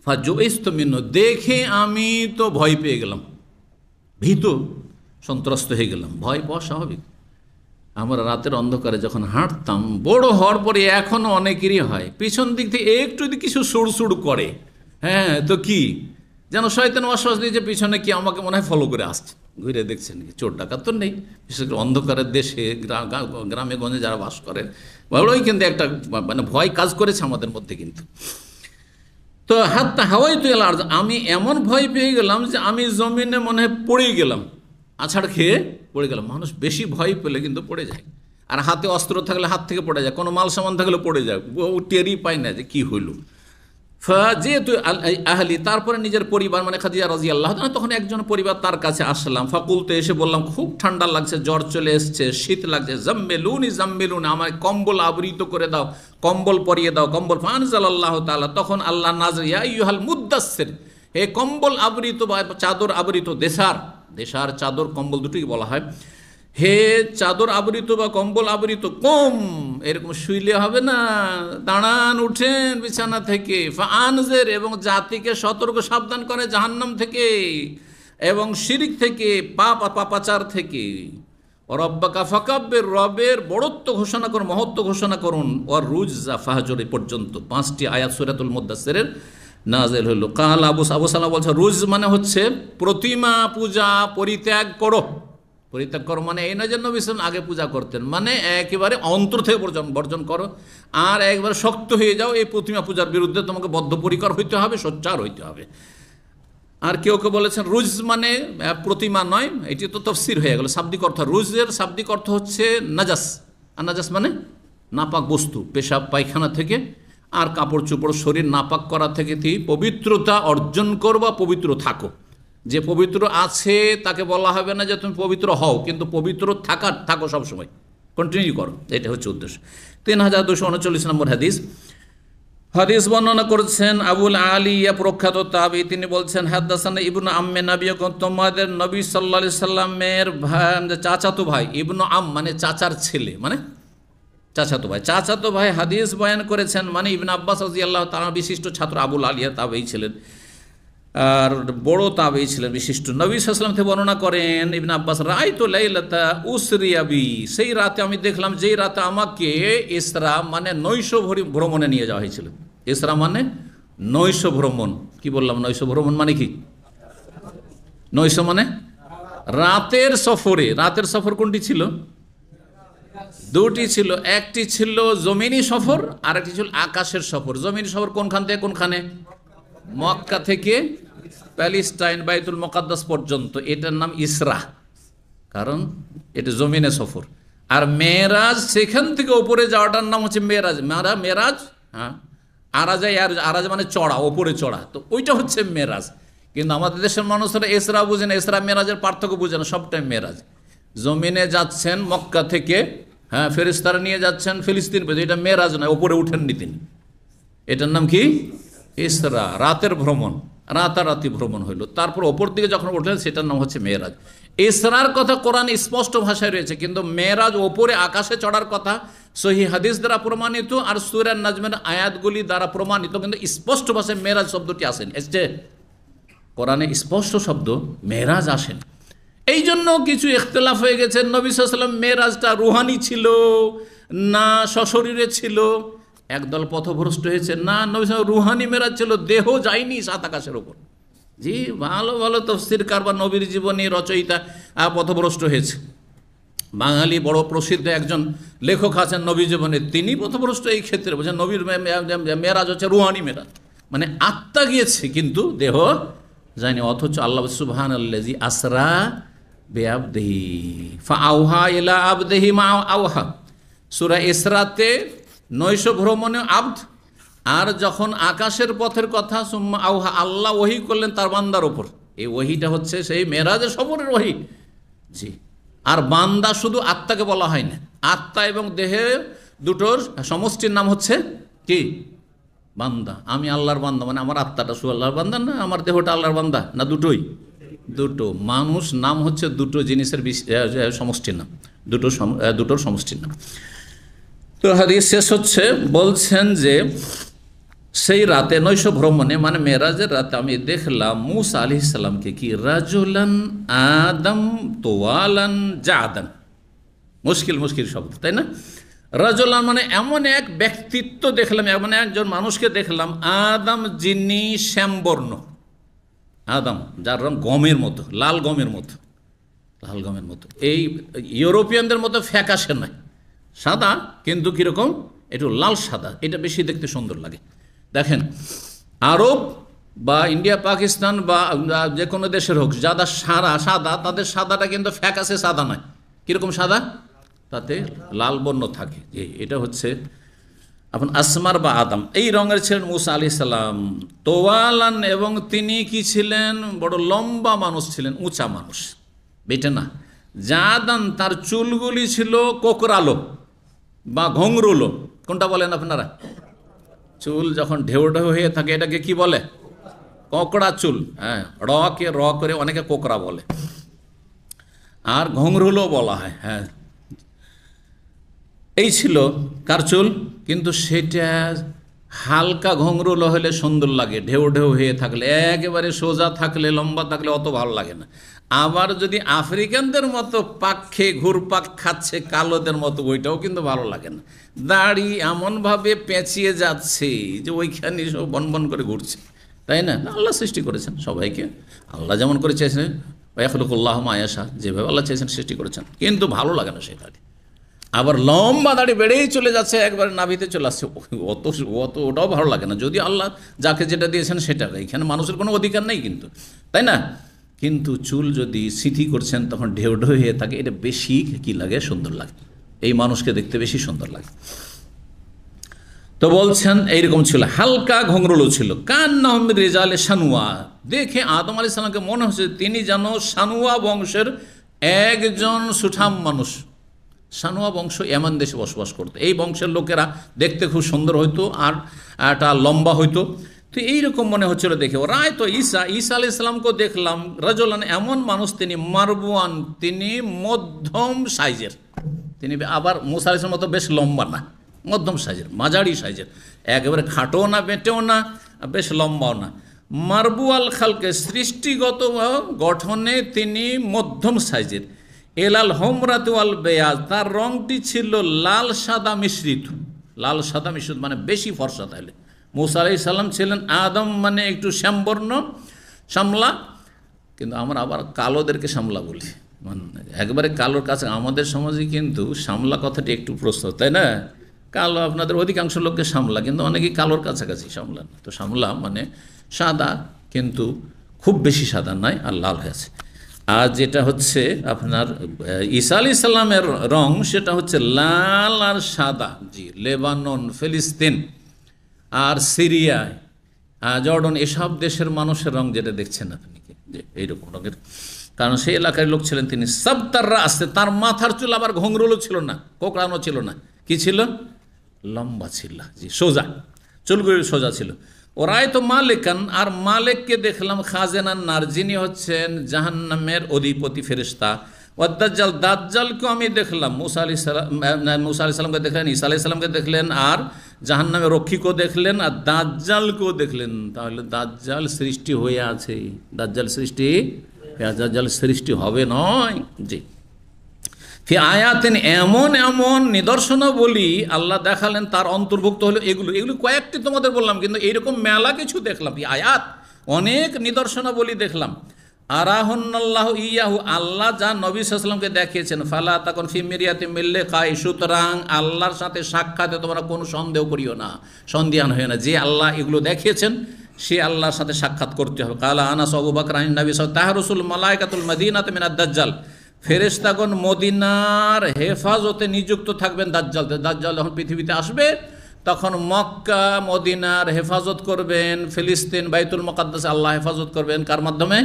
ফাজুইস্তু মিনহু, দেখে আমি তো ভয় পেয়ে গেলাম, ভীত সন্ত্রস্ত হয়ে গেলাম। ভয় পাওয়া স্বাভাবিক, আমরা রাতের অন্ধকারে যখন হাঁটতাম, বড় হওয়ার পরে এখনও অনেকেরই হয়, পিছন দিক থেকে একটু যদি কিছু সুড় করে, হ্যাঁ তো কি যেন শয়তান ওয়াসওয়াস দিয়েছে, পিছনে কি আমাকে মনে হয় ফলো করে আসছে, ঘুরে দেখছেন কি চোর ডাকাত তো নেই। বিশেষ করে অন্ধকারের দেশে, গ্রামে গঞ্জে যারা বাস করেন, বড়ই কিন্তু একটা মানে ভয় কাজ করেছে আমাদের মধ্যে কিন্তু। তো হাত্তা হাওয়াই তুই এলার, আমি এমন ভয় পেয়ে গেলাম যে আমি জমিনে মনে হয় পড়ে গেলাম, আছাড় খেয়ে পড়ে গেলাম। মানুষ বেশি ভয় পেলে কিন্তু পড়ে যায়, আর হাতে অস্ত্র থাকলে হাত থেকে পড়ে যায়, কোনো মাল সামান থাকলে পড়ে যায়, ও টেরই পায় না যে কী হইল। যেহেতু আহলি, তারপরে নিজের পরিবার মানে খাদিজা রাদিয়াল্লাহু তাআলা, তখন একজন পরিবার তার কাছে আসলাম। ফাকুলতে, এসে বললাম, খুব ঠান্ডা লাগছে, জ্বর চলে এসছে, শীত লাগছে, জাম্মেলুনি জাম্মেলুনি, আমার কম্বল আবৃত করে দাও, কম্বল পরিয়ে দাও, কম্বল। ফানজালাল্লাহু তাআলা, তখন আল্লাহ নাযিল, ইয়া আইয়ুহাল মুদ্দাসসির, হে কম্বল আবৃত বা চাদর আবৃত, দেশার চাদর কম্বল দুটোই বলা হয়, হে চাদর আবৃত বা কম্বল আবৃত, কম, এরকম শুইলে হবে না, দাঁড়ান, উঠেন বিছানা থেকে। ফাআনজির, এবং জাতিকে সতর্ক সাবধান করে জাহান্নাম থেকে এবং শিরিক থেকে, পাপাচার থেকে। রব্বাকা ফাকাব্বির, রবের বড়ত্ব ঘোষণা করুন, মহত্ব ঘোষণা করুন। ওয়ার রুজা ফাহজুর, পর্যন্ত 5টি আয়াত সূরাতুল মুদ্দাসসিরের নাযিল হলো। কাল আবু সালামা বলছে, রুজ মানে হচ্ছে প্রতিমা পূজা পরিত্যাগ করো। পরিত্যাগ করো মানে এই নয় যে নবী সাল্লাল্লাহু আগে পূজা করতেন, মানে একেবারে অন্তর থেকে বর্জন করো, আর একবারে শক্ত হয়ে যাও, এই প্রতিমা পূজার বিরুদ্ধে তোমাকে বদ্ধপরিকর হইতে হবে, সোচ্চার হইতে হবে। আর কেউ কেউ বলেছেন রুজ মানে প্রতিমা নয়, এটি তো তাফসীর হয়ে গেল। শাব্দিক অর্থ, রুজের শাব্দিক অর্থ হচ্ছে নাজাস, আর নাজাস মানে নাপাক বস্তু, পেশাব পায়খানা থেকে আর কাপড় চোপড় শরীর নাপাক করা থেকে পবিত্রতা অর্জন করো বা পবিত্র থাকো। যে পবিত্র আছে তাকে বলা হবে না যে তুমি পবিত্র হও, কিন্তু পবিত্র থাকো সবসময়, কন্টিনিউ করো, এটা হচ্ছে উদ্দেশ্য। 3239 নম্বর হাদিস বর্ণনা করছেন আবুল আলিয়া, প্রখ্যাত তাবি, তিনি বলছেন, হাদাসানা ইবনু আম্মে নবী, তোমাদের নবী সাল্লাল্লাহু আলাইহি সাল্লামের চাচাতো ভাই, ইবনু আম মানে চাচার ছেলে, মানে চাচাতো ভাই হাদিস বয়ান করেছেন, মানে ইবনে আব্বাস রাদিয়াল্লাহু তাআলা বিশিষ্ট ছাত্র আবুল আলিয়া তাবেঈ ছিলেন। আর বড় তাবেঈ ছিলেন বিশিষ্ট। নবী সাল্লাল্লাহু আলাইহি ওয়াসাল্লাম থেকে বর্ণনা করেন ইবনে আব্বাস, রাআইতু লাইলাতা উসরিয়া বি, সেই রাতে আমি দেখলাম যেই রাতে আমাকে ইসরা মানে নৈশ ভ্রমণে নিয়ে যাওয়া হয়েছিল। ইসরা মানে নৈশ ভ্রমণ। কি বললাম? নৈশ ভ্রমণ মানে কি? নৈশ মানে রাতের সফরে। রাতের সফর কোনটি ছিল? দুটি ছিল। একটি ছিল জমিনি সফর আর একটি ছিল আকাশের সফর। জমিনি সফর কোনখান থেকে কোনখানে? মক্কা থেকে প্যালেস্টাইন বাইতুল মুকাদ্দাস পর্যন্ত, এটার নাম ইসরা, কারণ এটা জমিনে সফর। আর মেরাজ সেখান থেকে উপরে যাওয়াটার নাম হচ্ছে মেরাজ। মেরাজ, হ্যাঁ, আরাজ মানে চড়া, ওপরে চড়া, তো ওইটা হচ্ছে মেরাজ। কিন্তু আমাদের দেশের মানুষরা ইসরা বুঝে না, ইসরা মেরাজের পার্থক্য বুঝে না, সবটাই মেরাজ। জমিনে যাচ্ছেন মক্কা থেকে, হ্যাঁ, ফেরেশতারা নিয়ে যাচ্ছেন ফিলিস্তিন পর্যন্ত, এটা মেরাজ নয়, ওপরে উঠেননি তিনি। এটার নাম কি? ইসরা, রাতের ভ্রমণ, রাতারাতি ভ্রমণ হইল। তারপর ওপর দিকে যখন উঠলেন সেটার নাম হচ্ছে মেরাজ। ইসরার কথা কোরআন স্পষ্ট ভাষায় রয়েছে, কিন্তু মেরাজ ওপরে আকাশে চড়ার কথা সহিহ হাদিস দ্বারা প্রমাণিত আর সূরা নাজমের আয়াতগুলি দ্বারা প্রমাণিত, কিন্তু স্পষ্ট ভাষায় মেরাজ শব্দটি আসেন, এসছে কোরআনে স্পষ্ট শব্দ মেরাজ আসেন। এই জন্য কিছু ইখতিলাফ হয়ে গেছে, নবী সাল্লাল্লাহু আলাইহি ওয়াসাল্লাম মেরাজটা রুহানি ছিল না সশরীরে ছিল। একদল পথভ্রষ্ট হয়েছে, না নবী সাল্লাল্লাহু রুহানি মেরাজ ছিল, দেহ যায়নি সাত আকাশের ওপর। জি, ভালো ভালো তাফসীরকার বা নবীর জীবনী রচয়িতা পথভ্রষ্ট হয়েছে। বাঙালি বড় প্রসিদ্ধ একজন লেখক আছেন নবী জীবনে, তিনি পথভ্রষ্ট এই ক্ষেত্রে বলছেন নবীর মেরাজ হচ্ছে রুহানি মেরাজ, মানে আত্মা গিয়েছে কিন্তু দেহ যায়নি। অথচ আল্লাহ সুবহানাল্লাযী আসরা বিআবদিহি ফাআওহা ইলা আবদিহি মা আওহা, সূরা ইসরাতে নৈশ ভ্রমণে আব্দ, আর যখন আকাশের পথের কথা সুম্মা আওহা, আল্লাহ ওহী করলেন তার বান্দার ওপর। এই ওহীটা হচ্ছে সেই মেরাজের সফরের ওহী। জি, আর বান্দা শুধু আত্মাকে বলা হয় না, আত্মা এবং দেহে দুটোর সমষ্টির নাম হচ্ছে কি? বান্দা। আমি আল্লাহর বান্দা, মানে আমার আত্মাটা শুধু আল্লাহর বান্দা না, আমার দেহটা আল্লাহর বান্দা না, দুটোই? দুটো। মানুষ নাম হচ্ছে দুটো জিনিসের সমষ্টির নাম, দুটোর সমষ্টির নাম। তো হাদিস শেষ হচ্ছে, বলছেন যে সেই রাতে নৈশ ভ্রমণে মানে মেরাজের রাতে আমি দেখলাম মূসা আলাইহিস সালামকে কি রাজুলান আদম তোয়ালান জাদান, মুশকিল শব্দ, তাই না? রাজুলান মানে এমন এক ব্যক্তিত্ব দেখলাম, এমন একজন মানুষকে দেখলাম, আদম যিনি শ্যামবর্ণ, আদম যার রং গমের মতো, লাল গমের মতো, লাল গমের মতো। এই ইউরোপিয়ানদের মতো ফ্যাকাশে নয়, সাদা, কিন্তু কীরকম একটু লাল সাদা, এটা বেশি দেখতে সুন্দর লাগে। দেখেন, আরব বা ইন্ডিয়া পাকিস্তান বা যে কোনো দেশের হোক, যারা সাদা, তাদের সাদাটা কিন্তু ফ্যাকাশে সাদা নয়। কীরকম সাদা? তাতে লাল বর্ণ থাকে। এটা হচ্ছে এখন আসমার বা আদম, এই রঙের ছিলেন মূসা আলাইহিস সালাম। তোয়ালান, এবং তিনি কি ছিলেন? বড় লম্বা মানুষ ছিলেন, উঁচা মানুষ, বেটে না। জাদান, তার চুলগুলি ছিল কোকরালো বা ঘংরুলো, কোনটা বলেন আপনারা? চুল যখন ঢেউ হয়ে থাকে এটাকে কি বলে? কোকড়া চুল। হ্যাঁ, র করে অনেকে কোকড়া বলে, আর ঘংরুলো বলা হয়। হ্যাঁ, এই ছিল কার চুল, কিন্তু সেটা হালকা ঘংরুলো হলে সুন্দর লাগে, ঢেউ হয়ে থাকলে। একেবারে সোজা থাকলে, লম্বা থাকলে অত ভালো লাগে না। আবার যদি আফ্রিকানদের মতো পাক্ষে ঘুরপাক খাচ্ছে কালোদের মতো, ওইটাও কিন্তু ভালো লাগে না। দাড়ি এমনভাবে পেঁচিয়ে যাচ্ছে যে ওইখানে সব বনবন করে ঘুরছে, তাই না? আল্লাহ সৃষ্টি করেছেন সবাইকে, আল্লাহ যেমন করে চেয়েছেন, ইয়াখলুকুল্লাহ মা ইয়াশা, যেভাবে আল্লাহ চেয়েছেন সৃষ্টি করেছেন, কিন্তু ভালো লাগে না সেই দাড়ি। আবার লম্বা দাড়ি বেড়েই চলে যাচ্ছে, একবার নাভিতে চলে আসছে, ওটাও ভালো লাগে না। যদি আল্লাহ যাকে যেটা দিয়েছেন সেটা, এখানে মানুষের কোনো অধিকার নেই কিন্তু, তাই না? কিন্তু চুল যদি সিথি করছেন তখন ঢেউ হয়ে থাকে, এটা বেশি কি লাগে? সুন্দর লাগে, এই মানুষকে দেখতে বেশি সুন্দর লাগে। তো বলছেন এইরকম ছিল, হালকা ঘংরুলো ছিল। কান্নাহুম মিন রিজালে শানুয়া, দেখে আদম আলাইহিস সালামকে মনে হচ্ছে তিনি যেন শানুয়া বংশের একজন সুঠাম মানুষ। শানুয়া বংশ এমন দেশে বসবাস করতো, এই বংশের লোকেরা দেখতে খুব সুন্দর হইতো আর একটা লম্বা হইতো। তো এইরকম মনে হচ্ছিল দেখে। রায় তো ঈসা আলাইহিস সালামকেও দেখলাম রাজুলান, এমন মানুষ তিনি মারবুয়ান, তিনি মধ্যম সাইজের। তিনি আবার মূসা আলাইহিস সালামের মতো বেশ লম্বা না, মধ্যম সাইজের, মাঝারি সাইজের, একেবারে খাটোও না, বেঁটেও না, বেশ লম্বাও না। মারবুয়াল খালকে সৃষ্টিগত গঠনে তিনি মধ্যম সাইজের, এলাল হোমরাত ওয়াল বেয়াজ, তার রংটি ছিল লাল সাদা মিশ্রিত। লাল সাদা মিশ্রিত মানে বেশি ফর্সা। তাহলে মুসা আলাইহিস সালাম ছিলেন আদম মানে একটু শ্যামবর্ণ শ্যামলা, কিন্তু আমরা আবার কালোদেরকে শ্যামলা বলি, মানে একবারে কালোর কাছে। আমাদের সমাজে কিন্তু শ্যামলা কথাটি একটু প্রস্তুত, তাই না? কালো আপনাদের অধিকাংশ লোককে শ্যামলা, কিন্তু অনেকেই কালোর কাছাকাছি শ্যামলা না। তো শ্যামলা মানে সাদা, কিন্তু খুব বেশি সাদা নয়, আর লাল হয়েছে। আর যেটা হচ্ছে আপনার ঈসা আলাইহিস সালামের রং, সেটা হচ্ছে লাল আর সাদা। জি, লেবানন, ফিলিস্তিন আর সিরিয়া, জর্ডন, এসব দেশের মানুষের রং যেটা দেখছেন আপনি, যে এইরকম রঙের। কারণ সেই এলাকার লোক ছিলেন তিনি। সাবতাররা আসতে, তার মাথার চুল আবার ঘোংরুলো ছিল না, কোকড়ানো ছিল না, কি ছিল? লম্বা ছিল। জি, সোজা, চুলগুলো সোজা ছিল। ওরাই তো মালিকান, আর মালিককে দেখলাম খাজেনান নার, যিনি হচ্ছেন জাহান্নামের অধিপতি ফেরেশতা। ও দাজ্জাল, দাজ্জালকেও আমি দেখলাম। মুসা আলাইহিস সালামকে দেখলেন, ঈসা আলাইহিস সালামকে দেখলেন, আর জাহান্নামের রক্ষীকেও দেখলেন, আর দাজ্জালকেও দেখলেন। তাহলে দাজ্জাল সৃষ্টি হয়ে আছে, দাজ্জাল সৃষ্টি হবে নয়। জি, ফি আয়াতেন, এমন এমন নিদর্শনাবলী আল্লাহ দেখালেন, তার অন্তর্ভুক্ত হলো এগুলো। এগুলো কয়েকটি তোমাদের বললাম, কিন্তু এইরকম মেলা কিছু দেখলাম। আয়াত, অনেক নিদর্শনাবলী দেখলাম। আরাহন্নাল্লাহু ইয়াহু, আল্লাহ যা নবী সাল্লাল্লাহু আলাইহি ওয়াসাল্লামকে দেখিয়েছেন। ফালা তাকুন ফি মিরিয়াতি মিল্লে কাই, সুতরাং আল্লাহর সাথে সাক্ষাতে তোমরা কোনো সন্দেহ করিও না, সন্দিহান হয়ে না। যে আল্লাহ এগুলো দেখিয়েছেন, সে আল্লাহর সাথে সাক্ষাৎ করতে হবে। কালা আনাস আবু বকর আন নবী সাল্লাল্লাহু আলাইহি ওয়াসাল্লাম তাহরুসুল মালায়েকাতুল মাদিনাতি মিনাদ দাজ্জাল, ফেরেশতাগণ মদিনার হেফাজতে নিযুক্ত থাকবেন দাজ্জাল। দাজ্জাল যখন পৃথিবীতে আসবে, তখন মক্কা মদিনার হেফাজত করবেন, ফিলিস্তিন বাইতুল মুকাদ্দাস আল্লাহ হেফাজত করবেন। কার মাধ্যমে?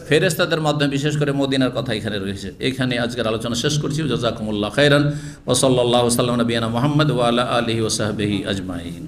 ফেরেশতাদের মাধ্যমে। বিশেষ করে মদিনার কথা এখানে রয়েছে। এখানে আজকের আলোচনা শেষ করছি। জাযাকুমুল্লাহ খাইরান ওয়া সাল্লাল্লাহু আলা নবিয়িনা মুহাম্মদ ওয়া আলা আলিহি ওয়া সাহবিহি আজমাইন।